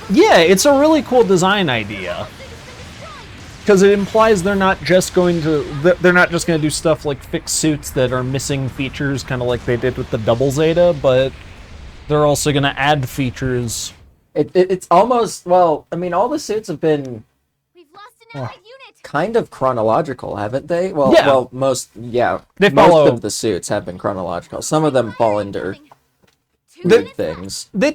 Yeah, it's a really cool design idea. Because it implies they're not just going to do stuff like fix suits that are missing features, kind of like they did with the Double Zeta, but they're also going to add features. It's almost, well, I mean, all the suits have been We've lost an allied unit. kind of chronological, haven't they? Well, Yeah. well, most They follow- most of the suits have been chronological. Some of them fall under Two good minutes left. things. They're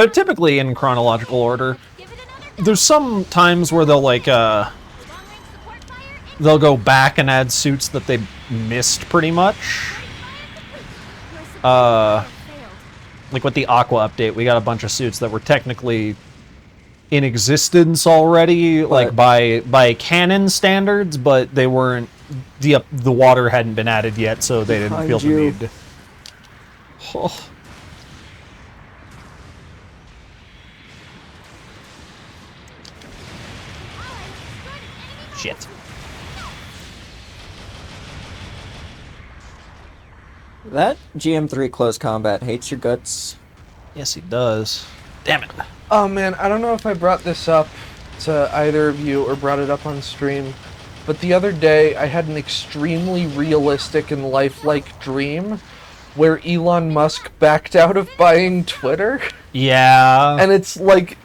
typically in chronological order. Give it another go. There's some times where they'll like Long-range support fire. they'll go back and add suits that they missed pretty much. Your support Uh, failed. Like with the Aqua update, we got a bunch of suits that were technically in existence already, like by canon standards, but they weren't. The water hadn't been added yet, so they didn't Behind feel the you. need. Oh. Shit. That GM3 close combat hates your guts. Yes, he does. Damn it. Oh man, I don't know if I brought this up to either of you or brought it up on stream, but the other day I had an extremely realistic and lifelike dream where Elon Musk backed out of buying Twitter. Yeah. And it's like,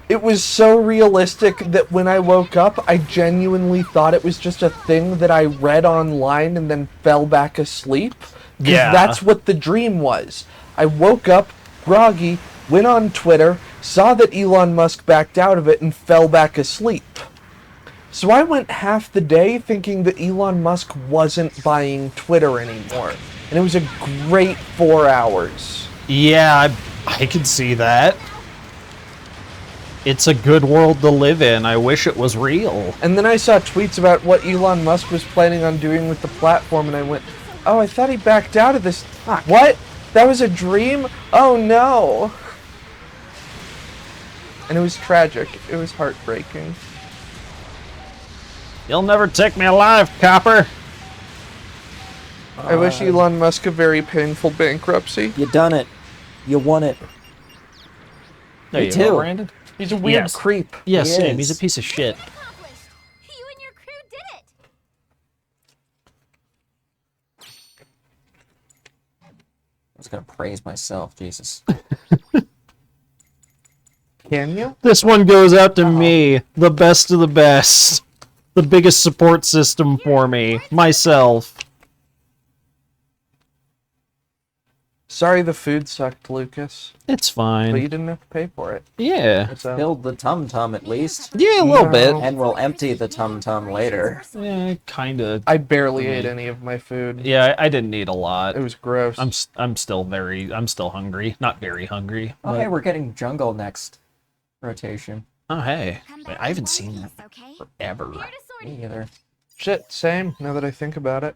it was so realistic that when I woke up, I genuinely thought it was just a thing that I read online and then fell back asleep. 'Cause Yeah. that's what the dream was. I woke up, groggy, went on Twitter, saw that Elon Musk backed out of it, and fell back asleep. So I went half the day thinking that Elon Musk wasn't buying Twitter anymore. And it was a great 4 hours. Yeah, I can see that. It's a good world to live in. I wish it was real. And then I saw tweets about what Elon Musk was planning on doing with the platform, and I went, oh, I thought he backed out of this. What? That was a dream? Oh no. And it was tragic. It was heartbreaking. You'll never take me alive, copper. I wish Elon Musk a very painful bankruptcy. You done it. You won it. There Me you too. go, Brandon. He's a weird Yes. creep. Yeah, He same. is. He's a piece of shit. Accomplished. You and your crew did it. I was gonna praise myself, Jesus. Can you? This one goes out to me, the best of the best. The biggest support system for me. Myself. Sorry the food sucked, Lucas. It's But fine. you didn't have to pay for it. Yeah. So, Build the tum-tum at least. Yeah, a little bit. And we'll empty the tum-tum later. Yeah, kinda. I barely ate any of my food. Yeah, I didn't eat a lot. It was gross. I'm still hungry. Not very hungry. Oh, but- hey, we're getting jungle next rotation. Oh, hey. Come Wait, back I haven't in seen one that piece, okay? forever. Here to sortie. Me either. Shit, same, now that I think about it.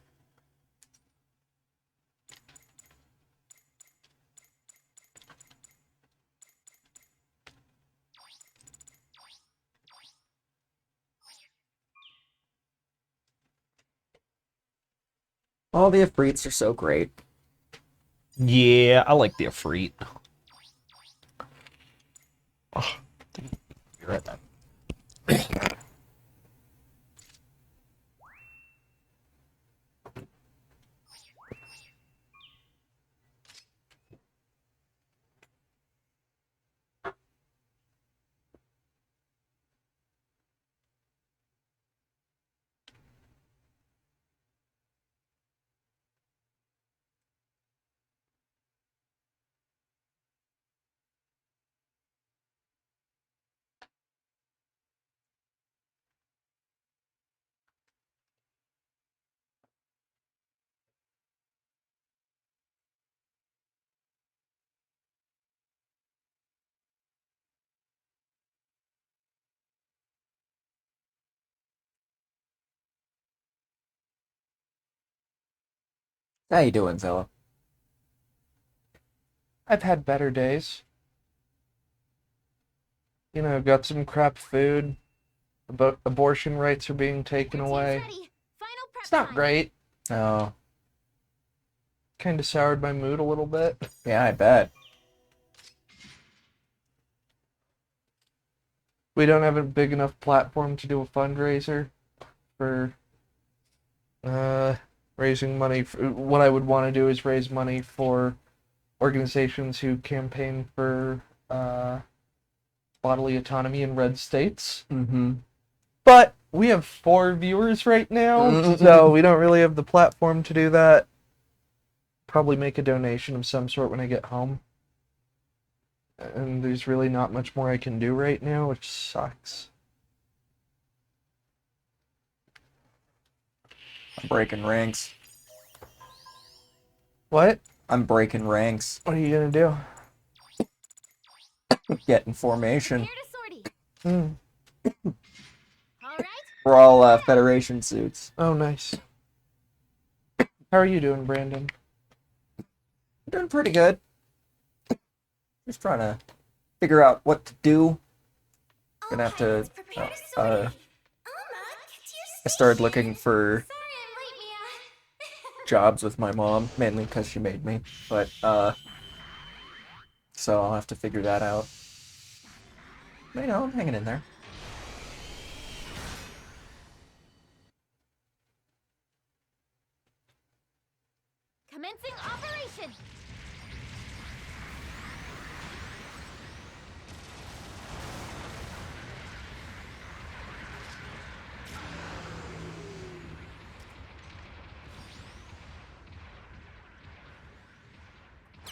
All the Ifrits are so great. Yeah, I like the Ifrit. You're right then. How you doing, Zilla? I've had better days. You know, got some crap food. Abortion rights are being taken Our team's away. ready. Final prep It's not time. great. Oh, Kind of soured my mood a little bit. yeah, I bet. We don't have a big enough platform to do a fundraiser for raising money. What I would want to do is raise money for organizations who campaign for bodily autonomy in red states. Mm-hmm. But we have 4 viewers right now, so we don't really have the platform to do that. Probably make a donation of some sort when I get home. And there's really not much more I can do right now, which sucks. I'm breaking ranks. What? I'm breaking ranks. What are you gonna do? Get in formation. Here to sortie. Hmm. All right. We're all Federation suits. Oh, nice. How are you doing, Brandon? Doing pretty good. Just trying to figure out what to do. Gonna have to. Let's prepare to sortie. Alma, get I started looking for Sorry I'm late, Mia. jobs with my mom, mainly because she made me. But so I'll have to figure that out. You know, I'm hanging in there. Commencing operation.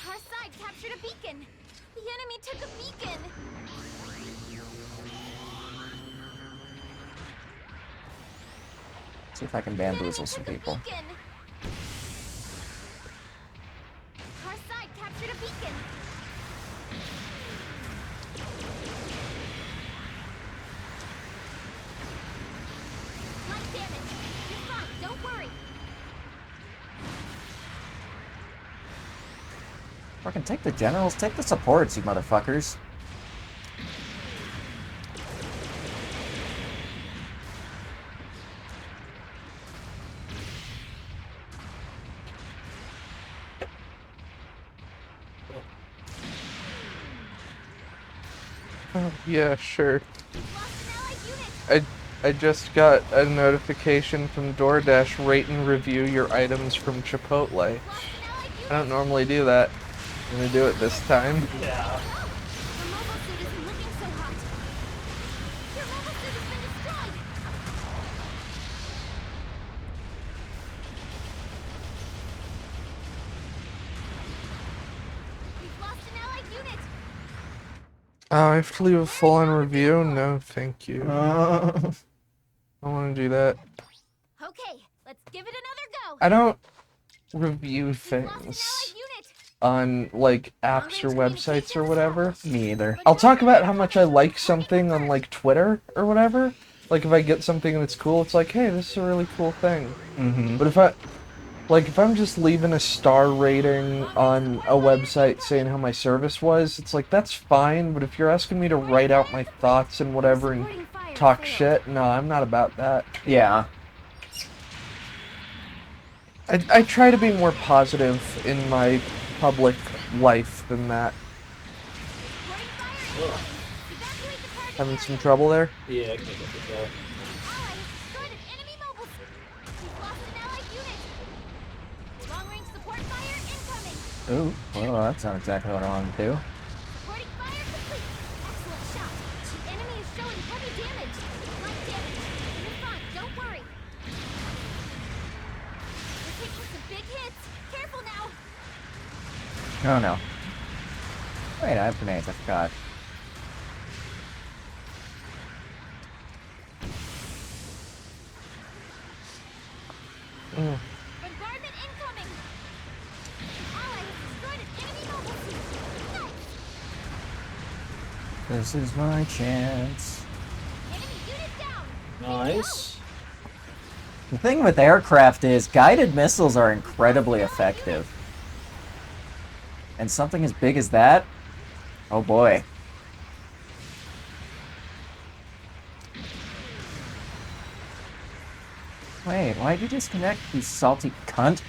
Our side captured a beacon. The enemy took a beacon. See if I can bamboozle some people. Beacon. Our side captured a beacon. Light damage. You're fine. Don't worry. Fucking take the generals, take the supports, you motherfuckers. Yeah, sure. We've lost an allied unit. I just got a notification from DoorDash, rate and review your items from Chipotle. Lost an allied unit. I don't normally do that. I'm gonna do it this time. Yeah. The mobile suit isn't looking so hot. Your mobile suit has been destroyed. We've lost an allied unit. Oh, I have to leave a full-on review? No, thank you. I don't want to do that. Okay, let's give it another go. I don't review We've lost an things allied unit. on, like, apps or websites or whatever. Me either. I'll talk about how much I like something on, like, Twitter or whatever. Like, if I get something and it's cool, it's like, hey, this is a really cool thing. Mm-hmm. But if I'm just leaving a star rating on a website saying how my service was, it's like, that's fine, but if you're asking me to write out my thoughts and whatever and Supporting fire talk failed. shit, no, I'm not about that. Yeah. I try to be more positive in my public life than that. Supporting fire incoming. Evacuate the target Having some area. trouble there? Yeah, I can get this Ally has destroyed an enemy mobile suit. We've lost an allied unit. Long-range support fire incoming. Ooh, well, that's not exactly what I wanted to do. Supporting fire complete. Excellent shot. The enemy is showing heavy damage. Light damage. You're fine. Don't worry. You're taking some big hits. Careful now. Oh no. Wait, I have grenades, I forgot. Bombardment incoming. Ally has destroyed an enemy mobile suit. Nice. This is my chance. Enemy unit down. Nice. The thing with aircraft is guided missiles are incredibly effective. And something as big as that? Oh boy. Wait, why'd you disconnect, you salty cunt?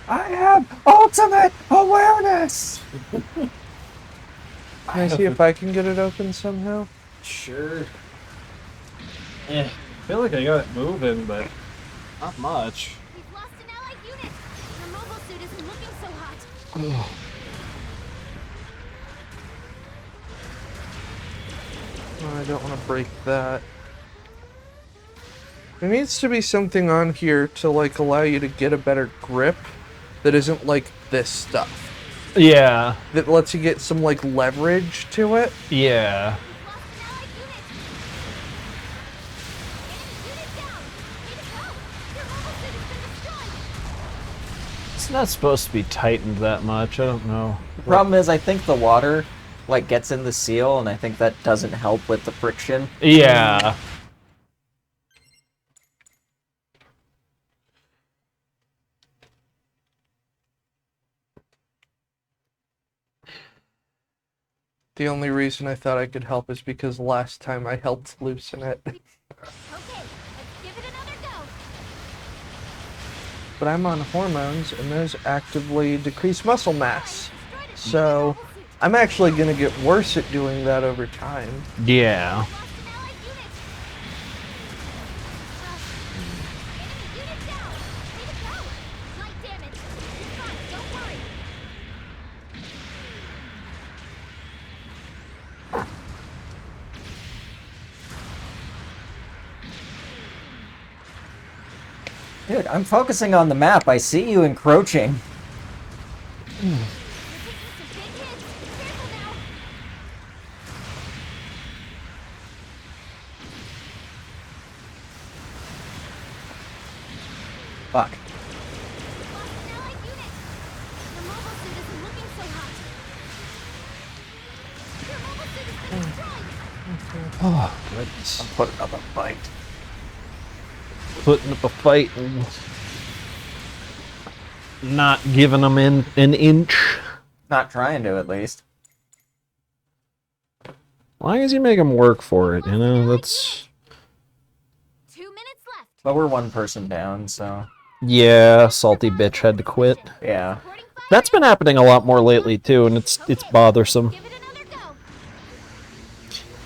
I have ultimate awareness! Can I see if I can get it open somehow? Sure. I feel like I got it moving, but not much. We've lost an allied unit. Your mobile suit isn't looking so hot. Oh, I don't want to break that. There needs to be something on here to, like, allow you to get a better grip that isn't like this stuff. Yeah. That lets you get some, like, leverage to it. Yeah. We've lost an allied unit. Enemy unit down. Way to go. Your mobile suit has been destroyed. It's not supposed to be tightened that much. I don't know. The problem is I think the water, like, gets in the seal, and I think that doesn't help with the friction. Yeah. The only reason I thought I could help is because last time I helped loosen it. Okay, let's give it another go. But I'm on hormones, and those actively decrease muscle mass. So I'm actually going to get worse at doing that over time. Yeah. Lost an allied unit. Enemy unit down. Way to go. Light damage. You're fine. Don't worry. Dude, I'm focusing on the map. I see you encroaching. Oh, goodness. Putting up a fight. Putting up a fight and not giving them an inch. Not trying to, at least. As long as you make them work for it, you know, that's... 2 minutes left. But we're one person down, so... Yeah, salty bitch had to quit. Yeah. Reporting fire. That's been happening a lot more lately, too, and it's bothersome. Give it another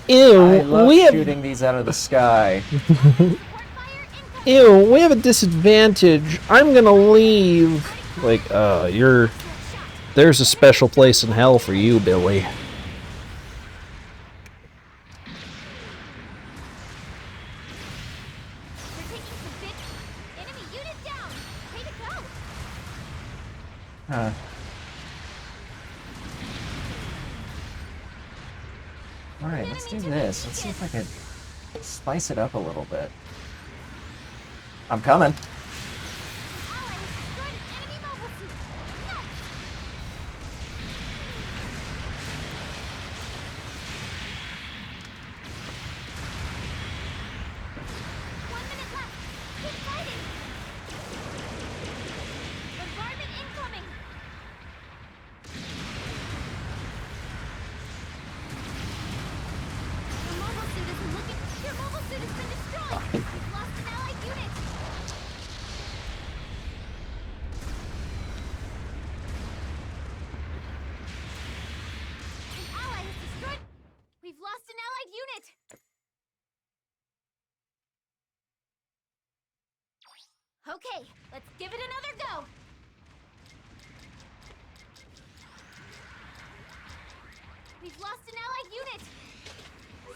go. Ew, I love we have... shooting these out of the sky. Support fire incoming. Ew, we have a disadvantage. I'm gonna leave. Like, you're... There's a special place in hell for you, Billy. We're taking some big enemy unit down. Way to go. Huh. Alright, let's do this. Let's see if I can spice it up a little bit. I'm coming. Ally has destroyed an enemy mobile suit. Nice. One minute left. Keep fighting. Bombardment incoming. Your mobile suit isn't looking. Your mobile suit has been destroyed. We've lost an allied unit. An ally has destroyed. We've lost an allied unit. Okay, let's give it another go. We've lost an allied unit.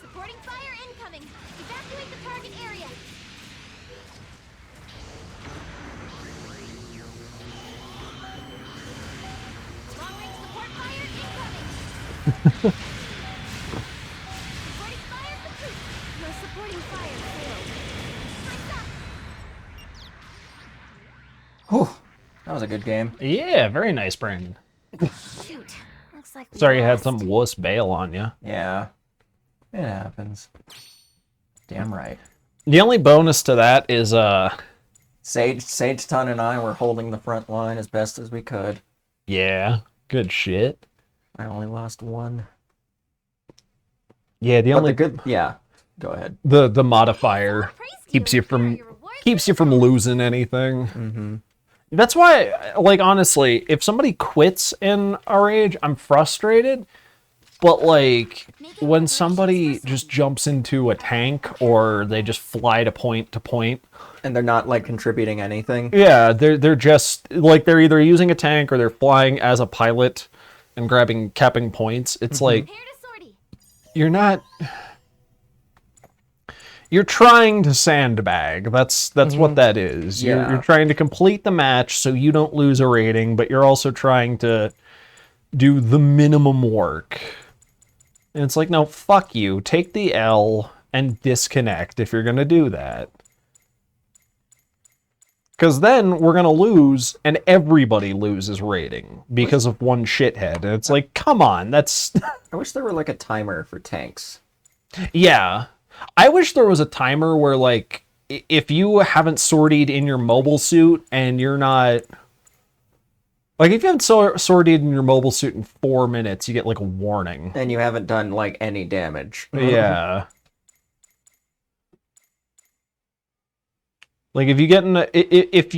Supporting fire incoming. Evacuate the target area. Long-range support fire incoming. Supporting fire complete. No supporting fire failed. Time's up. Whew. That was a good game. Yeah, very nice, Brandon. Shoot. Looks like we Sorry you had lost. some wuss bail on you. Yeah. It happens. Damn right. The only bonus to that is, Sage Ton and I were holding the front line as best as we could. yeah, good shit. I only lost one. Yeah, the But only the good, yeah. Go ahead. the modifier Praise to keeps you you and from your rewards keeps for you from the losing anything. Mm-hmm. That's why, like, honestly, if somebody quits in our age, I'm frustrated. But, like, when somebody just jumps into a tank or they just fly to point, And they're not like contributing anything. yeah, they're just, like, they're either using a tank or they're flying as a pilot and capping points. It's like, Prepare to sortie. you're not... You're trying to sandbag. That's what that is. Yeah. You're trying to complete the match so you don't lose a rating, but you're also trying to do the minimum work. And it's like, no, fuck you. Take the L and disconnect if you're going to do that. Because then we're going to lose, and everybody loses rating because of one shithead. And it's like, come on, that's... I wish there were like a timer for tanks. Yeah. I wish there was a timer where, like, if you haven't sortied in your mobile suit and you're not... Like, if you haven't sortied in your mobile suit in 4 minutes, you get, like, a warning. And you haven't done like any damage. Yeah. Like, if you get in if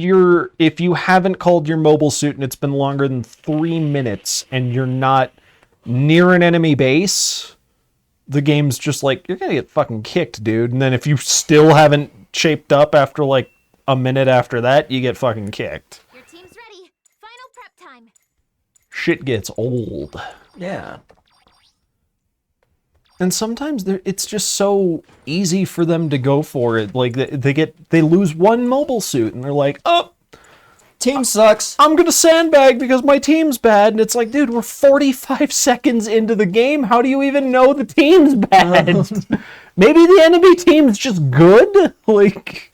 you haven't called your mobile suit and it's been longer than 3 minutes and you're not near an enemy base, the game's just like, you're gonna get fucking kicked, dude. And then if you still haven't shaped up after like a minute after that, you get fucking kicked. Your team's ready. Final prep time. Shit gets old. Yeah. And sometimes it's just so easy for them to go for it. Like they lose one mobile suit and they're like, oh, Team sucks. I'm gonna sandbag because my team's bad. And it's like, dude, we're 45 seconds into the game. How do you even know the team's bad? Maybe the enemy team's just good. Like,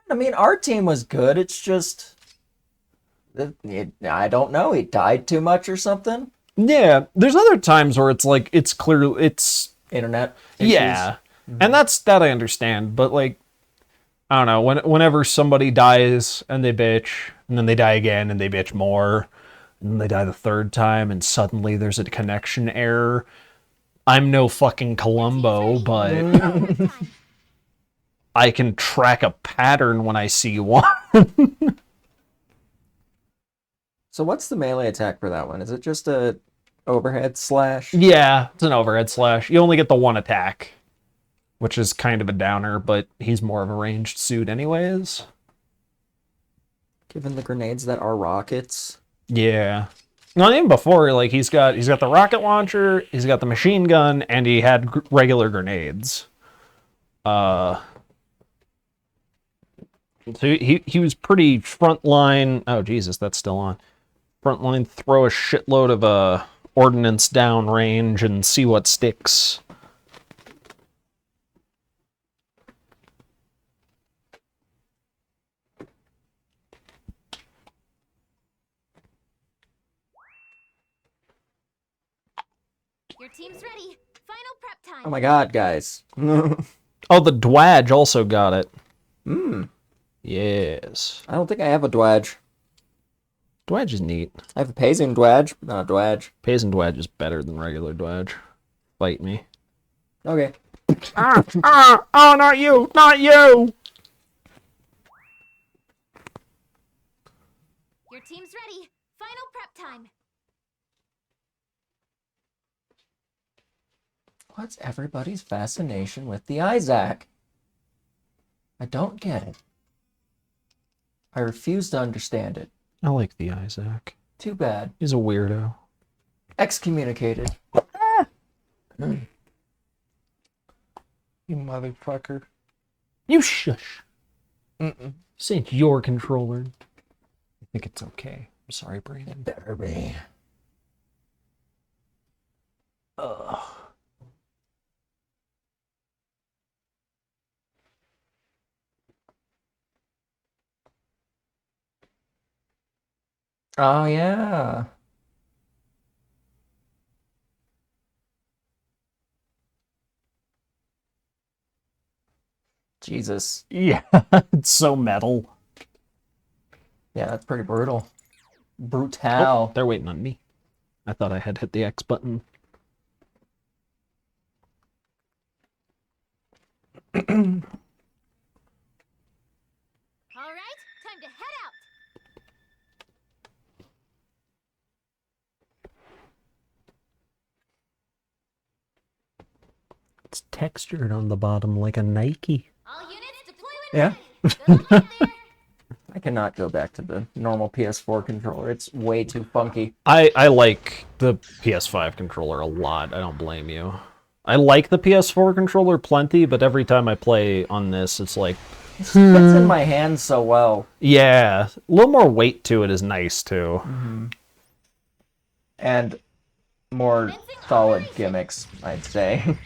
I mean, our team was good. It's just, I don't know. He died too much or something. yeah, there's other times where it's like it's clear it's internet issues. Yeah, and that I understand, but like, I don't know, whenever somebody dies and they bitch, and then they die again and they bitch more, and then they die the third time, and suddenly there's a connection error. I'm no fucking Columbo, but I can track a pattern when I see one. So what's the melee attack for that one? Is it just a overhead slash? Yeah, it's an overhead slash. You only get the one attack, which is kind of a downer, but he's more of a ranged suit anyways. Given the grenades that are rockets. Yeah. Not even before, like he's got the rocket launcher, he's got the machine gun, and he had regular grenades. So he was pretty frontline. Oh Jesus, that's still on. Frontline, throw a shitload of ordnance down range and see what sticks. Your team's ready. Final prep time. Oh my god, guys. Oh, the Dwadge also got it. Hmm. Yes. I don't think I have a Dwadge. Dwadge is neat. I have a Pazing Dwadge, but not a Dwadge. Payson Dwadge is better than regular Dwadge. Fight me. Okay. Oh, not you! Not you! Your team's ready. Final prep time. What's everybody's fascination with the Isaac? I don't get it. I refuse to understand it. I like the Isaac. Too bad. He's a weirdo. Excommunicated. You motherfucker. You shush. Mm-mm. This ain't your controller. I think it's okay. I'm sorry, Brandon. Better be. Ugh. Oh, yeah. Jesus. Yeah, it's so metal. Yeah, that's pretty brutal. Oh, Brutal. they're waiting on me. I thought I had hit the X button. All right, time to head out. It's textured on the bottom like a Nike. All units deploy when Yeah. ready. Good luck out there. I cannot go back to the normal PS4 controller. It's way too funky. I like the PS5 controller a lot. I don't blame you. I like the PS4 controller plenty, but every time I play on this, it's like, It fits in my hands so well. yeah, a little more weight to it is nice too. And more solid gimmicks, I'd say.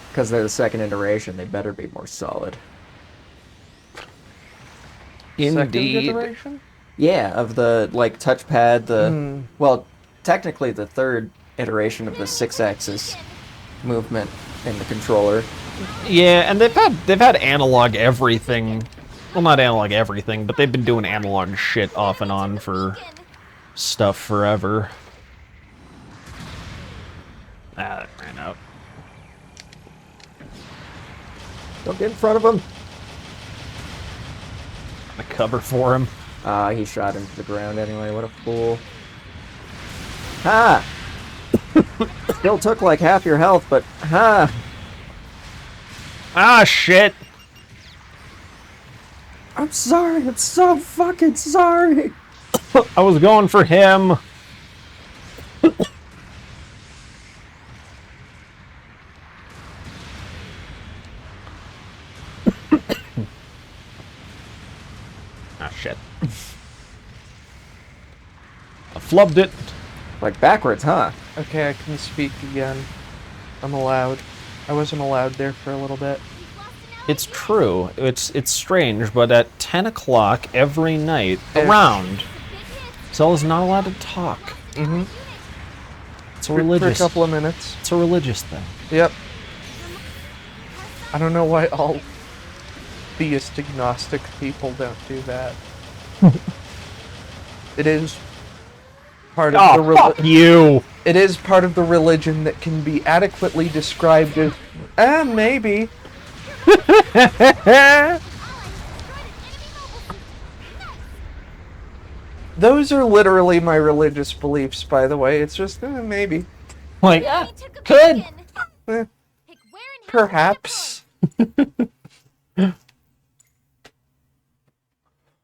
Because they're the second iteration, they better be more solid. Second iteration? Yeah, of the, like, touchpad, well, technically the third iteration of the 6-axis movement in the controller. Yeah, and they've had analog everything. Well, not analog everything, but they've been doing analog shit off and on for stuff forever. Ah, that ran out. Don't get in front of him! A cover for him. He shot into the ground anyway, what a fool. Ha! Still took like half your health, but ha! Ah, shit! I'm sorry, I'm so fucking sorry! I was going for him. Ah, shit. I flubbed it. Like backwards, huh? Okay, I can speak again. I'm allowed. I wasn't allowed there for a little bit. It's true. It's strange, but at 10 o'clock every night, around, Zella's not allowed to talk. Mm-hmm. It's for a religious. couple of minutes. It's a religious thing. Yep. I don't know why all theistic Gnostic people don't do that. It is part of the Fuck you! It is part of the religion that can be adequately described as, maybe. Those are literally my religious beliefs, by the way. It's just, maybe. Like, Yeah, Took a could. beacon. Eh, Pick where and how to perhaps.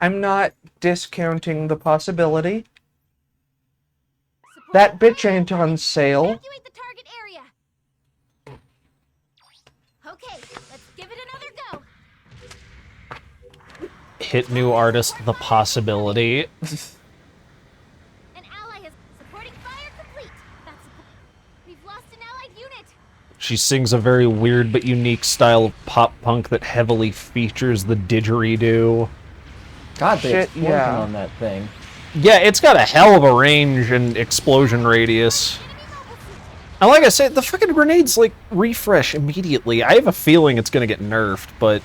I'm not discounting the possibility. Support That the bitch ain't on sale. Evacuate the target area. Okay, let's give it another go. hit new artist, The Possibility. An ally is supporting fire complete. We've lost an allied unit. She sings a very weird but unique style of pop punk that heavily features the didgeridoo. God, the Shit, explosion yeah. on that thing. Yeah, it's got a hell of a range and explosion radius. And like I said, the fucking grenades, like, refresh immediately. I have a feeling it's gonna get nerfed, but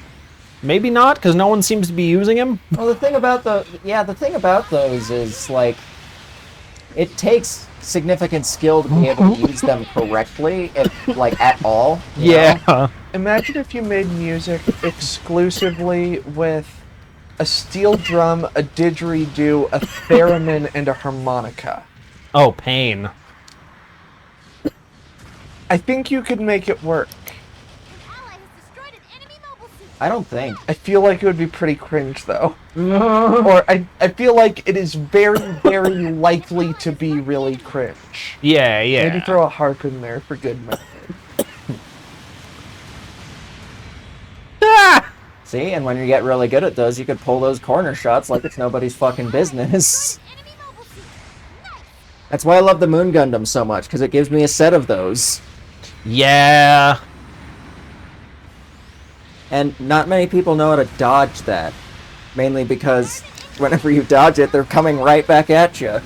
maybe not, because no one seems to be using them. Well, the thing about those is, like, it takes significant skill to be able to use them correctly, if, like, at all. you know? Yeah. Imagine if you made music exclusively with a steel drum, a didgeridoo, a theremin, and a harmonica. Oh, pain. I think you could make it work. An ally has destroyed an enemy mobile suit. I don't think. I feel like it would be pretty cringe, though. Or I feel like it is very, very likely to be really cringe. Yeah, yeah. Maybe throw a harp in there for good measure. Ah! See, and when you get really good at those, you could pull those corner shots like it's nobody's fucking business. Enemy mobile suit. Nice. That's why I love the Moon Gundam so much, because it gives me a set of those. Yeah. And not many people know how to dodge that. Mainly because whenever you dodge it, they're coming right back at you.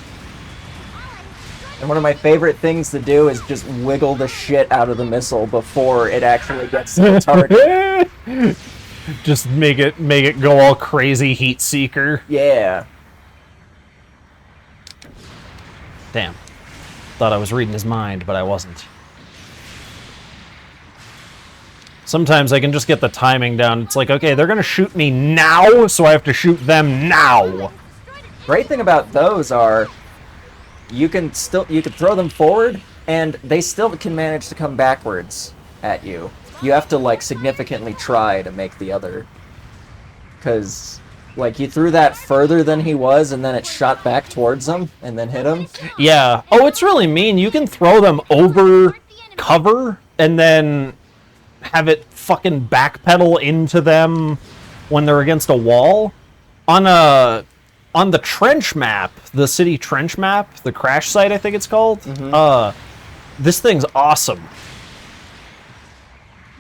And one of my favorite things to do is just wiggle the shit out of the missile before it actually gets to the target. Just make it go all crazy heat seeker. Yeah. Damn. Thought I was reading his mind, but I wasn't. Sometimes I can just get the timing down. It's like, okay, they're gonna shoot me now, so I have to shoot them now. Great thing about those are you can throw them forward and they still can manage to come backwards at you. You have to like significantly try to make the other. Cause like you threw that further than he was and then it shot back towards him and then hit him. Yeah. Oh, it's really mean. You can throw them over cover and then have it fucking backpedal into them when they're against a wall. On the trench map, the city trench map, the crash site I think it's called. This thing's awesome.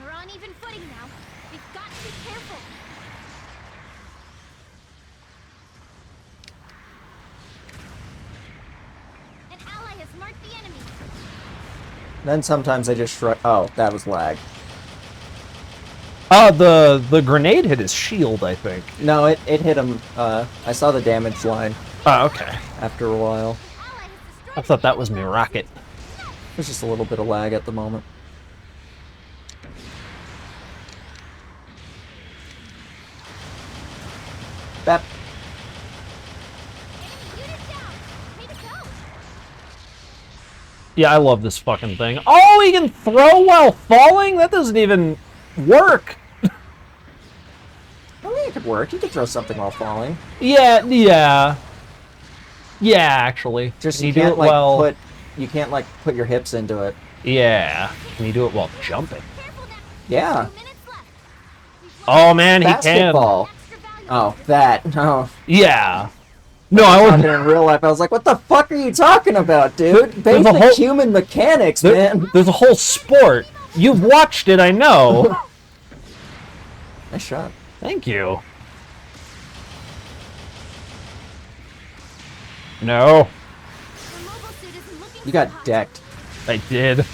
We're on even footing now. We've got to be careful. An ally has marked the enemy. Then sometimes they just shrug. Oh, that was lag. The grenade hit his shield, I think. No, it hit him. I saw the damage line Oh, okay. after a while. Ally has destroyed I thought that was me rocket. There's just a little bit of lag at the moment. Bap. enemy unit down. Way to go. Yeah, I love this fucking thing. Oh, he can throw while falling? That doesn't even work. I mean, it could work. You could throw something while falling. Yeah, yeah. Yeah, actually. Just Can you do can't it like while... put your hips into it. Yeah. Can you do it while jumping? Careful now. Yeah. 2 minutes left. We've lost Oh, man, he can. Basketball. extra value. Oh, that. No. Yeah. No, I Talking wasn't... in real life, I was like, what the fuck are you talking about, dude? There's a Basic whole- human mechanics, man. There's a whole sport. You've watched it, I know. Nice shot. Thank you. No. The mobile suit isn't looking You so got hot. decked. I did.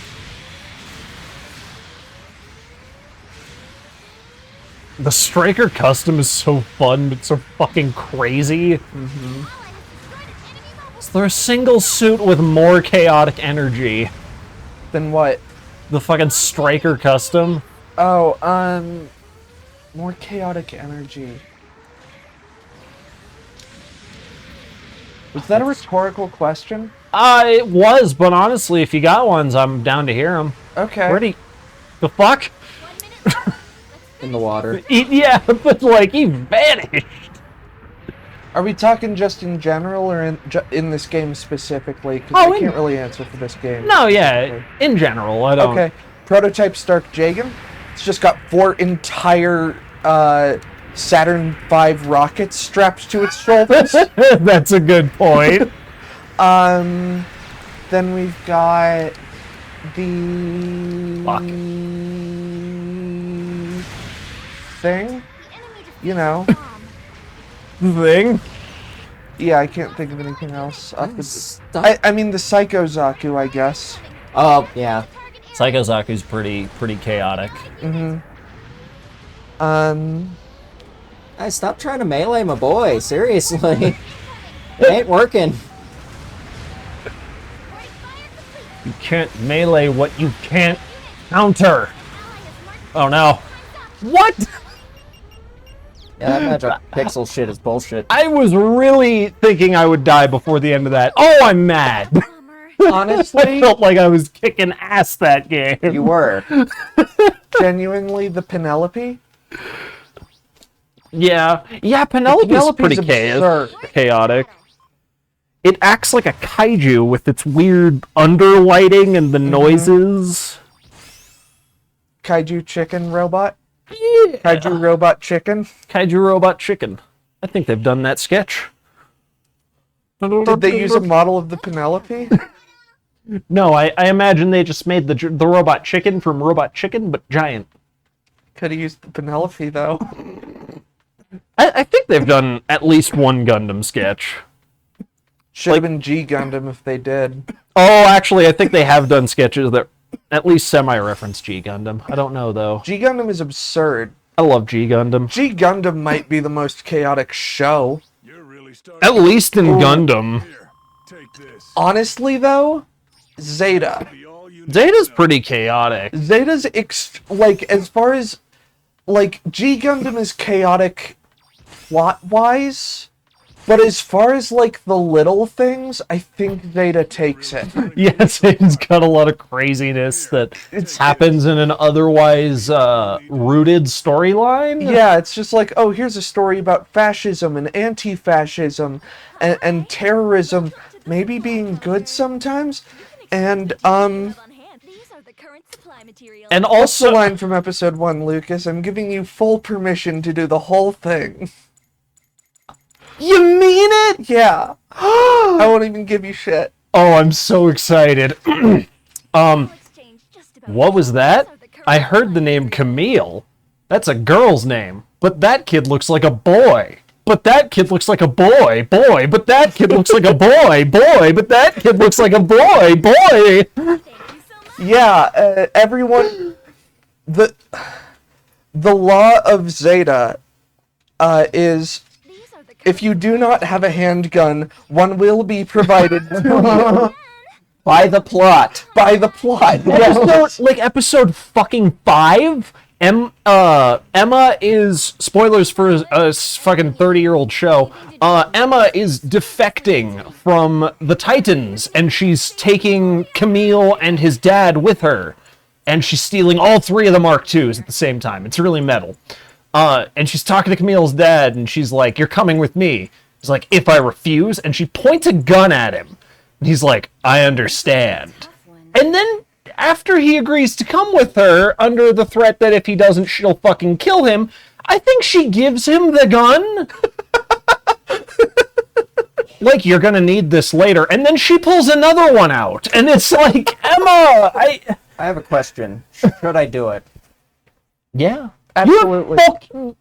The Striker custom is so fun, but so fucking crazy. Is there a single suit with more chaotic energy? Then what? The fucking Striker custom? Oh, more chaotic energy. Was that a rhetorical question? It was, but honestly, if you got ones, I'm down to hear them. Okay. Where'd he... The fuck? 1 minute left. In the water. Yeah, but like, he vanished. Are we talking just in general or in this game specifically? Because Oh, I in- can't really answer for this game. No, yeah, in general, I don't... Okay. Prototype Stark Jagan. It's just got 4 entire Saturn V rockets strapped to its shoulders. That's a good point. Then we've got the Fuck. thing. You know. Thing? Yeah, I can't think of anything else. Stop. I mean the Psycho Zaku, I guess. Oh, yeah. Psycho Zaku's pretty chaotic. Hey, stop trying to melee my boy. Seriously. It ain't working. You can't melee what you can't counter. Oh no. What? Yeah, that magic pixel shit is bullshit. I was really thinking I would die before the end of that. Oh, I'm mad. Bummer. I Honestly, felt like I was kicking ass that game. You were. genuinely, the Penelope. Yeah. Yeah, Penelope's Penelope's pretty absurd. chaotic. It acts like a kaiju with its weird underlighting and the noises. Kaiju chicken robot. Yeah. Kaiju robot chicken. Kaiju robot chicken. I think they've done that sketch. Did they use a model of the Penelope? No, I imagine they just made the robot chicken from Robot Chicken, but giant. Could have used the Penelope though. I think they've done at least one Gundam sketch. Should have been G Gundam if they did. Oh, actually, I think they have done sketches that at least semi-reference G Gundam. I don't know, though. G Gundam is absurd. I love G Gundam. G Gundam might be the most chaotic show. You're really starting At least in Gundam. here. Take this. Honestly though, Zeta. Be all you need Zeta's to know. pretty chaotic. Zeta's like as far as like G Gundam is chaotic plot wise, but as far as like the little things, I think Zeta takes it. Yes, it's got a lot of craziness that happens in an otherwise rooted storyline. Yeah, it's just like, oh, here's a story about fascism and anti-fascism and terrorism maybe being good sometimes. And On hand. These are the current supply materials. And what's the also, line from episode 1, Lucas? I'm giving you full permission to do the whole thing. you mean it? Yeah. I won't even give you shit. Oh, I'm so excited. Exchange just about What was that? These are the current I heard the supply name materials. Camille. That's a girl's name. But that kid looks like a boy. But that kid looks like a boy. Boy. But that kid looks like a boy. Boy. But that kid looks like a boy. Boy. Thank you so much. Yeah, everyone... The law of Zeta is... These are the If you do not have a handgun, one will be provided to you By the plot. by the plot. Episode fucking 5. Emma is, spoilers for a fucking 30-year-old show, Emma is defecting from the Titans, and she's taking Camille and his dad with her, and she's stealing all 3 of the Mark IIs at the same time. It's really metal. And she's talking to Camille's dad, and she's like, "You're coming with me." He's like, "If I refuse," and she points a gun at him. And he's like, "I understand." And then, after he agrees to come with her, under the threat that if he doesn't, she'll fucking kill him, I think she gives him the gun. Like, "You're gonna need this later." And then she pulls another one out. And it's like, Emma, I have a question. Should I do it? Yeah. Absolutely. You fucking...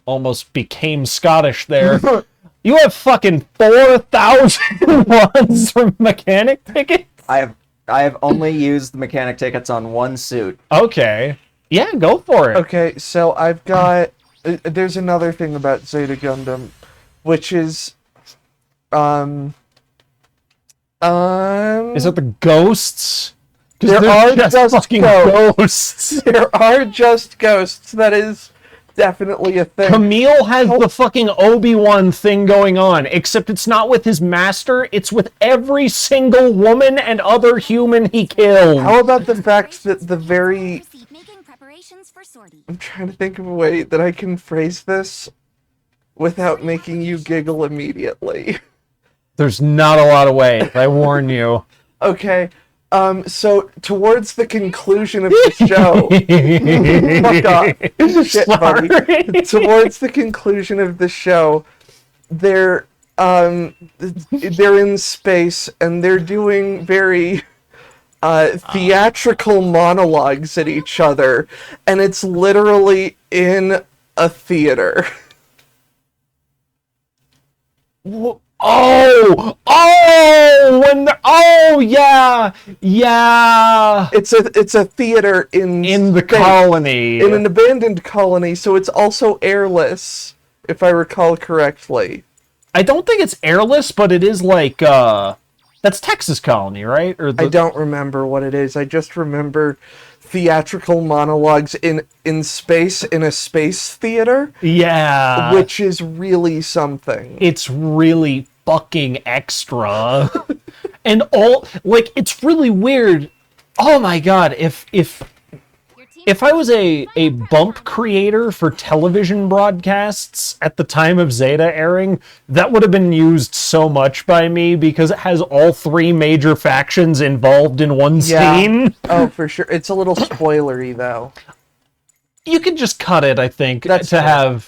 Almost became Scottish there. You have fucking 4,000 ones from mechanic tickets? I I have only used the mechanic tickets on one suit. Okay. Yeah, go for it. Okay, so I've got... there's another thing about Zeta Gundam, which is... Is it the ghosts? 'Cause There they're are just fucking ghosts. There are just ghosts. That is definitely a thing. Camille has the fucking Obi-Wan thing going on, except it's not with his master, it's with every single woman and other human he killed. How about the fact that the very... Proceed making preparations for sortie. I'm trying to think of a way that I can phrase this without making you giggle immediately. There's not a lot of ways, I warn you. Okay, so towards the conclusion of the show... Fuck off. Shit, buddy. Towards the conclusion of the show, they're in space, and they're doing very... theatrical monologues at each other, and it's literally in a theater. Yeah. It's a theater in In the space, colony. in an abandoned colony, so it's also airless, if I recall correctly. I don't think it's airless, but it is like, that's Texas Colony, right? Or I don't remember what it is. I just remember theatrical monologues in space, in a space theater, Yeah. which is really something. It's really fucking extra. And all, like, it's really weird. Oh my god, if I was a bump creator for television broadcasts at the time of Zeta airing, that would have been used so much by me because it has all three major factions involved in one scene. Oh, for sure. It's a little spoilery, though. You can just cut it, I think, That's to fair.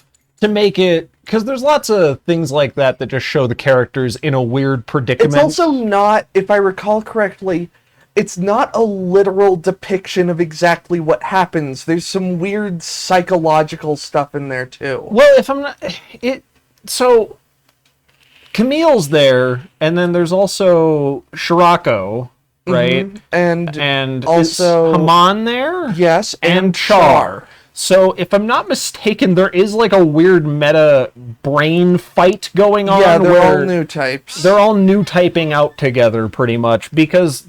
to make it, because there's lots of things like that that just show the characters in a weird predicament. It's also not, if I recall correctly, it's not a literal depiction of exactly what happens. There's some weird psychological stuff in there, too. Well, if I'm not... So, Camille's there, and then there's also Shirako, right? And also... is Haman there? Yes, And Char. So, if I'm not mistaken, there is like a weird meta brain fight going on. Yeah, they're where all new types. they're all new typing out together, pretty much, because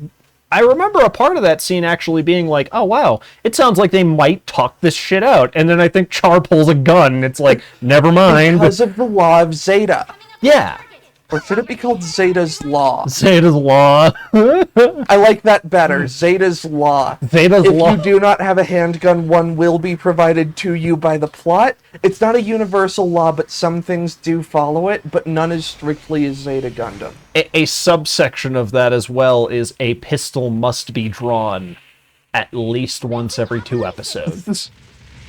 I remember a part of that scene actually being like, oh wow, it sounds like they might talk this shit out. And then I think Char pulls a gun, and it's like, never mind. Because of the law of Zeta. Yeah. Or should it be called Zeta's Law? Zeta's Law. I like that better. Zeta's Law. Zeta's If Law. you do not have a handgun, one will be provided to you by the plot. It's not a universal law, but some things do follow it, but none as strictly as Zeta Gundam. A subsection of that as well is a pistol must be drawn at least once every 2 episodes.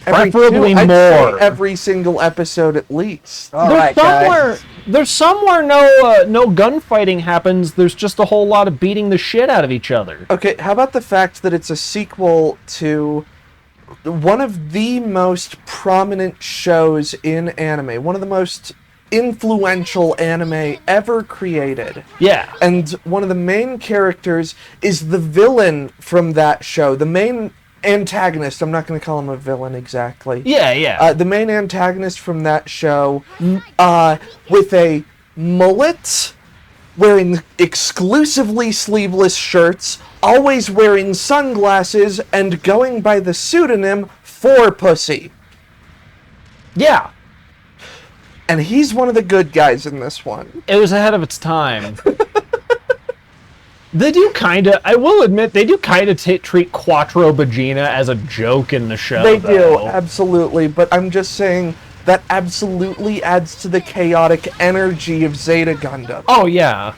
Preferably I'd say more. every single episode at least. All right, guys. There's somewhere no gunfighting happens. There's just a whole lot of beating the shit out of each other. Okay, how about the fact that it's a sequel to one of the most prominent shows in anime, one of the most influential anime ever created. Yeah. And one of the main characters is the villain from that show. The main antagonist, I'm not going to call him a villain exactly. Yeah. The main antagonist from that show, with a mullet, wearing exclusively sleeveless shirts, always wearing sunglasses, and going by the pseudonym For Pussy. Yeah. And he's one of the good guys in this one. It was ahead of its time. They do kind of, I will admit, they do kind of treat Quattro Bagina as a joke in the show. They though. do, absolutely, but I'm just saying that absolutely adds to the chaotic energy of Zeta Gundam. Oh yeah.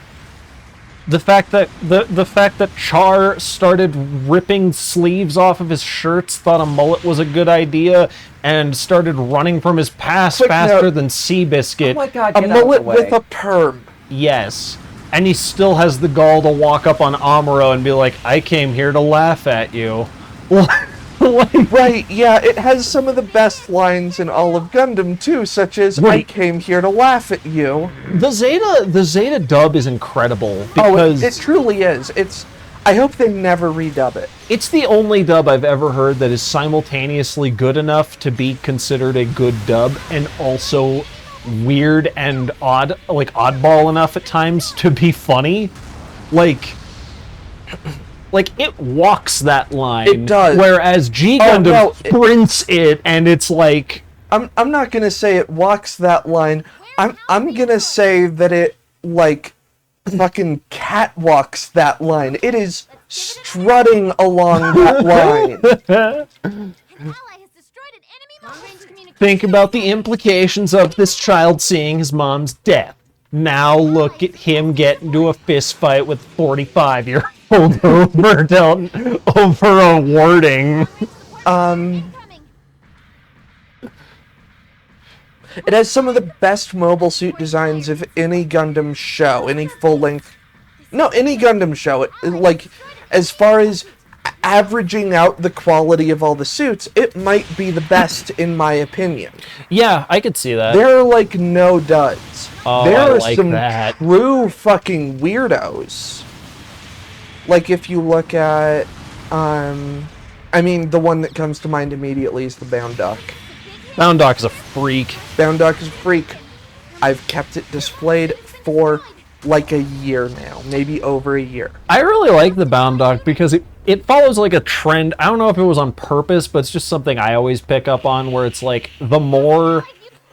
The fact that the fact that Char started ripping sleeves off of his shirts, thought a mullet was a good idea, and started running from his past Quick faster note. than Seabiscuit. Oh my god, A get out of mullet the way. with a perm. Yes. And he still has the gall to walk up on Amuro and be like, I came here to laugh at you. Right, yeah, it has some of the best lines in all of Gundam too, such as, I Right. came here to laugh at you. The Zeta dub is incredible Oh, because it truly is. I hope they never redub it. It's the only dub I've ever heard that is simultaneously good enough to be considered a good dub and also weird and odd, like oddball enough at times to be funny. Like it walks that line. It does. Whereas G Gundam sprints it, and it's like I'm not gonna say it walks that line. I'm gonna say that it like fucking catwalks that line. It is strutting along that line. An ally has destroyed an enemy long-range communication. think about the implications of this child seeing his mom's death. Now look at him get into a fist fight with 45-year-old over a wording. Coming. It has some of the best mobile suit designs of any Gundam show, any full-length... No, any Gundam show. Like, as far as averaging out the quality of all the suits, it might be the best, in my opinion. Yeah, I could see that. There are, like, no duds. Oh, there I are like some that. true fucking weirdos. Like, if you look at, I mean, the one that comes to mind immediately is the Bound Duck. Bound Doc is a freak. Bound Duck is a freak. I've kept it displayed for like a year now, maybe over a year. I really like the Bound Doc because it follows like a trend. I don't know if it was on purpose, but it's just something I always pick up on where it's like the more...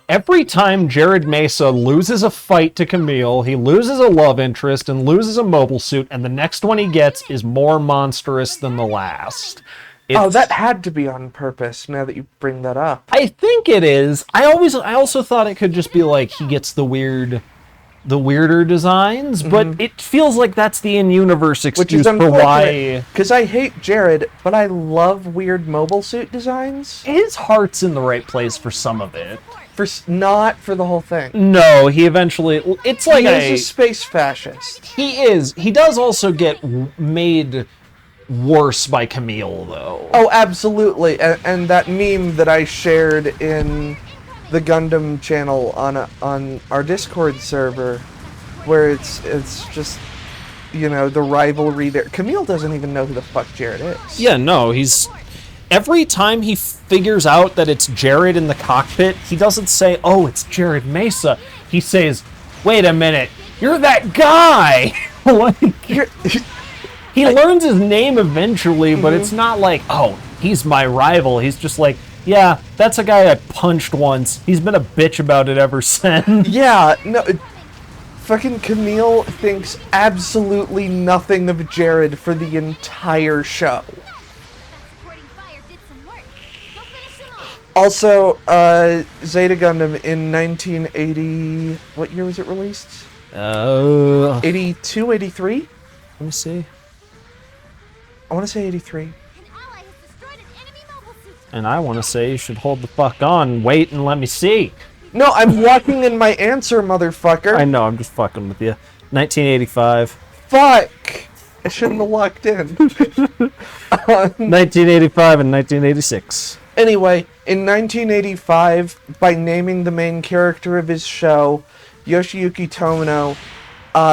Every time Jared Mesa loses a fight to Camille, he loses a love interest and loses a mobile suit, and the next one he gets is more monstrous than the last. Oh, that had to be on purpose, now that you bring that up. I think it is. I also thought it could just be like he gets the weirder designs, but it feels like that's the in-universe excuse for why because I hate Jared, but I love weird mobile suit designs. his heart's in the right place for some of it. Not for the whole thing. No, he eventually... It's like He is a space fascist. He is. He does also get made worse by Camille, though. Oh, absolutely. And that meme that I shared in the Gundam channel on our Discord server, where it's just, you know, the rivalry there. Camille doesn't even know who the fuck Jared is. Yeah, no, he's... Every time he figures out that it's Jared in the cockpit, he doesn't say, oh, it's Jared Mesa. He says, wait a minute, you're that guy! Like, he learns his name eventually, but it's not like, oh, he's my rival. He's just like, yeah, that's a guy I punched once. He's been a bitch about it ever since. Yeah, no... Fucking Camille thinks absolutely nothing of Jared for the entire show. Also, Zeta Gundam in 1980... What year was it released? 82, 83? Let me see. I want to say 83. And I want to say you should hold the fuck on, wait, and let me see. No, I'm walking in my answer, motherfucker. I know, I'm just fucking with you. 1985. Fuck! I shouldn't have locked in. 1985 and 1986. Anyway, in 1985, by naming the main character of his show, Yoshiyuki Tomino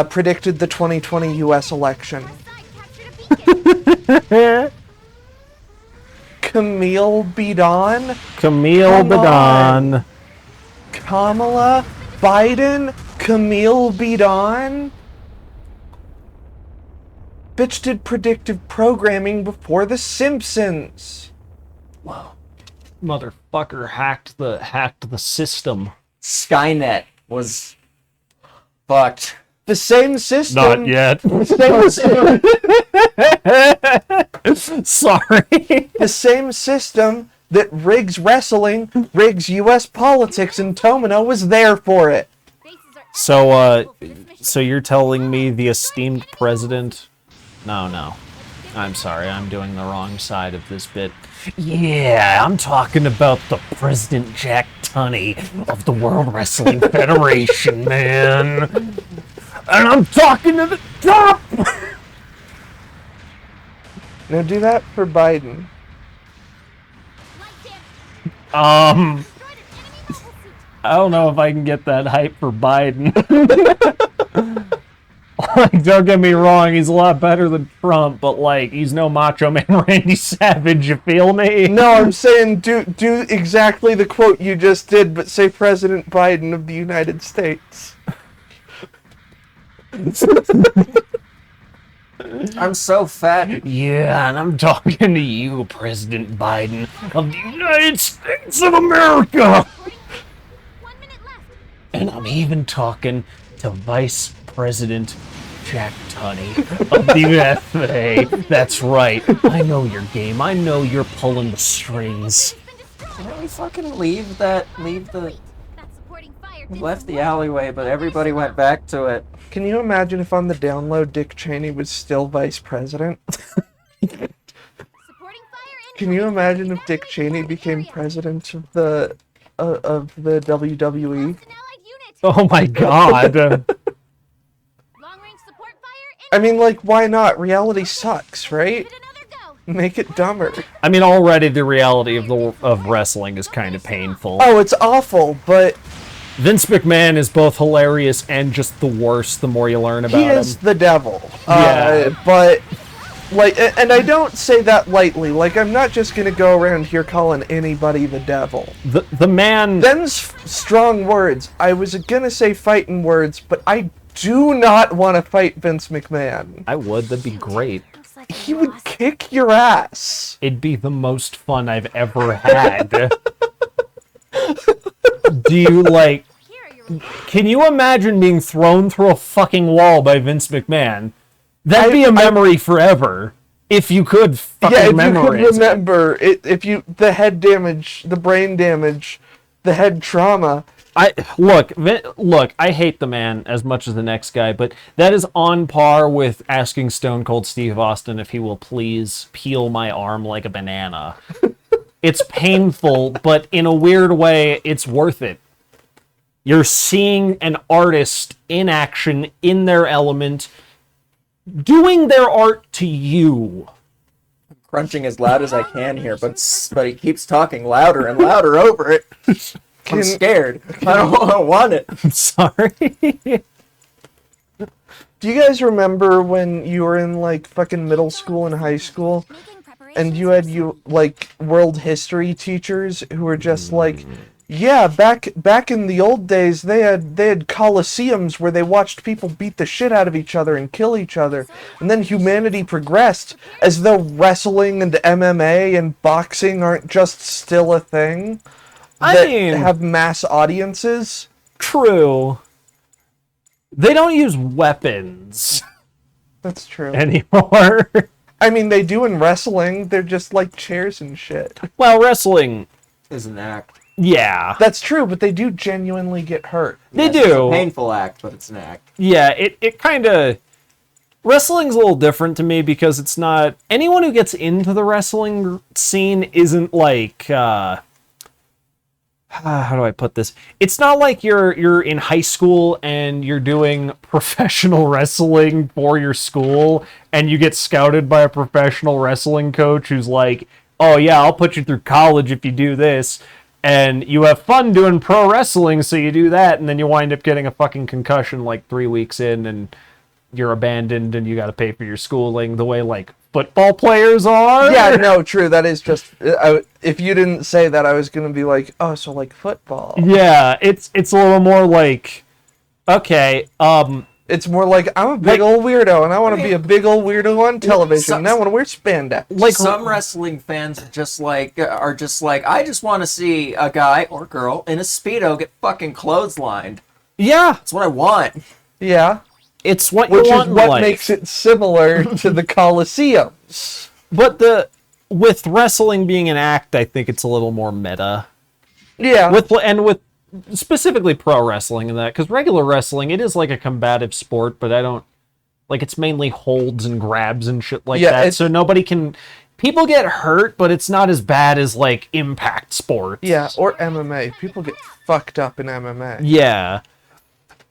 predicted the 2020 US election. Camille Bidon? Camille Badon. Kamala Biden? Camille Bidon? Bitch did predictive programming before The Simpsons. Whoa. Motherfucker hacked the system. Skynet was fucked. The same system. Not yet. Sorry. The same system that rigs wrestling, rigs U.S. politics, and Tomino was there for it. So you're telling me the esteemed president... No. I'm sorry, I'm doing the wrong side of this bit. Yeah, I'm talking about the President Jack Tunney of the World Wrestling Federation, man. And I'm talking to the top! Now do that for Biden. I don't know if I can get that hype for Biden. Like, don't get me wrong, he's a lot better than Trump, but like, he's no Macho Man Randy Savage. You feel me? No, I'm saying do exactly the quote you just did, but say President Biden of the United States. I'm so fat. Yeah, and I'm talking to you, President Biden of the United States of America. 1 minute left. And I'm even talking to Vice President Jack Tunney of the FA. That's right. I know your game. I know you're pulling the strings. It's been destroyed. Can't we fucking leave the That supporting fire we did left some the work. alleyway, but everybody went back to it. Can you imagine if on the download Dick Cheney was still vice president? Supporting fire Can you incoming. imagine if Dick Cheney became president of the WWE? Lost an allied unit. Oh my god. Long range support fire I mean, like, why not? Reality sucks, right? Give it another go. Make it dumber. I mean, already the reality of wrestling is kind of painful. Oh, it's awful, but Vince McMahon is both hilarious and just the worst the more you learn about he is him. the devil. Yeah. But, like, and I don't say that lightly. Like, I'm not just gonna go around here calling anybody the devil. The man... Them's strong words. I was gonna say fighting words, but I do not want to fight Vince McMahon. I would, that'd be great. Looks like He I would lost. kick your ass. It'd be the most fun I've ever had. Do you, like... Here are your Can you imagine being thrown through a fucking wall by Vince McMahon? That'd be a memory forever. If you could fucking Yeah, if you memorize could it. remember, if you the head damage, the brain damage, the head trauma. Look, I hate the man as much as the next guy, but that is on par with asking Stone Cold Steve Austin if he will please peel my arm like a banana. It's painful, but in a weird way, it's worth it. You're seeing an artist in action, in their element, doing their art to you. Crunching as loud as I can here, but he keeps talking louder and louder over it. I'm scared. I don't want it. I'm sorry. Do you guys remember when you were in like fucking middle school and high school, making preparations and you had like world history teachers who were just like, yeah, back in the old days they had coliseums where they watched people beat the shit out of each other and kill each other, and then humanity progressed as though wrestling and MMA and boxing aren't just still a thing that have mass audiences. True. They don't use weapons That's true. anymore. I mean, they do in wrestling. They're just like chairs and shit. Well, wrestling, Is an act. yeah. That's true, but they do genuinely get hurt. They Yes, it's a do. painful act, but it's an act. Yeah, it kind of... Wrestling's a little different to me because it's not... Anyone who gets into the wrestling scene isn't like... how do I put this? It's not like you're in high school and you're doing professional wrestling for your school and you get scouted by a professional wrestling coach who's like, oh yeah, I'll put you through college if you do this. And you have fun doing pro wrestling, so you do that, and then you wind up getting a fucking concussion like 3 weeks in and you're abandoned and you got to pay for your schooling the way like football players are. Yeah, no, true. That is just... if you didn't say that, I was going to be like, oh, so like football. Yeah, it's a little more like, okay, It's more like, I'm a big old weirdo, and I want to be a big old weirdo on television, and I want to wear spandex. like Some wrestling fans are just like, I just want to see a guy or girl in a Speedo get fucking clotheslined. yeah, That's what I want. Yeah, it's what which you is want in what life. makes it similar to the Coliseums. But with wrestling being an act, I think it's a little more meta. Yeah. With specifically pro wrestling and that, because regular wrestling, it is like a combative sport, but I don't like it's mainly holds and grabs and shit like Yeah, that. So nobody can. People get hurt, but it's not as bad as like impact sports. Yeah, or MMA. People get fucked up in MMA. Yeah.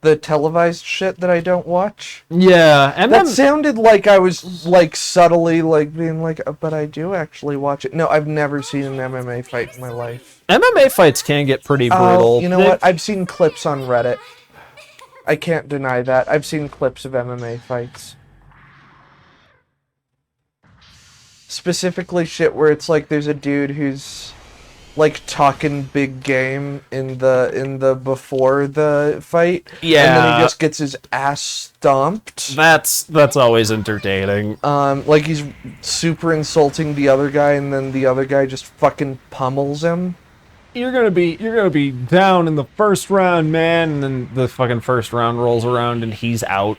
The televised shit that I don't watch. Yeah. And That then sounded like I was like subtly like being like, but I do actually watch it. No, I've never seen an MMA fight in my life. MMA fights can get pretty brutal. Oh, you know what? I've seen clips on Reddit. I can't deny that. I've seen clips of MMA fights. Specifically shit where it's like there's a dude who's like talking big game in the before the fight. And then Yeah. he just gets his ass stomped. That's always entertaining. Like he's super insulting the other guy and then the other guy just fucking pummels him. You're gonna be down in the first round, man, and then the fucking first round rolls around and he's out.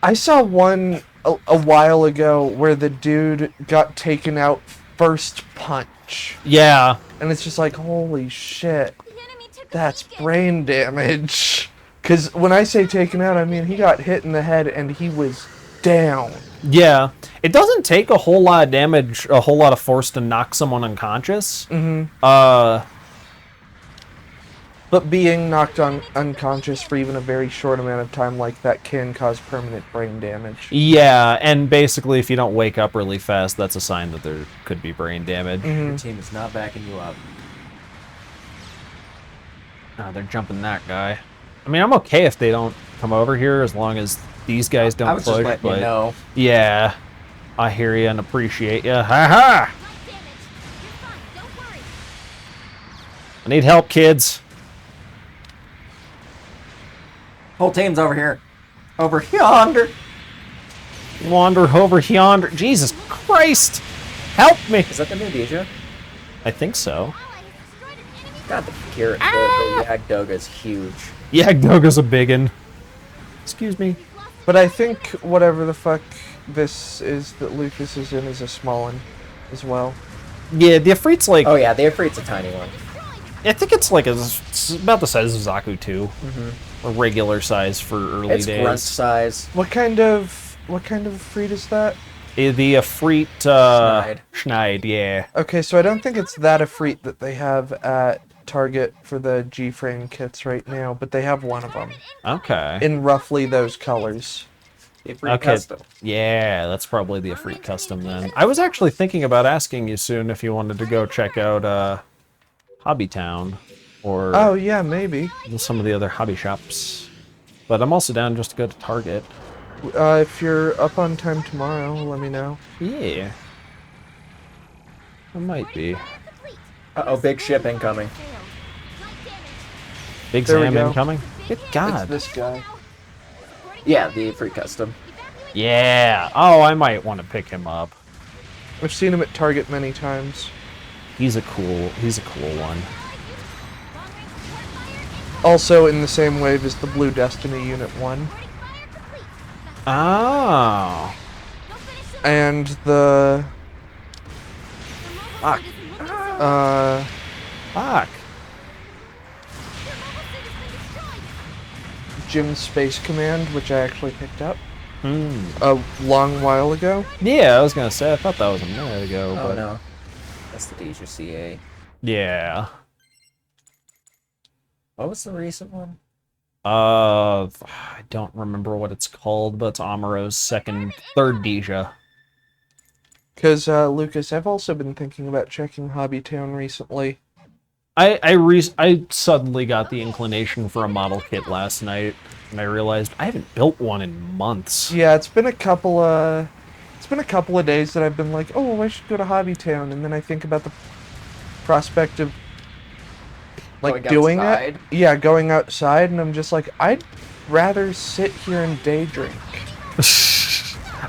I saw one a while ago where the dude got taken out first punch. Yeah. And it's just like, holy shit, The enemy took a that's beacon. brain damage. Because when I say taken out, I mean he got hit in the head and he was down. Yeah. It doesn't take a whole lot of damage, a whole lot of force to knock someone unconscious. But being knocked unconscious for even a very short amount of time like that can cause permanent brain damage. Yeah, and basically if you don't wake up really fast, that's a sign that there could be brain damage. Your team is not backing you up. Ah, they're jumping that guy. I mean, I'm okay if they don't come over here as long as these guys don't I was just push, letting but you know. yeah, I hear you and appreciate you. Ha ha! Light damage. You're fine. Don't worry. I need help, kids. Whole team's over here. Over yonder. Wander over yonder. Jesus Christ! Help me! Is that the new Deja? I think so. Ally has destroyed an enemy God, the Yagdoga is huge. Yeah, Doga's a biggin. Excuse me. But I think whatever the fuck this is that Lucas is in is a small one as well. Yeah, the Ifrit's like... Oh yeah, the Ifrit's a tiny one. I think it's like it's about the size of Zaku 2. A regular size for early It's days. grunt size. What kind of fruit is that? The Ifrit... Schneid, yeah. Okay, so I don't think it's that Ifrit that they have at Target for the G-frame kits right now, but they have one of them Okay. in roughly those colors. The Ifrit Okay. custom. Yeah, that's probably the Ifrit custom then. I was actually thinking about asking you soon if you wanted to go check out Hobby Town or Oh yeah, maybe. some of the other hobby shops. But I'm also down just to go to Target. If you're up on time tomorrow, let me know. Yeah. I might be. complete. Uh-oh, big ship incoming. Failed. Light damage. Big There we Sam go. incoming? Good It's God. this guy. Yeah, the Ifrit custom. Yeah. Oh, I might want to pick him up. I've seen him at Target many times. He's a cool one. Long range support fire. Also in the same wave as the Blue Destiny Unit 1. Reporting fire complete. Oh. Don't finish it. And the Fuck. Fuck. Jim's Space Command, which I actually picked up Hmm. a long while ago. Yeah, I was gonna say, I thought that was a minute ago, Oh but no. That's the Deja CA. yeah. What was the recent one? I don't remember what it's called, but it's Amuro's third Deja. Because, Lucas, I've also been thinking about checking Hobbytown recently. I suddenly got the inclination for a model kit last night, and I realized I haven't built one in months. Yeah, it's been a couple of days that I've been like, oh, I should go to Hobbytown, and then I think about the prospect of like Going doing outside? it. Yeah, going outside, and I'm just like, I'd rather sit here and day drink.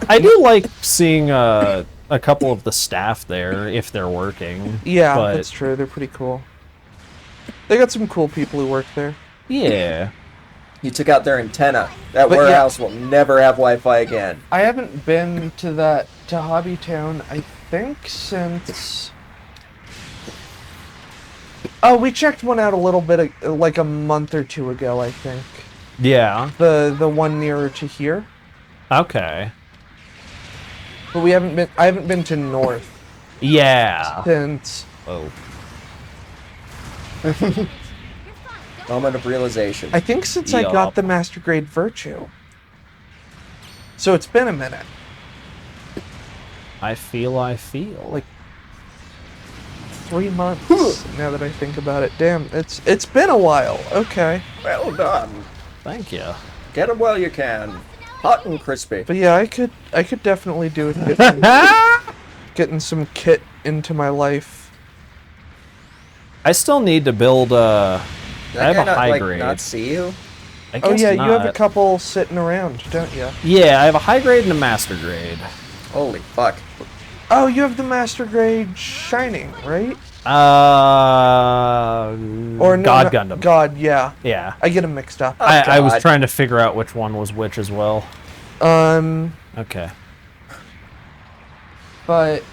I do like seeing a couple of the staff there if they're working. Yeah, but that's true. They're pretty cool. They got some cool people who work there. yeah. You took out their antenna. That But yeah. warehouse will never have Wi-Fi again. I haven't been to Hobbytown, I think, since... Oh, we checked one out a little bit, like a month or two ago, I think. Yeah. The one nearer to here. Okay. But I haven't been to North Yeah. since... Oh. Moment of realization. I think since I Yup. got the Master Grade Virtue. So it's been a minute. I feel. Like 3 months, now that I think about it. Damn, it's been a while. Okay. Well done. Thank you. Get them while you can. Hot and crispy. But yeah, I could definitely do it. Getting some kit into my life. I still need to build I That have guy a high not, grade. not see you? I Oh guess yeah, not. you have a couple sitting around, don't you? Yeah, I have a high grade and a master grade. Holy fuck. Oh, you have the master grade Shining, right? Or no, God no, Gundam. God, yeah. Yeah. I get them mixed up. I was God. trying to figure out which one was which as well. Okay. But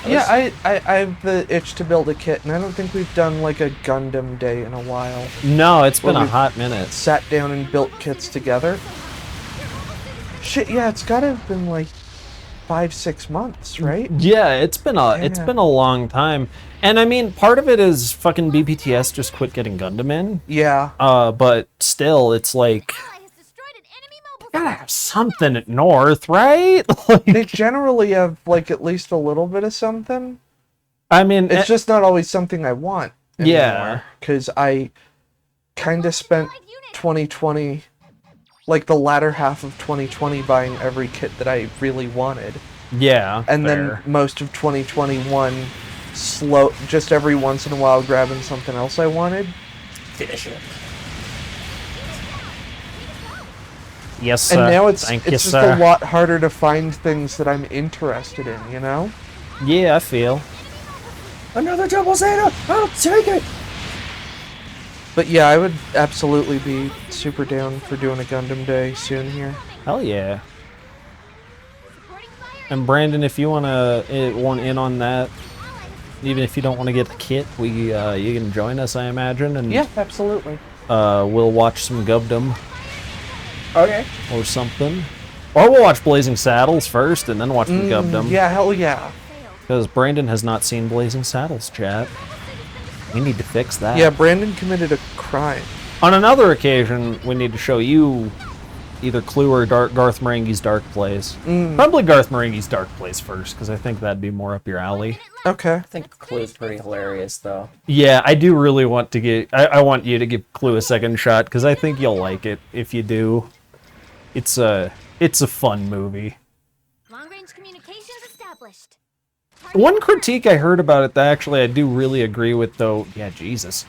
yeah, I have the itch to build a kit, and I don't think we've done like a Gundam day in a while. No, it's been Well, a we've hot minute. Sat down and built kits together. Shit, yeah, it's gotta have been like 5-6 months, right? Yeah, it's been a long time. And I mean, part of it is fucking BPTS just quit getting Gundam in. Yeah. But still, it's like Ally has destroyed an enemy mobile gotta have something at North, right? Like, They generally have like at least a little bit of something. I mean, It's just not always something I want. Yeah. Because I kind of spent 2020, like the latter half of 2020, buying every kit that I really wanted. yeah, And fair. then most of 2021, just every once in a while grabbing something else I wanted. Finish it. Yes, And sir. now it's Thank you, just sir. a lot harder to find things that I'm interested in, you know? Yeah, I feel. Another double Zeta! I'll take it! But yeah, I would absolutely be super down for doing a Gundam Day soon here. Hell yeah. supporting fire. And Brandon, if you want in on that, even if you don't want to get the kit, you can join us, I imagine, and Yeah, absolutely. we'll watch some Gundam Okay. or something. Or we'll watch Blazing Saddles first, and then watch the Gundam. Yeah, hell yeah. Because Brandon has not seen Blazing Saddles, chat. We need to fix that. Yeah, Brandon committed a crime. On another occasion, we need to show you either Clue or Garth Marenghi's Dark Place. Probably Garth Marenghi's Dark Place first, because I think that'd be more up your alley. Okay. I think Clue's pretty hilarious, though. Yeah, I do really want to get. I want you to give Clue a second shot, because I think you'll like it if you do. It's a fun movie. Long range communications established. One critique I heard about it that actually I do really agree with, though. Yeah, Jesus.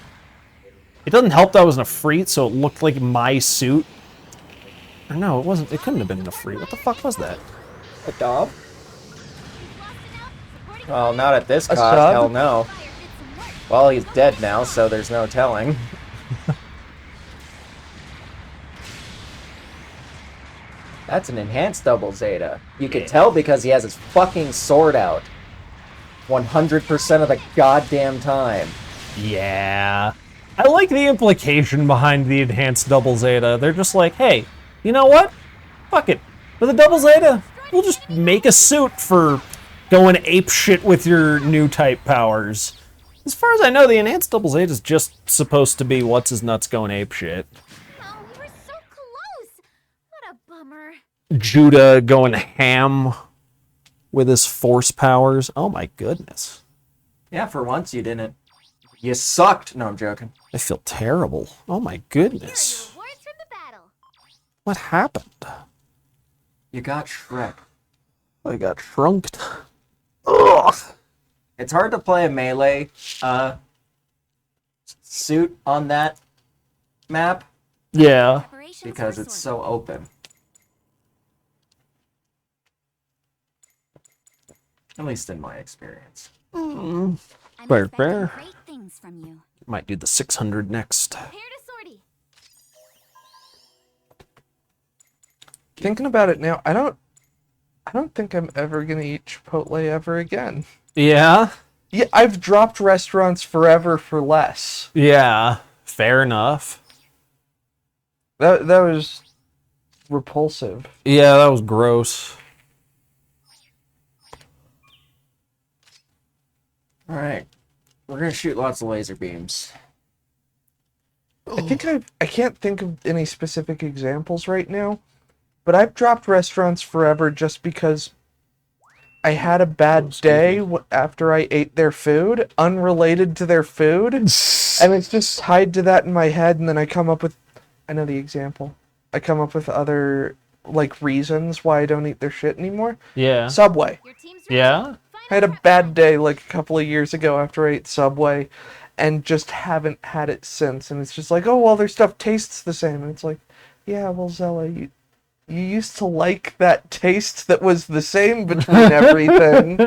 It doesn't help that I was in a freet, so it looked like my suit. Or no, it wasn't. It couldn't have been in a freet. What the fuck was that? A dog? Well, not at this cost, sub? hell no. Well, he's dead now, so there's no telling. That's an enhanced double Zeta. You could tell because he has his fucking sword out. 100% of the goddamn time. Yeah. I like the implication behind the enhanced double Zeta. They're just like, hey, you know what? Fuck it. With a double Zeta, we'll just make a suit for going ape shit with your new type powers. As far as I know, the enhanced double Zeta is just supposed to be what's his nuts going ape shit. Oh, we were so close. What a bummer. Judah going ham with his force powers. Oh my goodness. Yeah, for once you didn't. You sucked. No, I'm joking. I feel terrible. Oh my Here are goodness. your rewards from the battle. What happened? You got Shrek. I got shrunked. Ugh. It's hard to play a melee suit on that map Yeah. Preparations because were it's sorted. so open. At least in my experience. I'm Fair, expecting fair. great things from you. Might do the 600 next. Prepare to sortie. Thinking about it now, I don't think I'm ever gonna eat Chipotle ever again. Yeah. Yeah, I've dropped restaurants forever for less. Yeah. Fair enough. That was repulsive. Yeah, that was gross. Alright. We're gonna shoot lots of laser beams. I can't think of any specific examples right now, but I've dropped restaurants forever just because I had a bad day after I ate their food, unrelated to their food, and it's just tied to that in my head, and then I come up with I know the example. I come up with other, like, reasons why I don't eat their shit anymore. Yeah. Subway. Your team's ready. Yeah? Final I had a prep bad run. day, like, a couple of years ago after I ate Subway, and just haven't had it since. And it's just like, oh, well, their stuff tastes the same. And it's like, yeah, well, Zella, you used to like that taste that was the same between everything.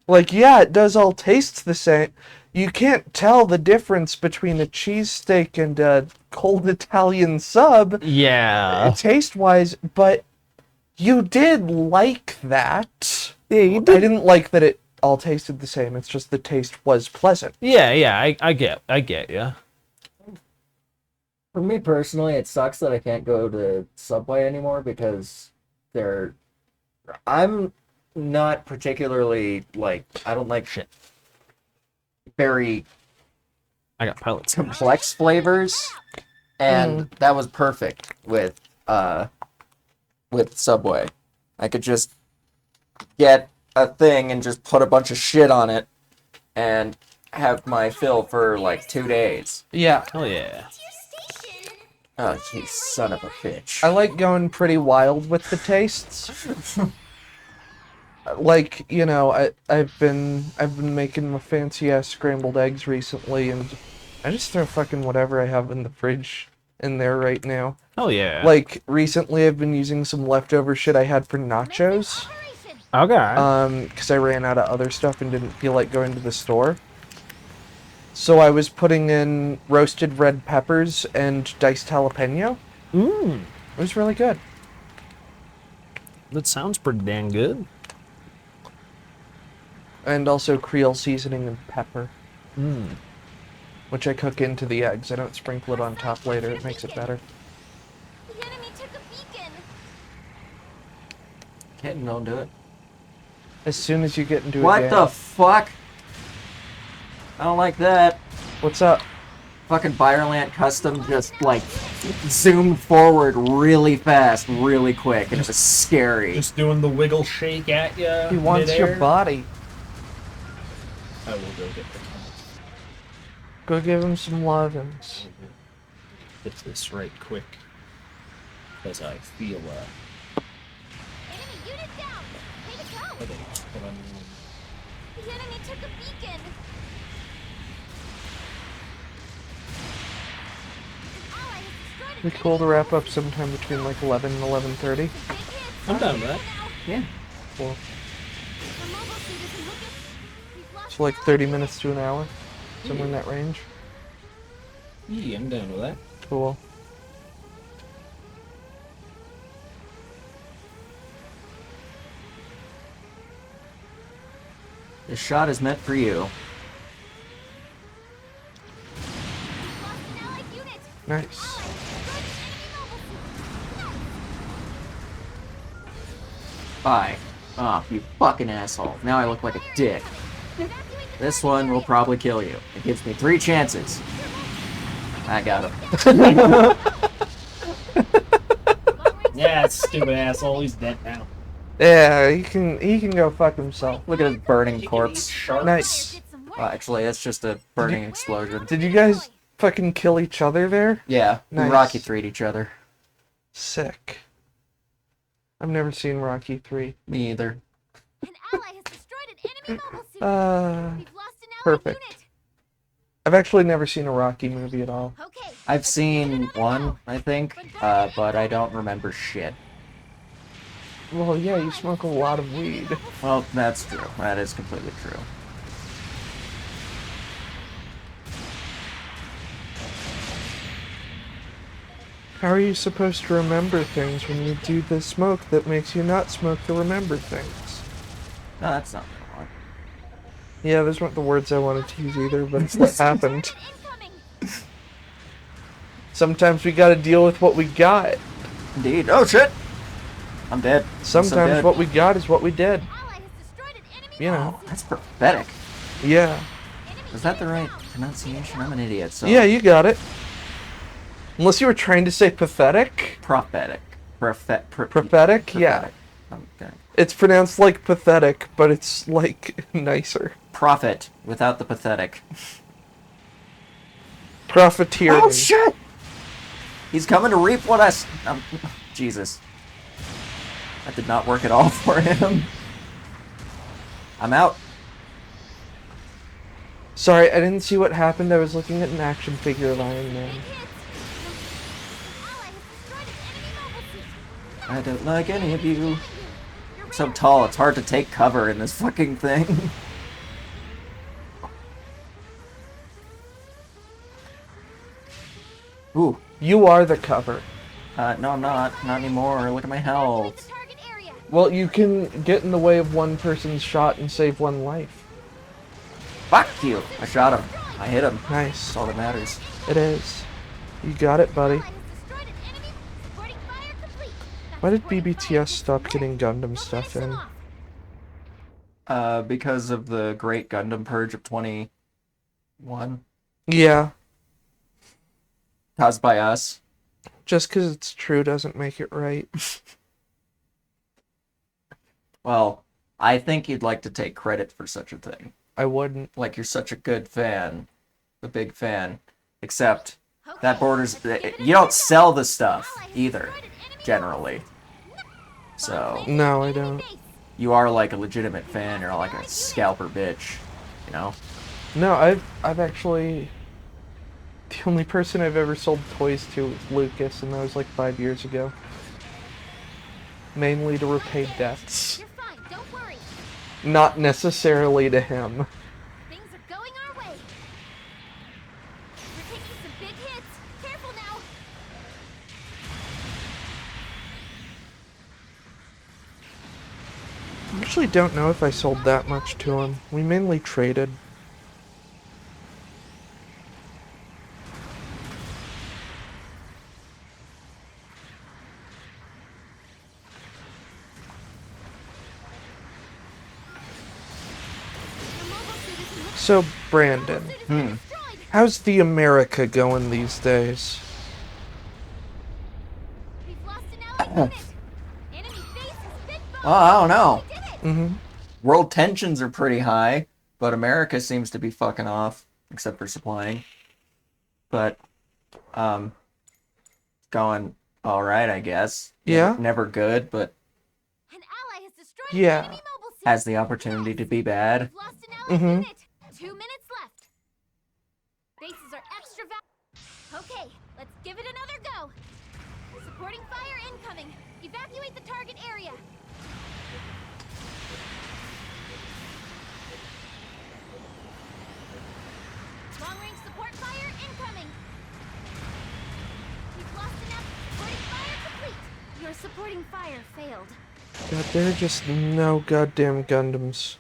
Like, yeah, it does all taste the same. You can't tell the difference between a cheesesteak and a cold Italian sub, Yeah. taste-wise, but you did like that. Yeah, you I did. didn't like that it all tasted the same. It's just the taste was pleasant. Yeah, I get ya. For me personally, it sucks that I can't go to Subway anymore because I'm not particularly like I don't like Shit. very I got pilots. complex flavors, and that was perfect with Subway. I could just get a thing and just put a bunch of shit on it and have my fill for like 2 days. Yeah. Hell yeah. It's your station. Oh, you son of a bitch. I like going pretty wild with the tastes. Like, you know, I've been making my fancy ass scrambled eggs recently, and I just throw fucking whatever I have in the fridge in there right now. Hell yeah. Like, recently I've been using some leftover shit I had for nachos, Operation. Okay. because I ran out of other stuff and didn't feel like going to the store. So I was putting in roasted red peppers and diced jalapeno. Mmm. It was really good. That sounds pretty dang good. And also Creole seasoning and pepper, Mmm. which I cook into the eggs. I don't sprinkle it on top later. It makes it better. The enemy took a beacon. Kitten, don't do it. As soon as you get into a What game. the fuck? I don't like that. What's up? Fucking Byerland Custom just like zoomed forward really fast, really quick, and it was scary. Just doing the wiggle shake at ya. He wants your body. I will go get the cat. Go give him some lovins. Get this right quick. Because I feel Enemy unit down. Way to go. headache. But I'm The enemy took a beacon. An ally has destroyed an Be cool to wrap up sometime between like 11 and 11:30. Big hit. I'm done with that. Yeah. Cool. The mobile suit isn't looking. We've lost So like an 30 ally. minutes to an hour. Somewhere in that range. Yeah, I'm down with that. Cool. This shot is meant for you. We've lost an allied unit. Nice. Ally has destroyed an enemy mobile suit. Bye. Oh, you fucking asshole. Now I look like a dick. Evacuate the This one will probably kill you. It gives me 3 chances. I got him. Yeah, that stupid asshole. He's dead now. Yeah, he can go fuck himself. Look at his burning corpse. Nice. did some work. Actually, that's just a burning explosion. Did you guys fucking kill each other there? Yeah, we Nice. Rocky 3'd each other. Sick. I've never seen Rocky 3. Me either. An ally has destroyed an enemy mobile suit. We've lost an allied perfect. unit. I've actually never seen a Rocky movie at all. Okay. I've let's seen get another one, go. I think, but I don't remember shit. Well, yeah, you smoke a lot of weed. Well, that's true. That is completely true. How are you supposed to remember things when you do the smoke that makes you not smoke to remember things? No, that's not what I want. Yeah, those weren't the words I wanted to use either, but it's what happened. Incoming. Sometimes we gotta deal with what we got. Indeed. Oh, shit! I'm dead. I'm so Sometimes dead. what we got is what we did. An ally has destroyed an enemy You know. mobile suit. That's prophetic. Yeah. Enemy Is that the unit right down. pronunciation? I'm an idiot, so... Yeah, you got it. Unless you were trying to say pathetic. Prophetic. Prophetic? Yeah. Okay. It's pronounced like pathetic, but it's like nicer. Prophet without the pathetic. Profiteering. Oh shit! He's coming to reap what Jesus. That did not work at all for him. I'm out. Sorry, I didn't see what happened. I was looking at an action figure of Iron Man. Big hits. Ally has destroyed an enemy mobile suit. I don't like any of you. You're I'm so tall, it's hard to take cover in this fucking thing. Ooh. You are the cover. No, I'm not. Not anymore. Look at my Evacuate the health. target area. Well, you can get in the way of one person's shot and save one life. Fuck you. I shot him. I hit him. Nice. That's all that matters. It is. You got it, buddy. Ally has destroyed an enemy. Supporting fire complete. That's Why did supporting fire BBTS stop getting Gundam Don't stuff finish them in? off. Because of the Great Gundam Purge of 21. Yeah. Caused by us. Just because it's true doesn't make it right. Well, I think you'd like to take credit for such a thing. I wouldn't. Like you're such a good fan. A big fan. Except Okay, that borders... let's give it You don't another sell go. the stuff Ally has either. destroyed an enemy Generally. mobile suit. So, No, I don't. Base. you are like a legitimate fan. You're like a scalper bitch. You know? No, I've actually... The only person I've ever sold toys to was Lucas, and that was like 5 years ago. Mainly to repay debts. You're fine, don't worry. Not necessarily to him. Things are going our way. We're taking some big hits. Careful now. I actually don't know if I sold that much to him. We mainly traded. The mobile suit is in So, Brandon, Suit has been destroyed. how's the America going these days? We've lost an ally unit. Enemy base has been bombed. Well, I don't know. We did it. Mm-hmm. World tensions are pretty high, but America seems to be fucking off, except for supplying. But, going alright, I guess. Yeah? Never good, but An ally has destroyed Yeah. an enemy mobile suit. has the opportunity to be bad. We've lost an ally Mhm. unit. 2 minutes left. Bases are extra Okay, let's give it another go. Supporting fire incoming. Evacuate the target area. Long range support fire incoming. We've lost an ally. Supporting fire complete. Your supporting fire failed. God, there are just no goddamn Gundams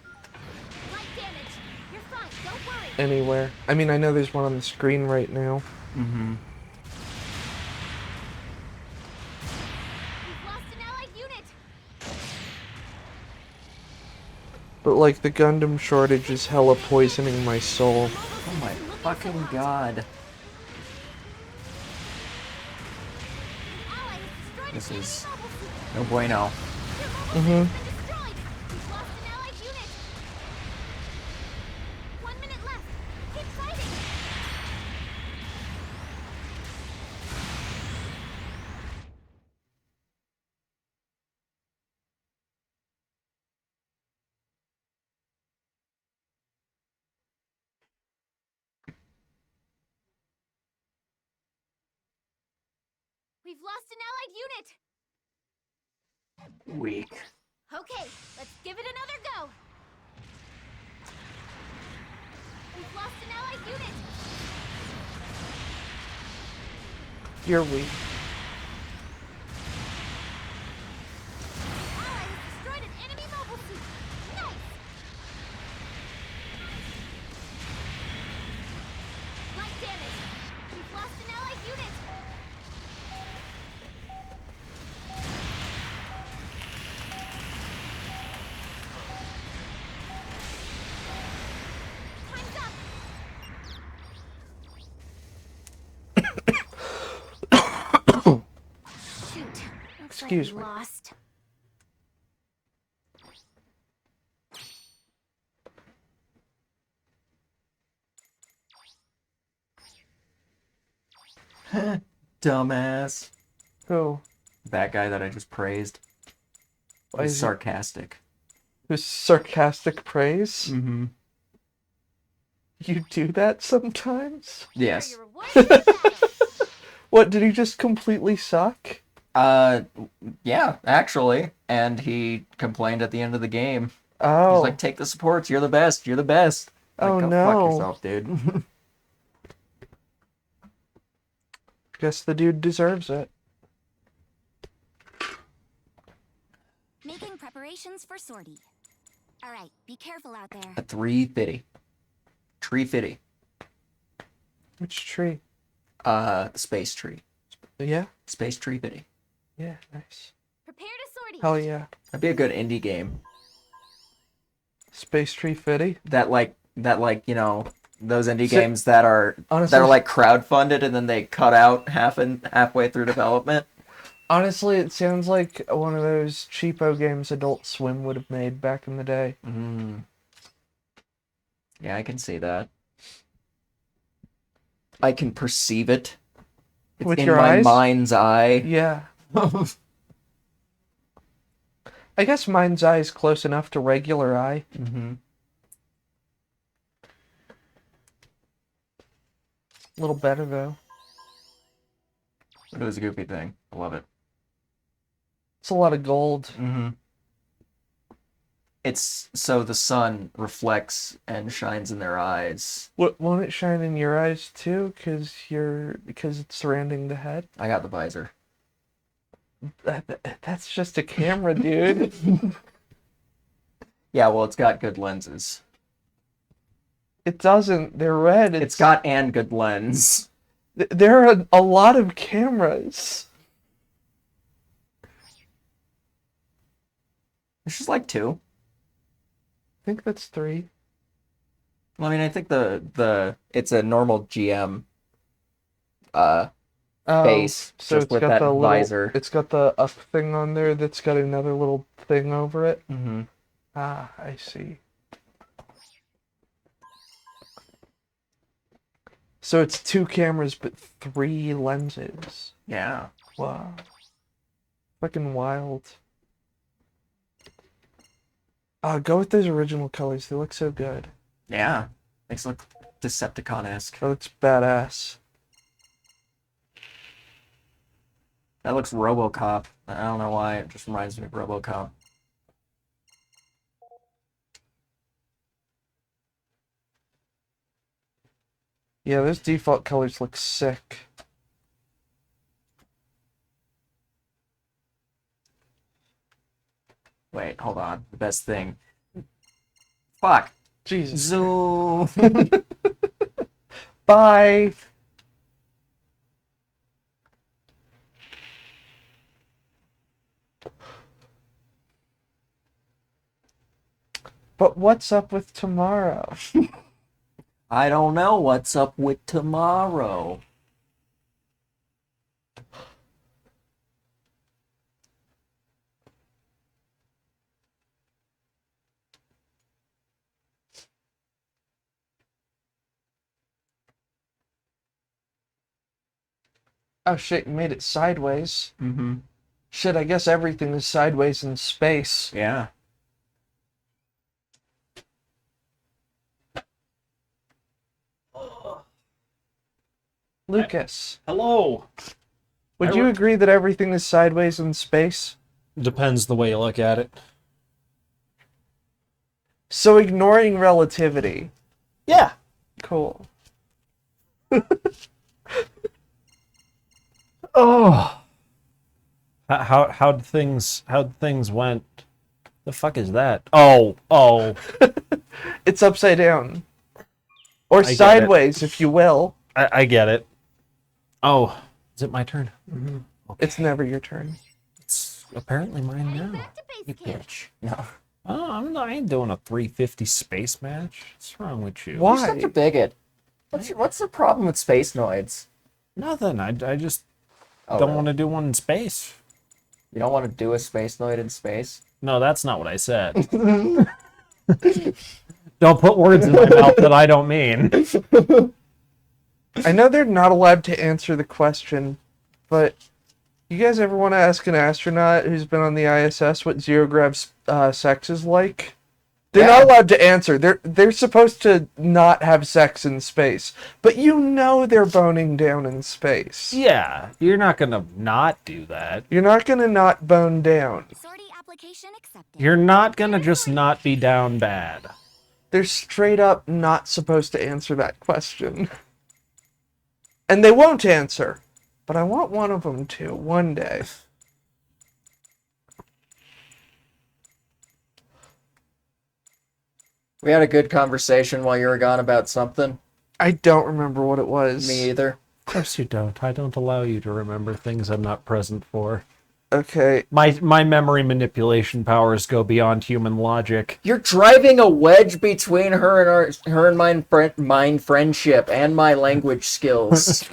Light damage. You're fine. Don't worry. anywhere. I mean, I know there's one on the screen right now. Mm-hmm. We've lost an allied unit. But, like, the Gundam shortage is hella poisoning my soul. Oh my fucking god. Ally has destroyed This an is enemy mobile suit. no bueno. Your mobile suit Mhm. has been destroyed. We've lost an allied unit. 1 minute left. Keep fighting. We've lost an allied unit. Weak. Okay, let's give it another go. We've lost an allied unit. You're weak. Ally has destroyed an enemy mobile suit. Nice. Light damage. We've lost an allied unit. Time's up. Shoot. Looks Excuse like we me. lost. Dumbass. Who? That guy that I just praised. Why Was is he- sarcastic. Who's sarcastic praise? Mm-hmm. You do that sometimes? Yes. Your reward is battle. What, did he just completely suck? Yeah, actually. And he complained at the end of the game. Oh. He's like, take the supports, you're the best, you're the best. Oh, Like, go no. fuck yourself, dude. Guess the dude deserves it. Making preparations for sortie. All right, be careful out there. A 350. Tree fitty. Which tree? The space tree. Yeah? Space tree fitty. Yeah, nice. Prepare to sortie. Hell yeah. That'd be a good indie game. Space Tree Fitty? That like, you know, those indie So- games that are Honestly- like crowdfunded and then they cut out halfway through development. Honestly, it sounds like one of those cheapo games Adult Swim would have made back in the day. Mm. Yeah, I can see that. I can perceive it. It's With in your my eyes? mind's eye. Yeah. I guess mind's eye is close enough to regular eye. Mm-hmm. A little better, though. Look at this goofy thing. I love it. It's a lot of gold. Mm-hmm. It's so the sun reflects and shines in their eyes. Won't it shine in your eyes, too? Because it's surrounding the head? I got the visor. That's just a camera, dude. Yeah, well, it's got good lenses. It doesn't. They're red. It's got and good lens. There are a lot of cameras. It's just like 2. I think that's 3. Well, I mean, I think it's a normal GM Oh, face, so just it's with got that the little, visor. It's got the up thing on there that's got another little thing over it. Mm-hmm. Ah, I see. So it's 2 cameras but 3 lenses. Yeah. Wow. Fucking wild. Go with those original colors. They look so good. Yeah. Makes it look Decepticon-esque. That looks badass. That looks RoboCop. I don't know why. It just reminds me of RoboCop. Yeah, those default colors look sick. Wait, hold on. The best thing. Fuck. Jesus. Zoom. Bye. But what's up with tomorrow? I don't know what's up with tomorrow. Oh shit, you made it sideways. Mm-hmm. Shit, I guess everything is sideways in space. Yeah. Lucas, Hello. would you agree that everything is sideways in space? Depends the way you look at it. So ignoring relativity. Yeah. Cool. Oh. How'd things went? The fuck is that? Oh. It's upside down. Or I get it. sideways, if you will. I get it. Oh, is it my turn? It's never your turn. It's apparently mine Heading now. back to You base camp. bitch. No. Oh, I ain't doing a 350 space match. What's wrong with you? Why? You're such a bigot. What's the problem with space noids? Nothing. I just Oh, don't really? want to do one in space. You don't want to do a space noid in space? No, that's not what I said. Don't put words in my mouth that I don't mean. I know they're not allowed to answer the question, but you guys ever want to ask an astronaut who's been on the ISS what zero grav's sex is like? They're not allowed to answer. They're supposed to not have sex in space, but you know they're boning down in space. Yeah, you're not gonna not do that. You're not gonna not bone down. Sortie application accepted. You're not gonna just not be down bad. They're straight up not supposed to answer that question. And they won't answer. But I want one of them to, one day. We had a good conversation while you were gone about something. I don't remember what it was. Me either. Of course you don't. I don't allow you to remember things I'm not present for. Okay. My memory manipulation powers go beyond human logic. You're driving a wedge between her and mine friendship and my language skills.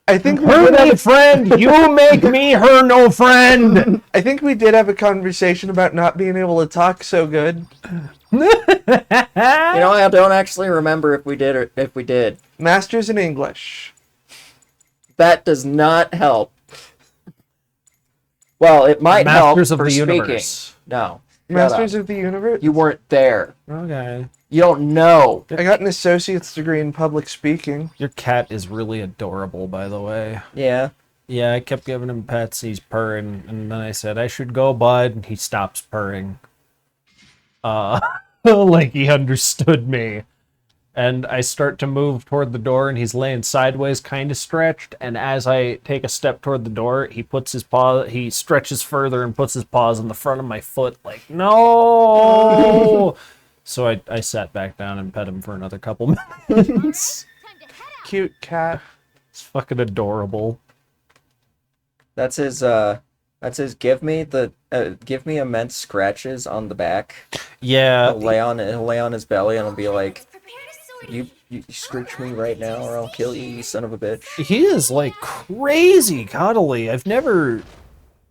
I think we Her did me have friend, you make me her no friend. I think we did have a conversation about not being able to talk so good. You know, I don't actually remember if we did or if we did. Masters in English. That does not help. Well, it might Masters help of for the speaking. universe. No. shut Masters up. of the Universe? You weren't there. Okay. You don't know. I got an associate's degree in public speaking. Your cat is really adorable, by the way. Yeah. Yeah, I kept giving him pets. He's purring, and then I said I should go, bud, and he stops purring. Like he understood me. And I start to move toward the door, and he's laying sideways, kind of stretched. And as I take a step toward the door, he puts his paw. He stretches further and puts his paws on the front of my foot, like no. So I sat back down and pet him for another couple minutes. Time to head out. Cute cat. It's fucking adorable. That's his give me immense scratches on the back. Yeah, He'll lay on his belly and he'll be like, Prepare to sortie. you scratch me right now or I'll kill you, you son of a bitch. he is like crazy cuddly. I've never,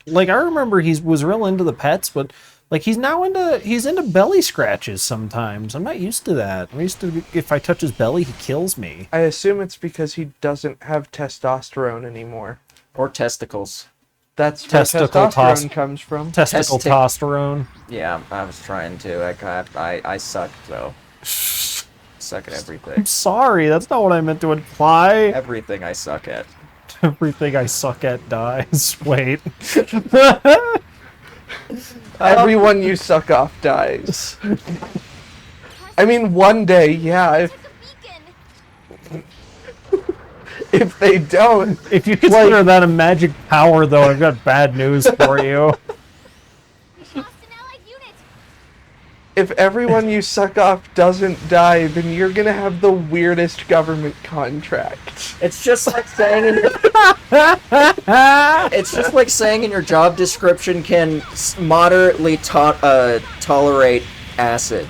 like, I remember he was real into the pets, but like he's into belly scratches sometimes. I'm not used to that. I'm used to, if I touch his belly, he kills me. I assume it's because he doesn't have testosterone anymore. Or testicles. That's where Testicle testosterone comes from. Testicle testosterone. Yeah, I was trying to. I suck though. Suck at everything. I'm sorry, that's not what I meant to imply. Everything I suck at. Everything I suck at dies. Wait. Everyone you suck off dies. I mean, one day, yeah. Took a beacon. If they don't, If you consider that a magic power, though, I've got bad news for you. Lost an allied unit. if everyone you suck off doesn't die, then you're gonna have the weirdest government contract. It's just like saying in your, it's just like saying in your job description can moderately tolerate acid.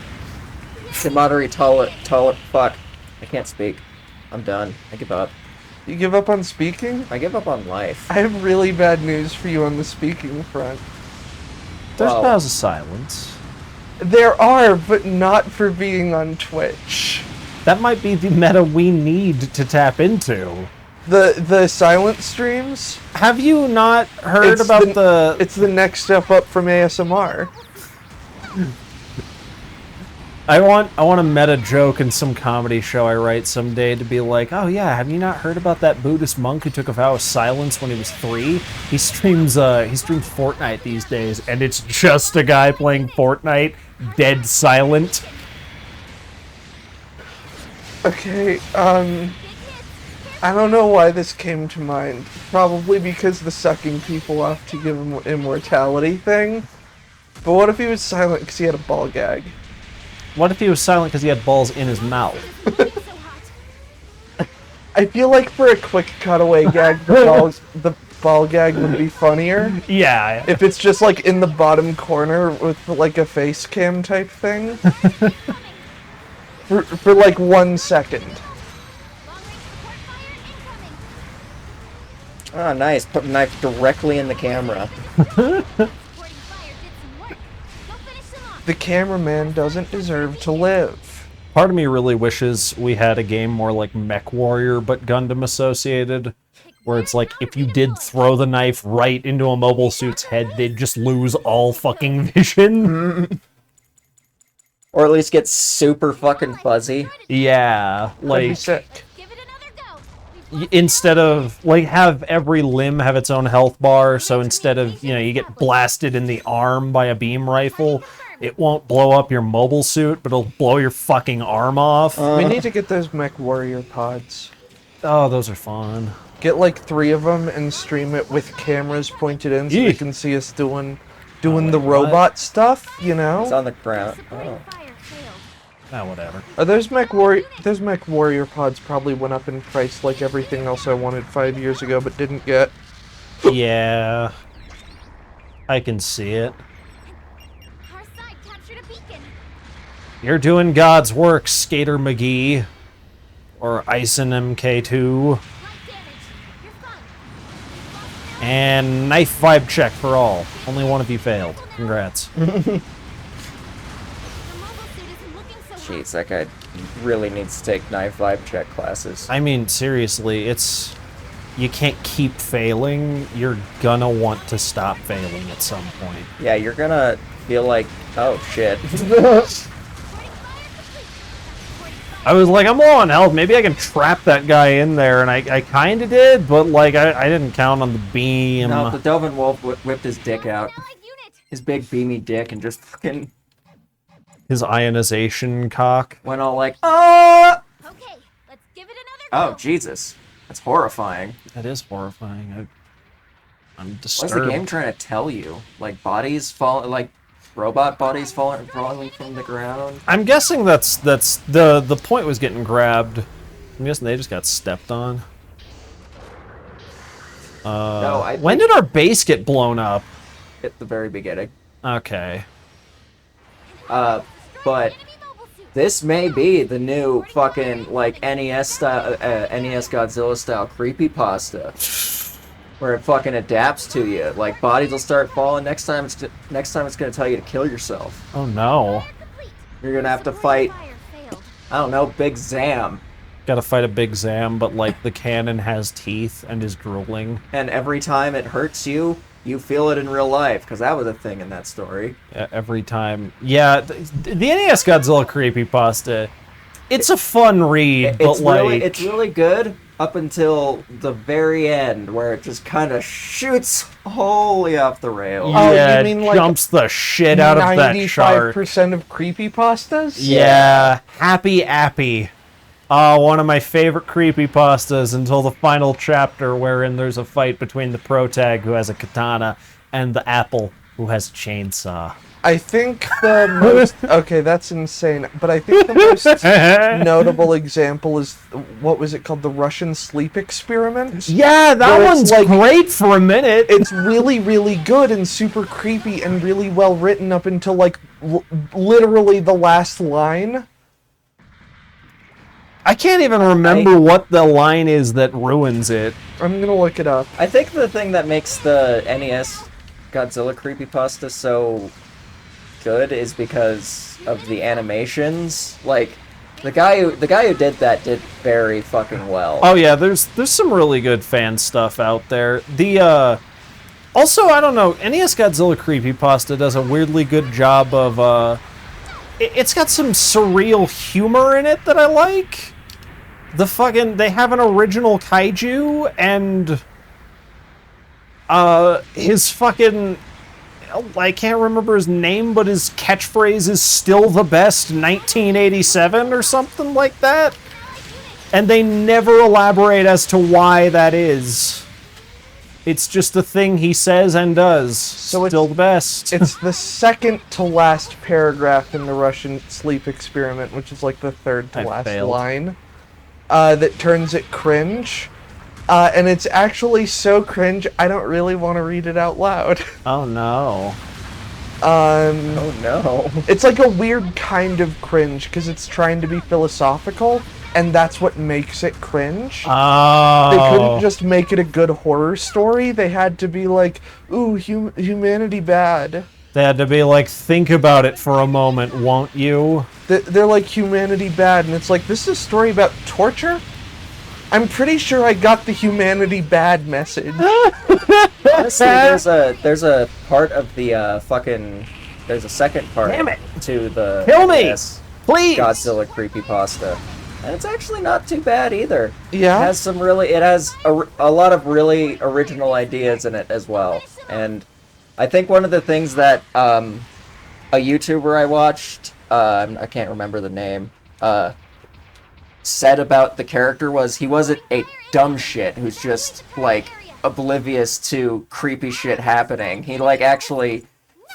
Can moderately tolerate. Fuck, I can't speak. I'm done. I give up. You give up on speaking? I give up on life. I have really bad news for you on the speaking front. There's Wow. bows of silence. There are, but not for being on Twitch. That might be the meta we need to tap into. The silent streams, Have you not heard It's about the... it's the next step up from ASMR. I want a meta joke in some comedy show I write someday to be like, oh yeah, have you not heard about that Buddhist monk who took a vow of silence when he was 3? He streams Fortnite these days, and it's just a guy playing Fortnite, dead silent. Okay, I don't know why this came to mind. Probably because the sucking people off to give him immortality thing. But what if he was silent because he had a ball gag? What if he was silent because he had balls in his mouth? It's so hot. I feel like for a quick cutaway gag, the ball gag would be funnier. Yeah. If it's just like in the bottom corner with like a face cam type thing. for like 1 second. Long-range support fire incoming. Ah, nice. Put the knife directly in the camera. Supporting fire did some work. Go finish them off. The cameraman doesn't deserve to live. Part of me really wishes we had a game more like Mech Warrior, but Gundam associated, where it's like if you did throw the knife right into a mobile suit's head, they'd just lose all fucking vision. Or at least get super fucking fuzzy. Yeah, That'd be like sick. Give it another go. instead of like have every limb have its own health bar, so instead of, you know, you get blasted in the arm by a beam rifle, it won't blow up your mobile suit, but it'll blow your fucking arm off. We need to get those Mech Warrior pods. Oh, those are fun. Get like 3 of them and stream it with cameras pointed in so they Eek. can see us doing the robot stuff, you It's know? on the ground. Supporting Oh. fire failed. Ah, whatever. Are those Mech Warrior pods probably went up in price like everything else I wanted 5 years ago but didn't get. Yeah. I can see it. Our side captured a beacon. You're doing God's work, Skater McGee. Or Ison MK2. Light damage. You're fine. And knife vibe check for all. Only one of you failed. Congrats. The mobile suit isn't looking so hot. Jeez, that guy really needs to take knife vibe check classes. I mean, seriously, it's... You can't keep failing. You're gonna want to stop failing at some point. Yeah, you're gonna feel like, oh shit. I was like, I'm low on health. Maybe I can trap that guy in there, and I kind of did, but like I didn't count on the beam. No, the Dovin Wolf whipped his dick out. Allied unit. His big beamy dick and just fucking His ionization cock. went all like, oh! Okay, let's give it another Oh, go. Jesus. That's horrifying. That is horrifying. I'm What's disturbed. the game trying to tell you? Like bodies fall, like robot bodies falling from the ground? I'm guessing that's the point was getting grabbed. I'm guessing they just got stepped on. No, I When think did our base get blown up? at the very beginning. Okay. But Enemy mobile suit. this may be the new fucking like NES style, NES Godzilla style creepypasta, where it fucking adapts to you. Like bodies will start falling. Next time it's gonna tell you to kill yourself. Oh no. Complete. You're gonna have to fight, Fire failed. I don't know, Big Zam. Gotta fight a big Zam, but like the cannon has teeth and is drooling. And every time it hurts you, you feel it in real life, because that was a thing in that story. Every time. Yeah, the NES Godzilla creepypasta, it's a fun read, but It's really good up until the very end, where it just kind of shoots wholly off the rails. Oh, you yeah, mean, it like, jumps the shit out of that shark. 95% of creepypastas? Yeah, Happy Appy. One of my favorite creepypastas until the final chapter wherein there's a fight between the protag who has a katana and the apple who has a chainsaw. I think the most... Okay, that's insane. But I think the most notable example is, what was it called? The Russian sleep experiment? Yeah, that Where it's one's like- great for a minute. It's really, really good and super creepy and really well written up until, like, literally the last line. I can't even remember what the line is that ruins it. I'm gonna look it up. I think the thing that makes the NES Godzilla creepypasta so good is because of the animations. Like the guy who did that did very fucking well. Oh yeah, there's some really good fan stuff out there. The also, I don't know, NES Godzilla creepypasta does a weirdly good job of it's got some surreal humor in it that I like. They have an original kaiju, and his fucking, I can't remember his name, but his catchphrase is "still the best 1987" or something like that. And they never elaborate as to why that is. It's just a thing he says and does. So Still the best. It's the second to last paragraph in the Russian sleep experiment, which is like the third to I last failed. line, that turns it cringe. And it's actually so cringe, I don't really want to read it out loud. Oh no. Oh no. It's like a weird kind of cringe, because it's trying to be philosophical, and that's what makes it cringe. Oh. They couldn't just make it a good horror story. They had to be like, ooh, humanity bad. They had to be like, think about it for a moment, won't you? They're like humanity bad, and it's like, this is a story about torture? I'm pretty sure I got the humanity bad message. Honestly, there's a part of the there's a second part Damn it. to the Kill me! NES Please! Godzilla creepypasta. And it's actually not too bad either. Yeah? It has a lot of really original ideas in it as well. And I think one of the things that a YouTuber I watched, I can't remember the name, said about the character was he wasn't a dumb shit who's just like oblivious to creepy shit happening. He like actually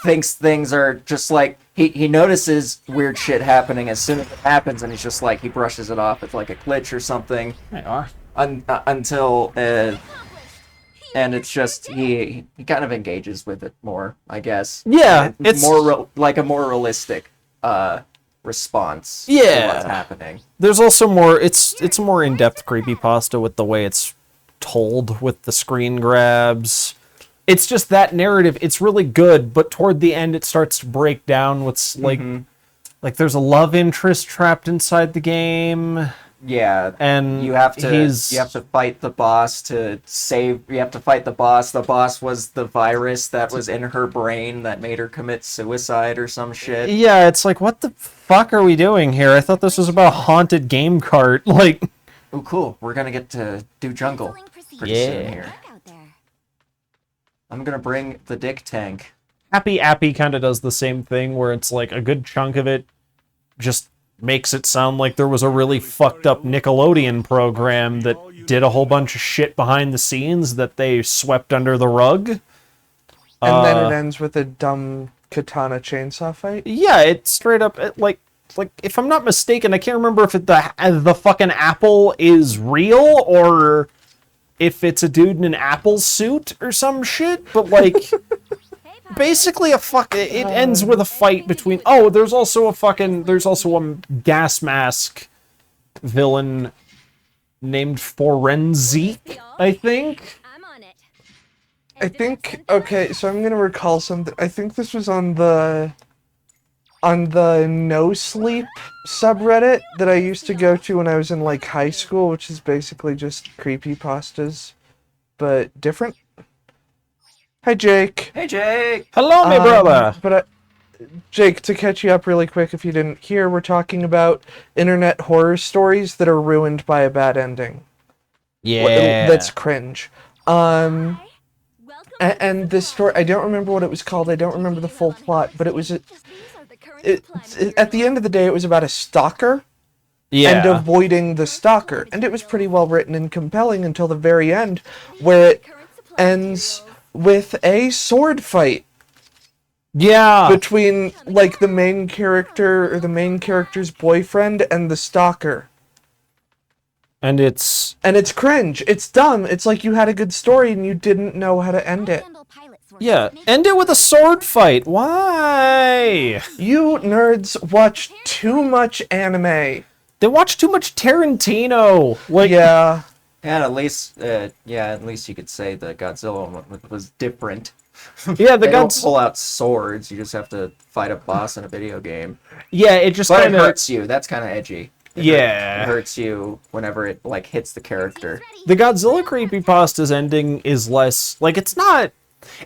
thinks things are just like he notices weird shit happening as soon as it happens, and he's just like he brushes it off. It's like a glitch or something. They are. Until and it's just he kind of engages with it more, I guess. Yeah, it's it's more like a more realistic response to Yeah. what's happening. There's also more. It's a more in-depth creepypasta with the way it's told, with the screen grabs. It's just that narrative. It's really good, but toward the end, it starts to break down. What's like there's a love interest trapped inside the game. Yeah, And you have to he's- fight the boss to save. You have to fight the boss. The boss was the virus that was in her brain that made her commit suicide or some shit. Yeah, it's like, what the fuck are we doing here? I thought this was about a haunted game cart. Like, Oh, cool. We're gonna get to do jungle Pulling procedure. pretty Yeah. soon here. Back out there. I'm gonna bring the dick tank. Happy Appy kind of does the same thing, where it's like a good chunk of it just makes it sound like there was a really fucked up Nickelodeon program that did a whole bunch of shit behind the scenes that they swept under the rug. And then it ends with a dumb katana chainsaw fight. Yeah, it's straight up like if I'm not mistaken, I can't remember if the fucking apple is real or if it's a dude in an apple suit or some shit, but like basically it ends with a fight between there's also a gas mask villain named Forensic, I think. I'm on it. I think, okay, so I'm gonna recall something. I think this was on the No Sleep subreddit that I used to go to when I was in like high school, which is basically just creepypastas, but different. Hi, Jake. Hey, Jake. Hello, my brother. But Jake, to catch you up really quick, if you didn't hear, we're talking about internet horror stories that are ruined by a bad ending. Yeah. That's cringe. Welcome And this story, I don't remember what it was called. I don't remember the full plot, but it was at the end of the day, it was about a stalker and avoiding the stalker, and it was pretty well written and compelling until the very end, where it ends with a sword fight Yeah. between like the main character or the main character's boyfriend and the stalker. And it's cringe. It's dumb. It's like you had a good story and you didn't know how to end it. end it with a sword fight. Why? You nerds watch too much anime. They watch too much Tarantino. Like, Yeah. And at least you could say the Godzilla one was different. yeah, the They don't guns. pull out swords. You just have to fight a boss in a video game. Yeah, it just But kind it of hurts you. That's kind of edgy. It hurts you whenever it like hits the character. The Godzilla creepypasta's ending is less like it's not.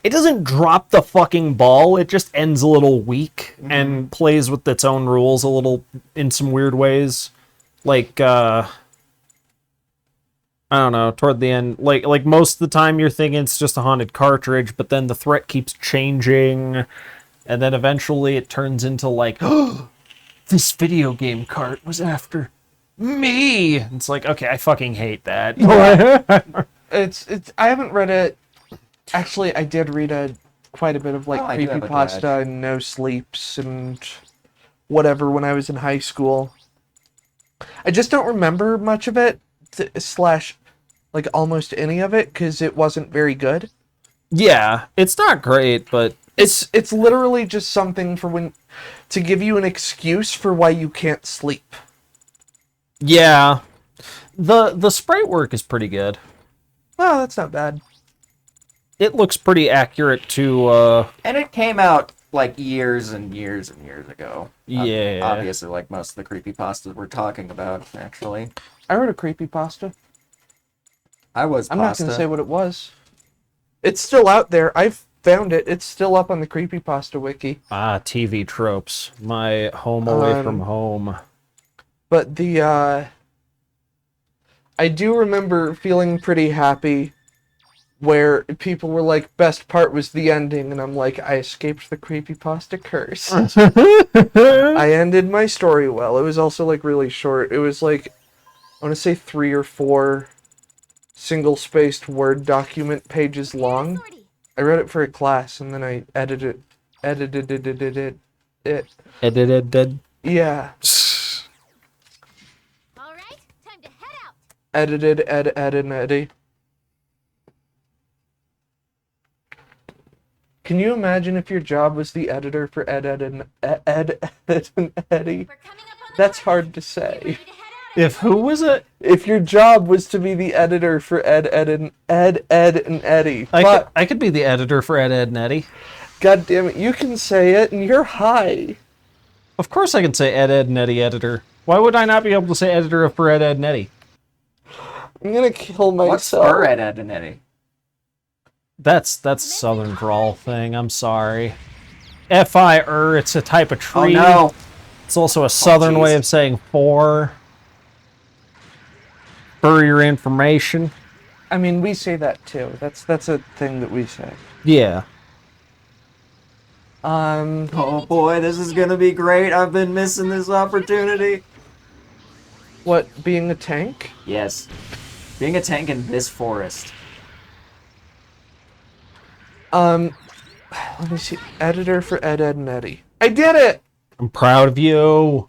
It doesn't drop the fucking ball. It just ends a little weak and plays with its own rules a little in some weird ways. Like I don't know, toward the end, like most of the time you're thinking it's just a haunted cartridge, but then the threat keeps changing, and then eventually it turns into like, this video game cart was after me. It's like, okay, I fucking hate that. It's I haven't read it. Actually, I did read quite a bit of like Oh, I do have a creepypasta and No Sleeps and whatever when I was in high school. I just don't remember much of it, slash like almost any of it, because it wasn't very good. Yeah, it's not great, but It's literally just something for when to give you an excuse for why you can't sleep. yeah, the sprite work is pretty good. Well, that's not bad. It looks pretty accurate to And it came out like years and years and years ago. Yeah. Obviously, like most of the creepypastas we're talking about, actually. I wrote a creepypasta. I was I'm not pasta. gonna say what it was. It's still out there. I've found it. It's still up on the creepypasta wiki. Ah, TV tropes. My home away from home. But I do remember feeling pretty happy where people were like, best part was the ending, and I'm like, I escaped the creepypasta curse. I ended my story well. It was also like really short. It was like, I want to say 3 or 4 single-spaced Word document pages long. Sortie. I read it for a class, and then I edited it. Edited. Yeah. All right, time to head out. Edited, and Eddie. Can you imagine if your job was the editor for Ed, and Eddie? We're coming up on the That's target. hard to Get say. ready to head out. If who was it? If your job was to be the editor for Ed, and Eddie. I could be the editor for Ed, and Eddie. God damn it, you can say it, and you're high. Of course I can say Ed, and Eddie editor. Why would I not be able to say editor for Ed, and Eddie? I'm gonna kill What's myself. for Ed, and Eddie? That's Southern drawl thing. I'm sorry. F-I-R, it's a type of Oh tree. no! It's also a Southern jeez. way of saying for your information. I mean, we say that too. That's a thing that we say. Yeah. Oh boy, this is gonna be great. I've been missing this opportunity. What, being a tank? Yes. Being a tank in this forest. Let me see. Editor for Ed, and Eddie. I did it! I'm proud of you.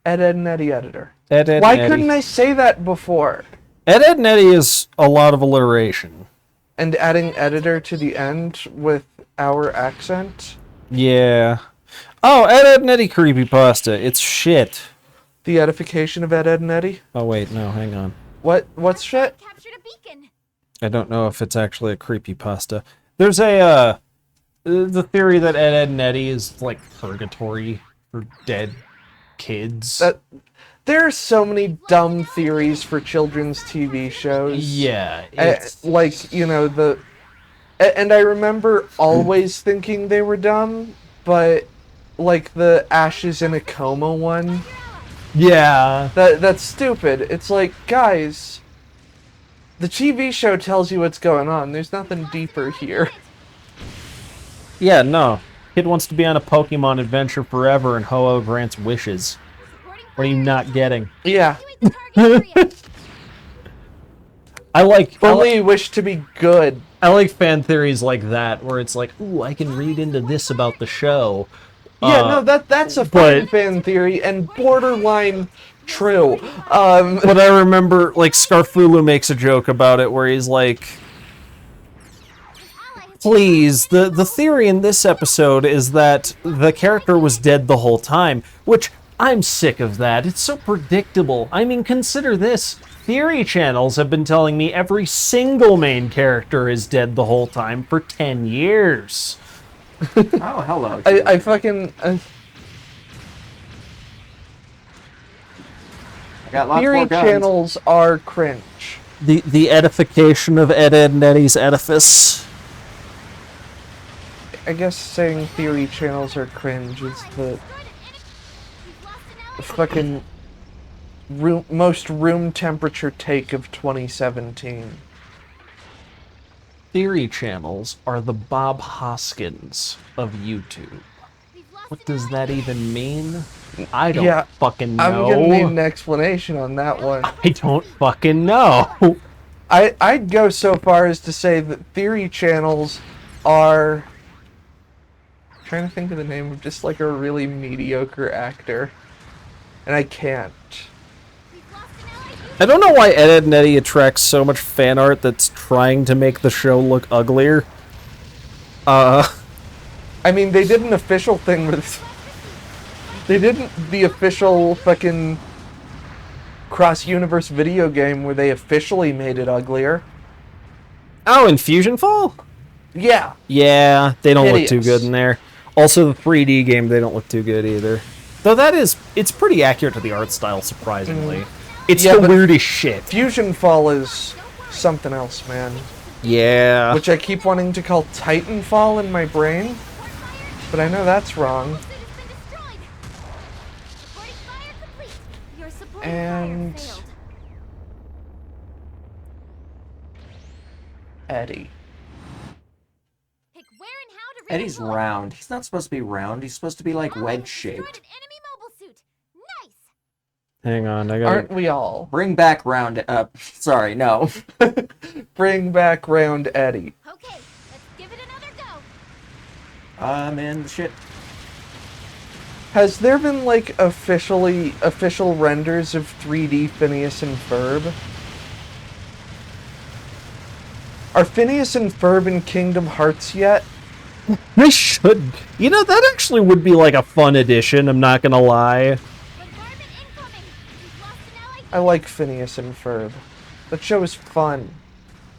Ed, and Eddie editor. Ed, Why and Eddie. couldn't I say that before? Ed, and Eddie is a lot of alliteration. And adding editor to the end with our accent. Yeah. Oh, Ed, and Eddie creepypasta. It's shit. The edification of Ed, and Eddie. Oh, wait, no, hang on. What's shit? Captured a beacon. I don't know if it's actually a creepypasta. There's a, the theory that Ed, and Eddie is like purgatory for dead kids. There are so many dumb theories for children's TV shows. Yeah. It's, Like, you know, and I remember always thinking they were dumb, but like the Ashes in a Coma one, yeah. that's stupid. It's like, guys, the TV show tells you what's going on. There's nothing deeper here. Yeah, no. Kid wants to be on a Pokemon adventure forever and Ho-Oh grants wishes. Supporting What are you not getting? Yeah. evacuate the target area. I like Only you wish to be good. I like fan theories like that where it's like, ooh, I can read into this about the show. Yeah, no, that's a fun but- fan theory and borderline true. But I remember, like, Scarfulu makes a joke about it where he's like, please, the theory in this episode is that the character was dead the whole time, which I'm sick of that. It's so predictable. I mean, consider this. Theory channels have been telling me every single main character is dead the whole time for 10 years. Oh, hello. I fucking... I got lots theory more guns. channels are cringe. The edification of Ed, and Eddie's edifice. I guess saying theory channels are cringe is the fucking most room temperature take of 2017. Theory channels are the Bob Hoskins of YouTube. What does that even mean? I don't fucking know. I'm gonna need an explanation on that one. I don't fucking know. I'd go so far as to say that theory channels are... I'm trying to think of the name of just like a really mediocre actor. And I can't. I don't know why Ed, and Eddie attracts so much fan art that's trying to make the show look uglier. I mean, they did an official thing with... They did the official fucking cross-universe video game where they officially made it uglier. Oh, in Fusion Fall? Yeah. Yeah, they don't look too Hideous. good in there. Also, the 3D game, they don't look too good either. Though it's pretty accurate to the art style, surprisingly. It's Yeah, the but weirdest shit. Fusion Fall is something else, man. Yeah. Which I keep wanting to call Titanfall in my brain, but I know that's wrong. And Eddie. Eddie's round. He's not supposed to be round. He's supposed to be like wedge-shaped. Hang on, I got. Aren't we all? Bring back round. Sorry, no. Bring back round Eddie. Okay, let's give it another go. I'm in the shit. Has there been like official renders of 3D Phineas and Ferb? Are Phineas and Ferb in Kingdom Hearts yet? They should. You know, that actually would be like a fun addition, I'm not gonna lie. I like Phineas and Ferb. That show is fun.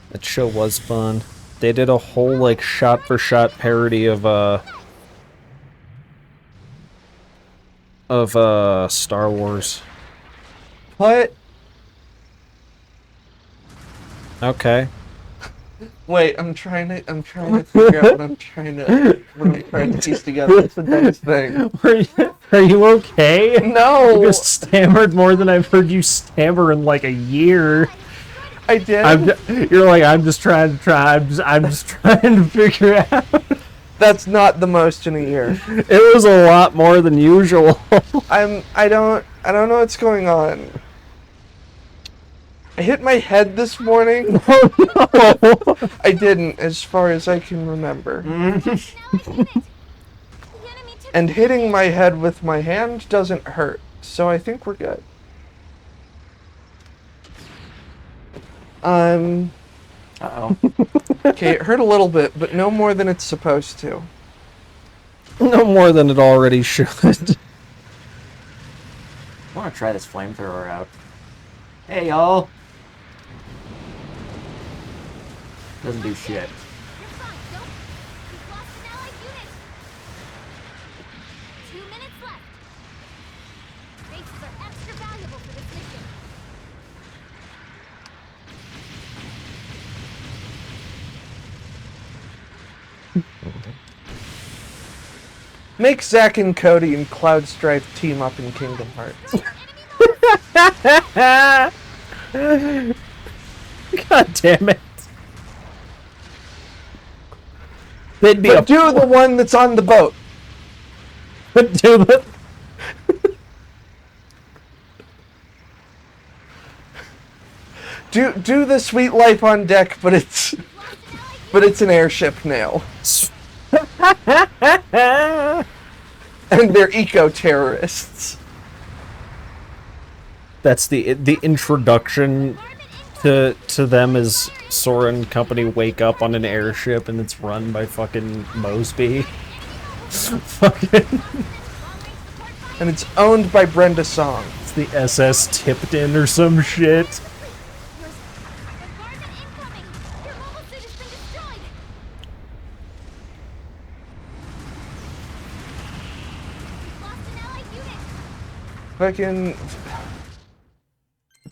That show was fun. They did a whole like shot-for-shot parody of Star Wars. What? Okay. Wait, I'm trying to figure out what I'm trying to piece together. It's the dumbest thing. Are you okay? No! You just stammered more than I've heard you stammer in like a year. I did. You're like, I'm just trying to figure it out. That's not the most in a year. It was a lot more than usual. I don't know what's going on. I hit my head this morning. Oh no! I didn't, as far as I can remember. And hitting my head with my hand doesn't hurt, so I think we're good. Uh-oh. Okay, it hurt a little bit, but no more than it's supposed to. No more than it already should. I want to try this flamethrower out. Hey, y'all. Doesn't do shit. Make Zack and Cody and Cloud Strife team up in Kingdom Hearts. God damn it. They'd be But do the one that's on the boat. do the Do the Sweet Life on Deck, but it's an airship now. And they're eco-terrorists. That's the introduction to them as Sora and company wake up on an airship and it's run by fucking Mosby. Fucking And it's owned by Brenda Song. it's the SS Tipton or some shit. Fucking...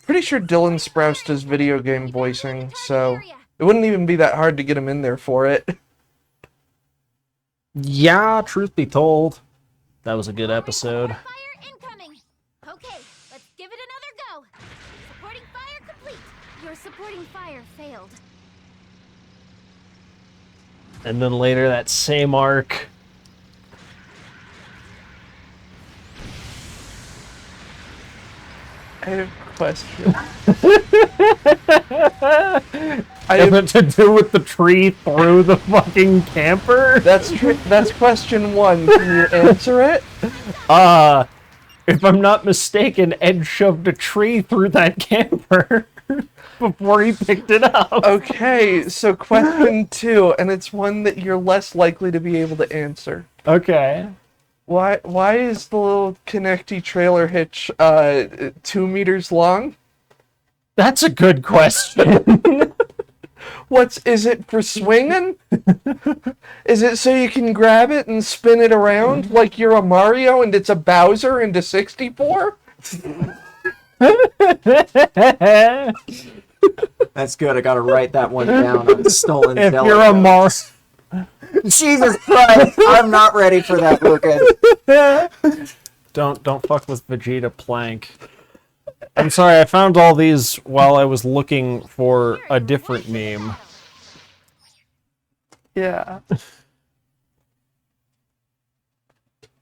Pretty sure Dylan Sprouse does video game voicing, so it wouldn't even be that hard to get him in there for it. Yeah, truth be told, that was a good episode. Fire incoming. Okay, let's give it another go. Supporting fire complete. Your supporting fire failed. And then later that same arc. I have a question. Having to do with the tree through the fucking camper? That's question one. Can you answer it? If I'm not mistaken, Ed shoved a tree through that camper before he picked it up. Okay, so question two, and it's one that you're less likely to be able to answer. Okay. Why is the little connecty trailer hitch 2 meters long? That's a good question. Is it for swinging? Is it so you can grab it and spin it around like you're a Mario and it's a Bowser into 64? That's good. I gotta write that one down on stolen. If you're a Mars, Jesus Christ, I'm not ready for that, Lucas. don't fuck with Vegeta Plank. I'm sorry, I found all these while I was looking for a different meme. Yeah.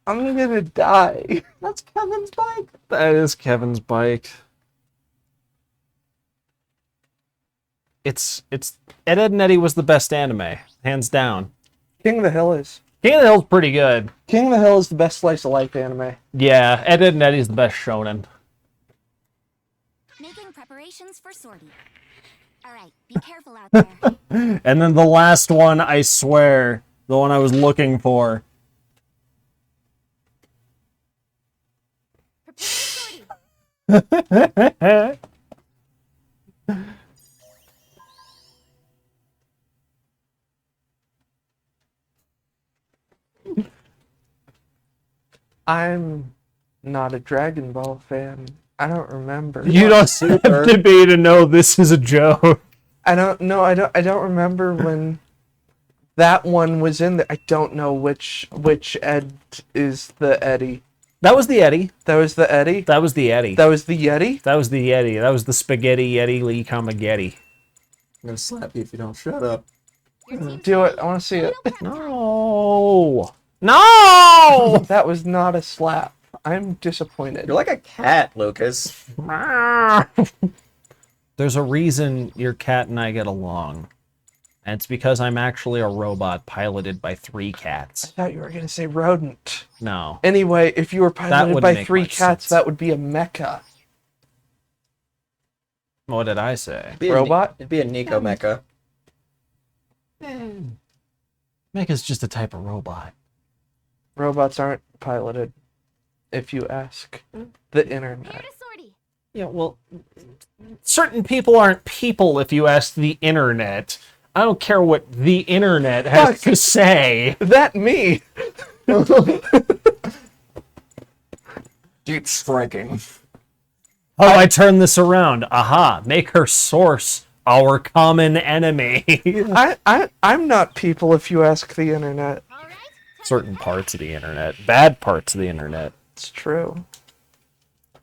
I'm gonna die. That's Kevin's bike. That is Kevin's bike. It's Ed, Edd n Eddy was the best anime, hands down. King of the Hill is. King of the Hill's pretty good. King of the Hill is the best slice of life anime. Yeah, Ed, Edd n Eddy's the best shonen. Making preparations for sortie. Alright, be careful out there. And then the last one, I swear, the one I was looking for. Prepare for sortie. I'm not a Dragon Ball fan. I don't remember. You don't have to be to know this is a joke. I don't know. I don't remember when that one was in there. I don't know which Ed is the Eddie. That was the Eddie. That was the Eddie. That was the Eddie. That was the Yeti. That was the Yeti. That was the Spaghetti Yeti Lee Kamagetti. I'm gonna slap you if you don't shut up. Your team's Do it. ready. I want to see it. No. No! That was not a slap. I'm disappointed. You're like a cat, Lucas. There's a reason your cat and I get along. And it's because I'm actually a robot piloted by 3 I cats. thought you were gonna say rodent. No. Anyway, if you were piloted wouldn't by make 3 much cats, sense. that would be a mecha. What did I say? It'd be Robot? It'd be a Nico mecha. Mecha's just a type of robot. Robots aren't piloted, if you ask the Prepare internet. to sortie. Yeah, well, certain people aren't people if you ask the internet. I don't care what the internet has Fuck. to say. That me. Deep striking. How do I turn this around? Aha, make her source our common enemy. I'm not people if you ask the internet. Alright, Certain parts of the internet. Bad parts of the internet. It's true.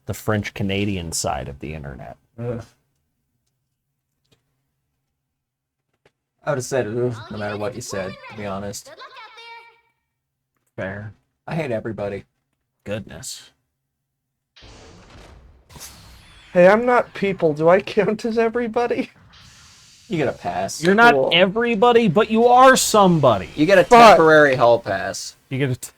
The French-Canadian side of the internet. Ugh. I would have said ugh, no matter what you said, to be honest. good luck out there. Fair. I hate everybody. Goodness. Hey, I'm not people. Do I count as everybody? You get a pass. You're not Cool. everybody, but you are somebody. You get a Fuck. temporary hall pass. You get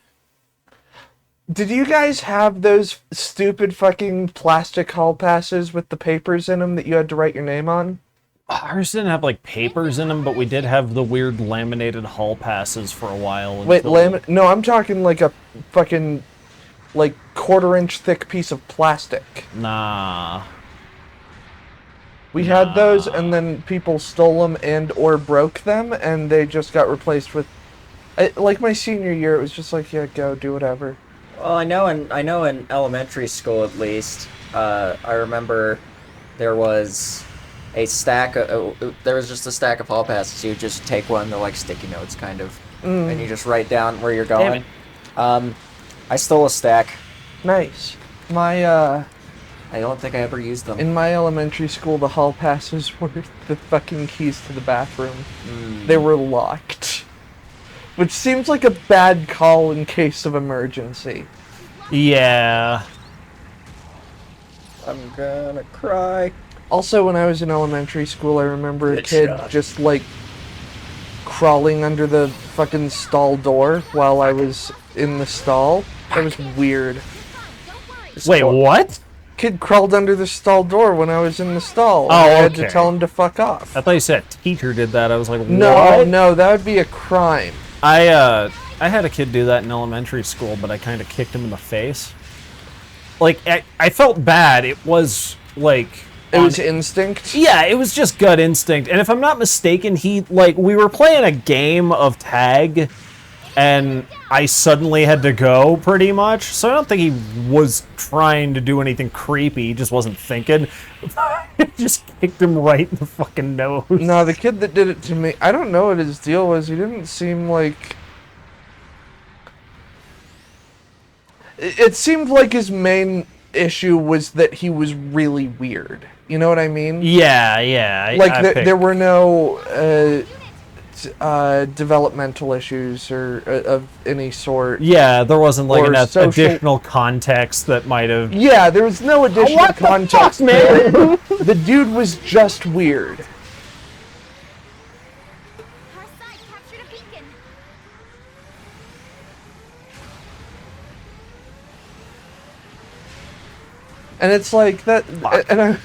Did you guys have those stupid fucking plastic hall passes with the papers in them that you had to write your name on? Ours didn't have like papers in them, but we did have the weird laminated hall passes for a while. Wait, until- No, I'm talking like a fucking like 1/4-inch thick piece of plastic. Nah. We had those, and then people stole them and or broke them, and they just got replaced with. Like my senior year, it was just like, yeah, go do whatever. Well, I know in elementary school at least, I remember there was a stack. There was just a stack of hall passes. You would just take one. They're like sticky notes, kind of, and you just write down where you're Damn going. I stole a stack. Nice. My I don't think I ever used them. in my elementary school, the hall passes were the fucking keys to the bathroom. They were locked, which seems like a bad call in case of emergency. Yeah. I'm gonna cry. Also, when I was in elementary school, I remember a Good kid shot. just like crawling under the fucking stall door while I was in the stall. That was weird. Just Wait, cl- what? Kid crawled under the stall door when I was in the stall. Oh, I had to okay. tell him to fuck off. I thought you said a teacher did that. I was like, No, what? no, that would be a crime. I had a kid do that in elementary school, but I kind of kicked him in the face. Like, I felt bad. It was like It was instinct. Yeah, it was just gut instinct. And if I'm not mistaken, we were playing a game of tag, and I suddenly had to go, pretty much. So I don't think he was trying to do anything creepy. He just wasn't thinking. Just kicked him right in the fucking nose. No, the kid that did it to me, I don't know what his deal was. He didn't seem like... It seemed like his main issue was that he was really weird. You know what I mean? Yeah. Like, there were no developmental issues or of any sort. Yeah, there wasn't like an social... additional context that might have... Yeah, there was no additional what context. The fuck, man? The dude was just weird. Our side captured a beacon. And it's like that, and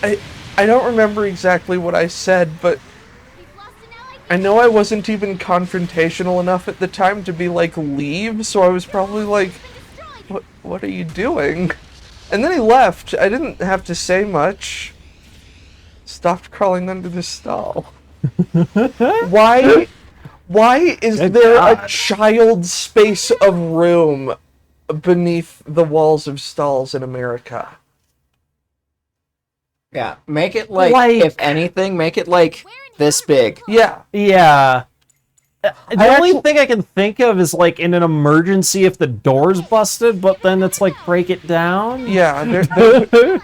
I don't remember exactly what I said, but We've lost an allied I know I wasn't even confrontational enough at the time to be like, leave, so I was probably like, what are you doing? And then he left. I didn't have to say much. Stopped crawling under the stall. Why is there a child's space of room beneath the walls of stalls in America? Yeah, make it like, if anything, make it like this big. Yeah. Yeah. The only thing I can think of is like in an emergency if the door's busted, but then it's like break it down. Yeah,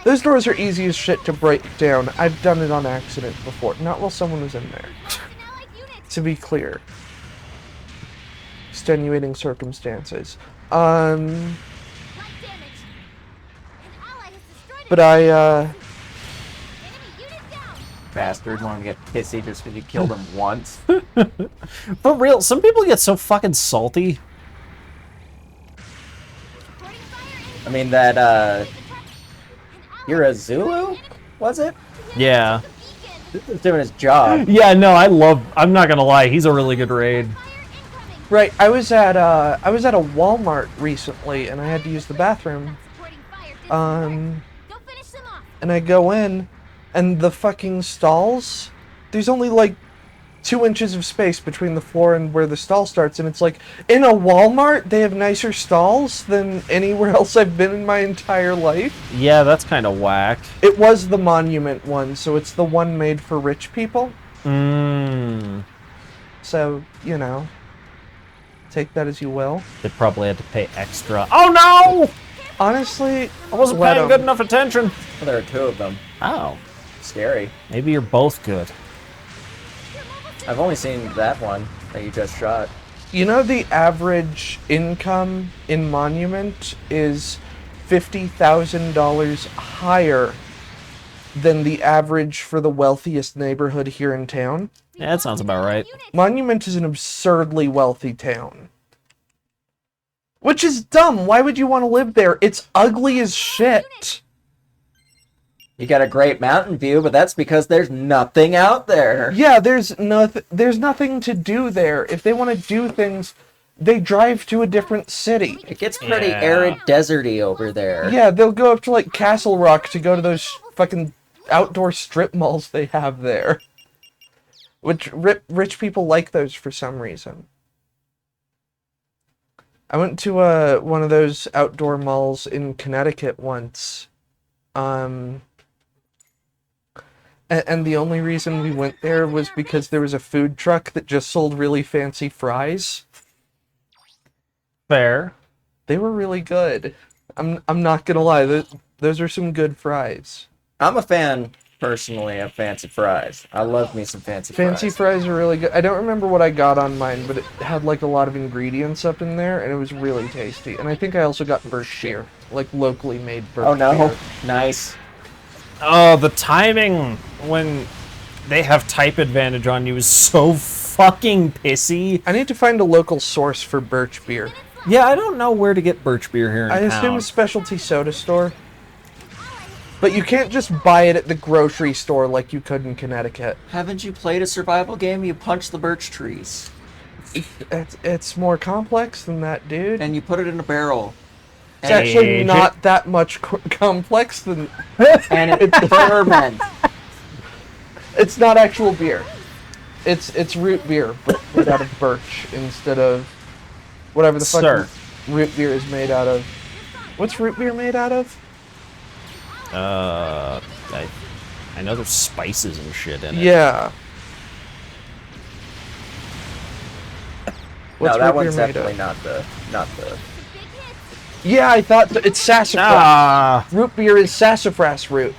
those doors are easy as shit to break down. I've done it on accident before. Not while someone was in there. To be clear. Extenuating circumstances. light damage. An ally has destroyed But enemy unit down. Bastard want to get pissy just because you killed him once. For real, some people get so fucking salty. Supporting fire I mean, that, you're a Zulu? Was it? Yeah. This is doing his job. Yeah, no, I'm not gonna lie, he's a really good raid. right, I was at a Walmart recently, and I had to use the bathroom. supporting fire did some work. Go finish them off. And I go in, and the fucking stalls, there's only like 2 inches of space between the floor and where the stall starts, and it's like, in a Walmart, they have nicer stalls than anywhere else I've been in my entire life. Yeah, that's kind of whack. It was the Monument one, so it's the one made for rich people. So, you know, take that as you will. They probably had to pay extra. Oh no! Honestly, I wasn't let paying 'em. good enough attention. Well, there are 2 of them. Oh. Scary. Maybe you're both good. I've only seen that one that you just shot. You know, the average income in Monument is $50,000 higher than the average for the wealthiest neighborhood here in town. Yeah, that sounds about right. Monument is an absurdly wealthy town. Which is dumb. Why would you want to live there? It's ugly as shit. You got a great mountain view, but that's because there's nothing out there. Yeah, there's nothing to do there. If they want to do things, they drive to a different city. It gets pretty Yeah. arid, deserty over there. Yeah, they'll go up to like Castle Rock to go to those fucking outdoor strip malls they have there. Which rich people like those for some reason. I went to one of those outdoor malls in Connecticut once. And the only reason we went there was because there was a food truck that just sold really fancy fries. Fair. They were really good. I'm not gonna lie, those are some good fries. I'm a fan, personally, of fancy fries. I love me some fancy Fancy fries. fries are really good. I don't remember what I got on mine, but it had like a lot of ingredients up in there, and it was really tasty. And I think I also got birch beer, like locally made birch Oh no, beer. nice. Oh, the timing when they have type advantage on you is so fucking pissy. I need to find a local source for birch beer. Yeah, I don't know where to get birch beer here in I town. assume a specialty soda store. But you can't just buy it at the grocery store like you could in Connecticut. Haven't you played a survival game? You punch the birch trees. It's more complex than that, dude. And you put it in a barrel. It's actually not that much complex than... And it's ferment. It's not actual beer. It's root beer, but made out of birch instead of whatever the fuck root beer is made out of. What's root beer made out of? I know there's spices and shit in it. Yeah. What's No, that root one's beer made definitely of? not the. Yeah, I thought it's sassafras. Ah, Root beer is sassafras root.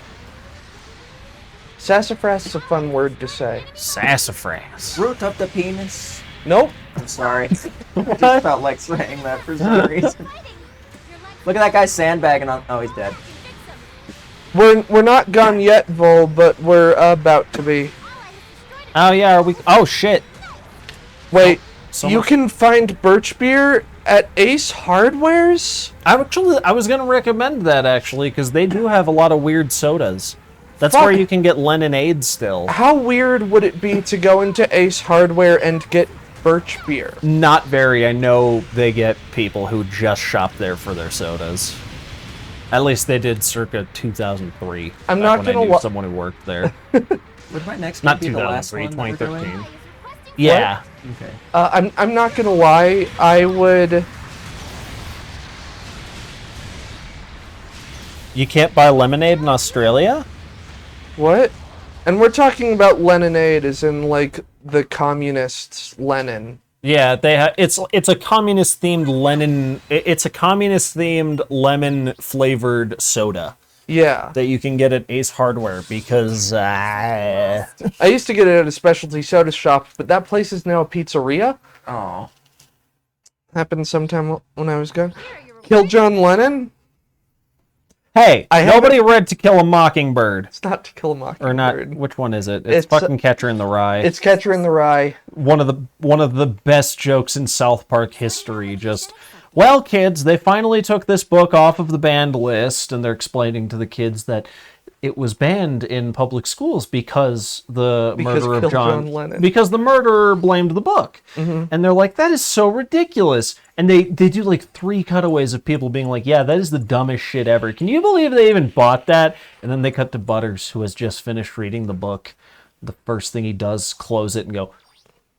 Sassafras is a fun word to say. sassafras. Root of the penis. Nope. I'm sorry. I just felt like saying that for some reason. Look at that guy sandbagging on. Oh, he's dead. We're not gone yet, Vol, but we're about to be. Oh yeah, are we? Oh shit. Wait, Someone- you can find birch beer at Ace Hardware's? I was gonna recommend that actually because they do have a lot of weird sodas. That's Fuck. where you can get lemonade still. How weird would it be to go into Ace Hardware and get birch beer? Not very. I know they get people who just shop there for their sodas. At least they did circa 2003. I'm back not when I gonna knew wa- someone who worked there. Would my next Not be the last 2003, one that we're 2013. doing? Yeah. Okay. I'm not gonna lie, I would... You can't buy lemonade in Australia? What? And we're talking about Leninade as in, like, the communists' Lenin. Yeah, it's a communist themed it's a communist themed lemon flavored soda Yeah. that you can get at Ace Hardware because I used to get it at a specialty soda shop, but that place is now a pizzeria. Oh. Happened sometime when I was gone. Kill John Lennon? hey, I nobody read To Kill a Mockingbird. It's not To Kill a Mockingbird. Or not, which one is it? It's It's, fucking Catcher in the Rye. It's Catcher in the Rye. One of the best jokes in South Park history. Just, well, kids, they finally took this book off of the banned list, and they're explaining to the kids that it was banned in public schools because the murderer Kill of John Lennon. because the murderer blamed the book. And they're like, that is so ridiculous. And they do like 3 cutaways of people being like, yeah, that is the dumbest shit ever. Can you believe they even bought that? And then they cut to Butters, who has just finished reading the book. The first thing he does, close it and go,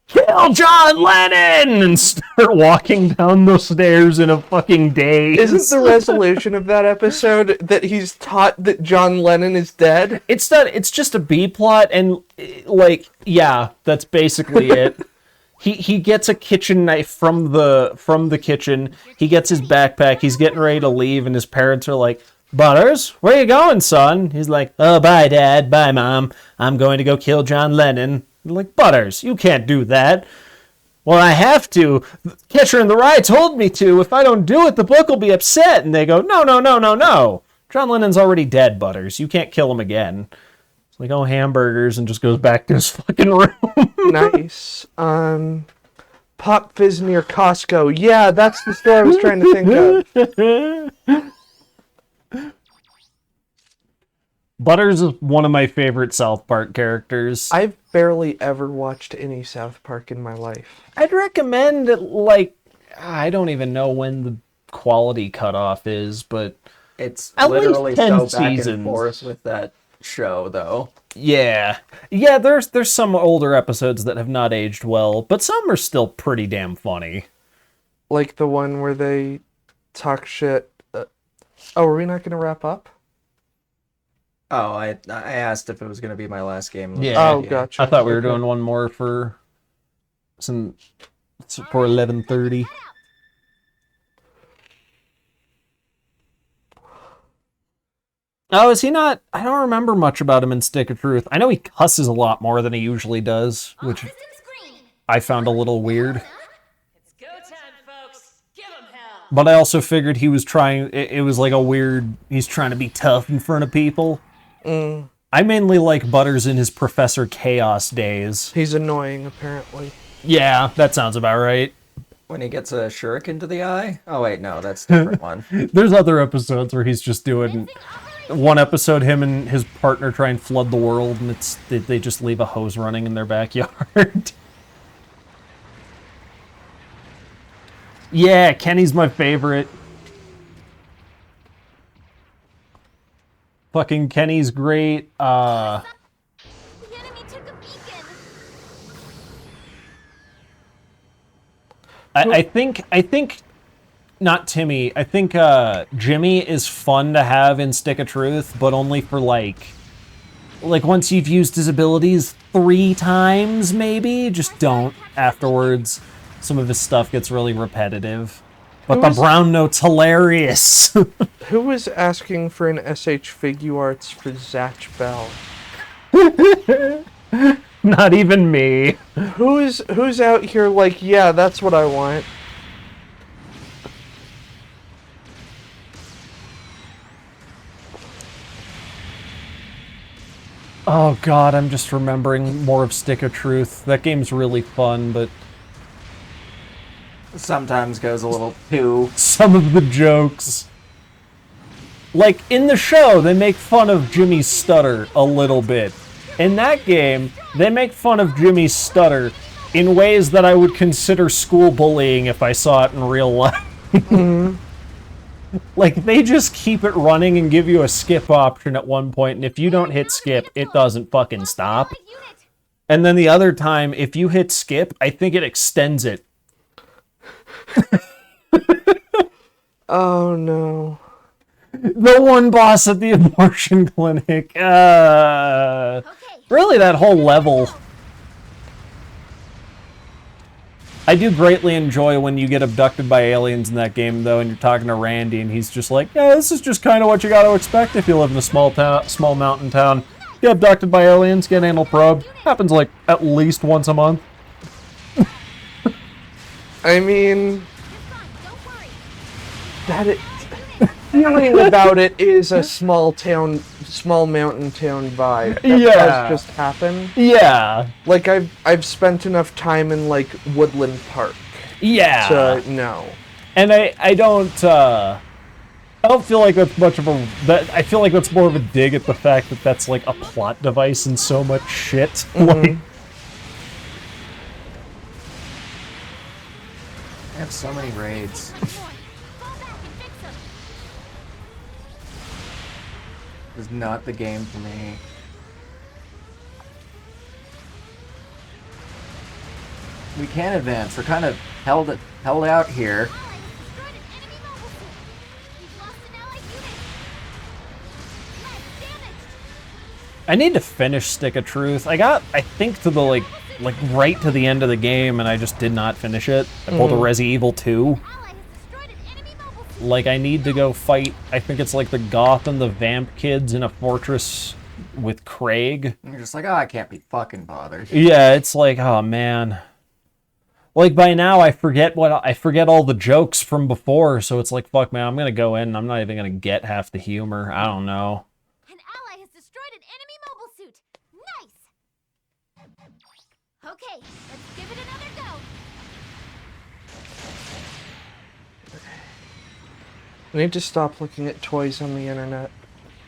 kill John Lennon! And start walking down the stairs in a fucking daze. Isn't the resolution of that episode that he's taught that John Lennon is dead? It's just a B plot, and like, yeah, that's basically it. He gets a kitchen knife from the kitchen. He gets his backpack. He's getting ready to leave, and his parents are like, Butters, where you going, son? He's like, oh, bye, Dad. Bye, Mom. I'm going to go kill John Lennon. They're like, Butters, you can't do that. Well, I have to. The Catcher in the Rye told me to. If I don't do it, the book will be upset. And they go, no, no, no, no, no. John Lennon's already dead, Butters. You can't kill him again. It's like, oh, hamburgers, and just goes back to his fucking room. Nice. Pop Fizz near Costco. Yeah, that's the store I was trying to think of. Butters is one of my favorite South Park characters. I've barely ever watched any South Park in my life. I'd recommend, like, I don't even know when the quality cutoff is, but It's At least literally 10 so back seasons. and forth with that show, though. yeah. There's some older episodes that have not aged well, but some are still pretty damn funny. Like the one where they talk shit. Oh, are we not going to wrap up? Oh, I asked if it was going to be my last game. Yeah. Oh, gotcha. I thought we were Okay. doing one more for 11:30. Oh, is he not? I don't remember much about him in Stick of Truth. I know he cusses a lot more than he usually does, which Systems green. I found a little weird. It's go time, folks. Give 'em hell. But I also figured he was trying, it was like a weird, he's trying to be tough in front of people. I mainly like Butters in his Professor Chaos days. He's annoying, apparently. Yeah, that sounds about right. When he gets a shuriken to the eye? Oh, wait, no, that's a different one. There's other episodes where he's just doing, one episode him and his partner try and flood the world, and they just leave a hose running in their backyard. Yeah, Kenny's my favorite. Fucking Kenny's great. The enemy took a beacon. I think not Timmy. I think Jimmy is fun to have in Stick of Truth, but only for like once you've used his abilities 3 times, maybe. Just don't afterwards. Some of his stuff gets really repetitive. But the brown note's hilarious. Who was asking for an SH Figuarts for Zatch Bell? Not even me. Who's out here like, yeah, that's what I want. Oh god, I'm just remembering more of Stick of Truth. That game's really fun, but Sometimes goes a little too. some of the jokes. Like, in the show, they make fun of Jimmy's stutter a little bit. In that game, they make fun of Jimmy's stutter in ways that I would consider school bullying if I saw it in real life. Like, they just keep it running and give you a skip option at one point, and if you don't hit skip, it doesn't fucking stop. And then the other time, if you hit skip, I think it extends it. Oh no. The one boss at the abortion clinic. Really, that whole level. I do greatly enjoy when you get abducted by aliens in that game, though, and you're talking to Randy, and he's just like, yeah, this is just kind of what you got to expect if you live in a small mountain town. Get abducted by aliens, get anal probed. Happens, like, at least once a month. I mean, feeling about it is a small mountain town vibe. That Yeah. does just happen. Yeah. Like I've spent enough time in like Woodland Park Yeah. to know. And I don't feel like that's much of a... I feel like that's more of a dig at the fact that that's, like, a plot device in so much shit. Like, I have so many raids. This is not the game for me. We can advance. We're kind of held out here. I need to finish Stick of Truth. I think, to the, like right to the end of the game, and I just did not finish it. I pulled a Resi Evil 2. Like, I need to go fight, I think it's like the Goth and the Vamp kids in a fortress with Craig. And you're just like, oh, I can't be fucking bothered. Yeah, it's like, oh man. Like, by now I forget all the jokes from before, so it's like, fuck man, I'm gonna go in and I'm not even gonna get half the humor. I don't know. An ally has destroyed an enemy mobile suit. Nice. Okay, let's give it another go. I need to stop looking at toys on the internet.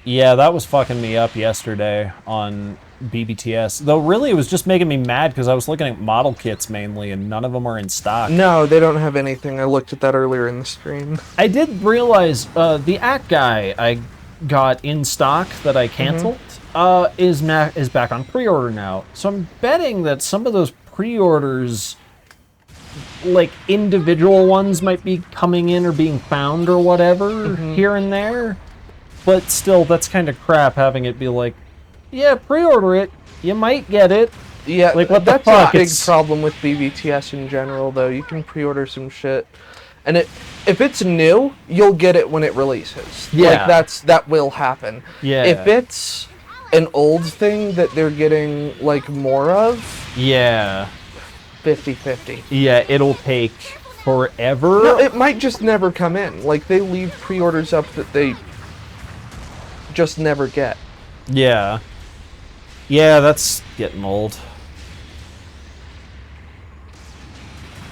Yeah, that was fucking me up yesterday on BBTS. Though really it was just making me mad because I was looking at model kits mainly and none of them are in stock. No, they don't have anything. I looked at that earlier in the stream. I did realize the Act Guy I got in stock that I canceled is back on pre-order now. So I'm betting that some of those pre-orders, like individual ones, might be coming in or being found or whatever here and there. But still, that's kind of crap having it be like, yeah, pre-order it. You might get it. Yeah, like what the that's fuck? a big problem with BBTS in general, though. You can pre-order some shit, and if it's new, you'll get it when it releases. Yeah. Like that will happen. Yeah. If it's an old thing that they're getting like more of, Yeah. 50-50. Yeah, it'll take forever. No, it might just never come in. Like they leave pre-orders up that they just never get. Yeah. Yeah, that's getting old.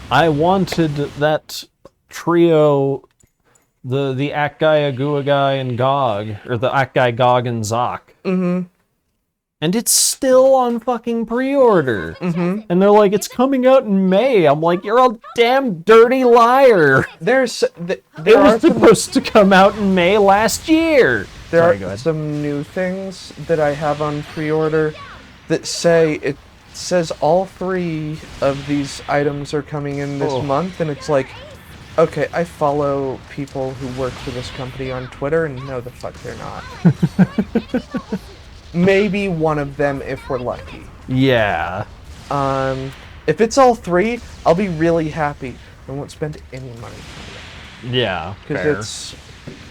I wanted that trio, the Act Guy, Agua Guy, and Gog, or the Act Guy, Gog, and Zoc. And it's still on fucking pre-order. And they're like, it's coming out in May. I'm like, you're a damn dirty liar. It It was supposed to come out in May last year. there Sorry, are go ahead. some new things that I have on pre-order that say it says all 3 of these items are coming in this month, and it's like, okay, I follow people who work for this company on Twitter, and no, the fuck they're not. Maybe one of them if we're lucky. Yeah. If it's all 3, I'll be really happy. I won't spend any money on it. Yeah. Because Fair. it's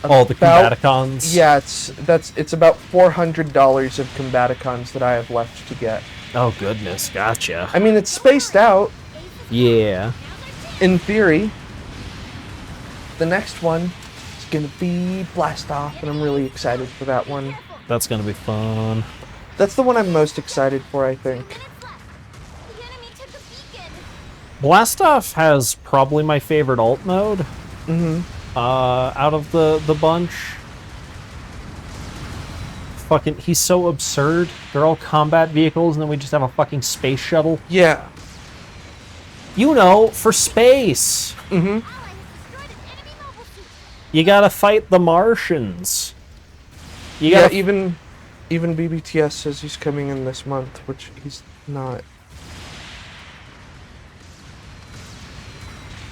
All the Combaticons. Yeah, it's about $400 of Combaticons that I have left to get. Oh goodness, gotcha. I mean, it's spaced out. Yeah. In theory, the next one is gonna be Blast Off, and I'm really excited for that one. That's gonna be fun. That's the one I'm most excited for, I think. The enemy took a beacon. Blastoff has probably my favorite alt mode. Out of the bunch. Fucking, he's so absurd. They're all combat vehicles, and then we just have a fucking space shuttle. Yeah. You know, for space. Ally has destroyed an enemy mobile suit. You gotta fight the Martians. You Yeah, gotta even BBTS says he's coming in this month, which he's not.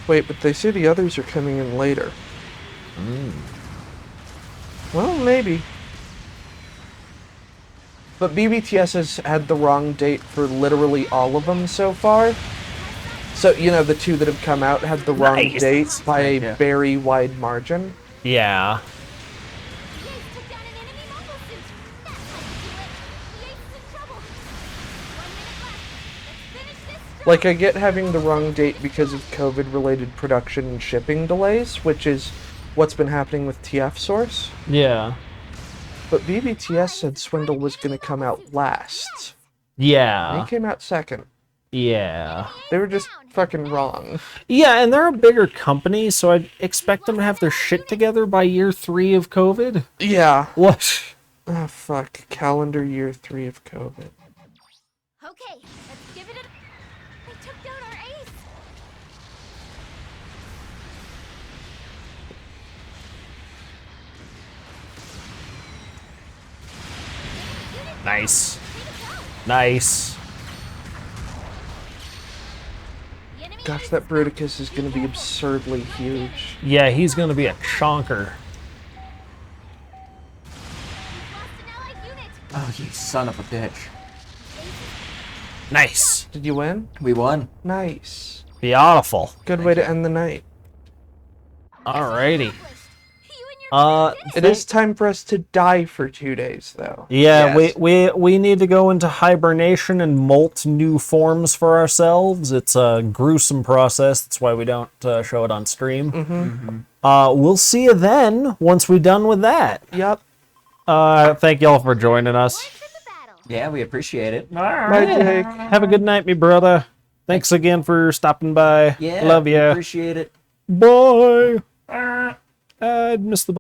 Wait, but they say the others are coming in later. Well, maybe. But BBTS has had the wrong date for literally all of them so far. So, you know, the 2 that have come out had the wrong Nice. date by a Yeah. very wide margin. Yeah. The Ace took down an enemy mobile suit. That's how you do it. The Ace is in trouble. 1 minute left. Let's finish this. Like, I get having the wrong date because of COVID-related production and shipping delays, which is what's been happening with TF Source. Yeah. But BBTS said Swindle was going to come out last. And Yeah. he came out second. Yeah. They were just fucking wrong. Yeah, and they're a bigger company, so I'd expect them to have their shit together by year 3 of COVID. Yeah. What? Ah, fuck. Calendar year 3 of COVID. Okay, let's give it a... They took down our ace. Nice. Nice. The enemy Gosh, ace that Bruticus is going to be absurdly huge. Yeah, he's gonna be a chonker. lost an allied unit. Oh, you son of a bitch. Nice. Did you win? We won. Nice. Beautiful. Good way to end the night. Alrighty. You and your It is time for us to die for 2 days, though. Yeah, Yes. we need to go into hibernation and molt new forms for ourselves. It's a gruesome process. That's why we don't show it on stream. We'll see you then once we're done with that. Yep. Thank y'all for joining us. in the battle. Yeah, we appreciate it. Bye, Jake. Have a good night, me brother. Thanks again for stopping by. Yeah, Love ya. appreciate it. Bye. I'd miss the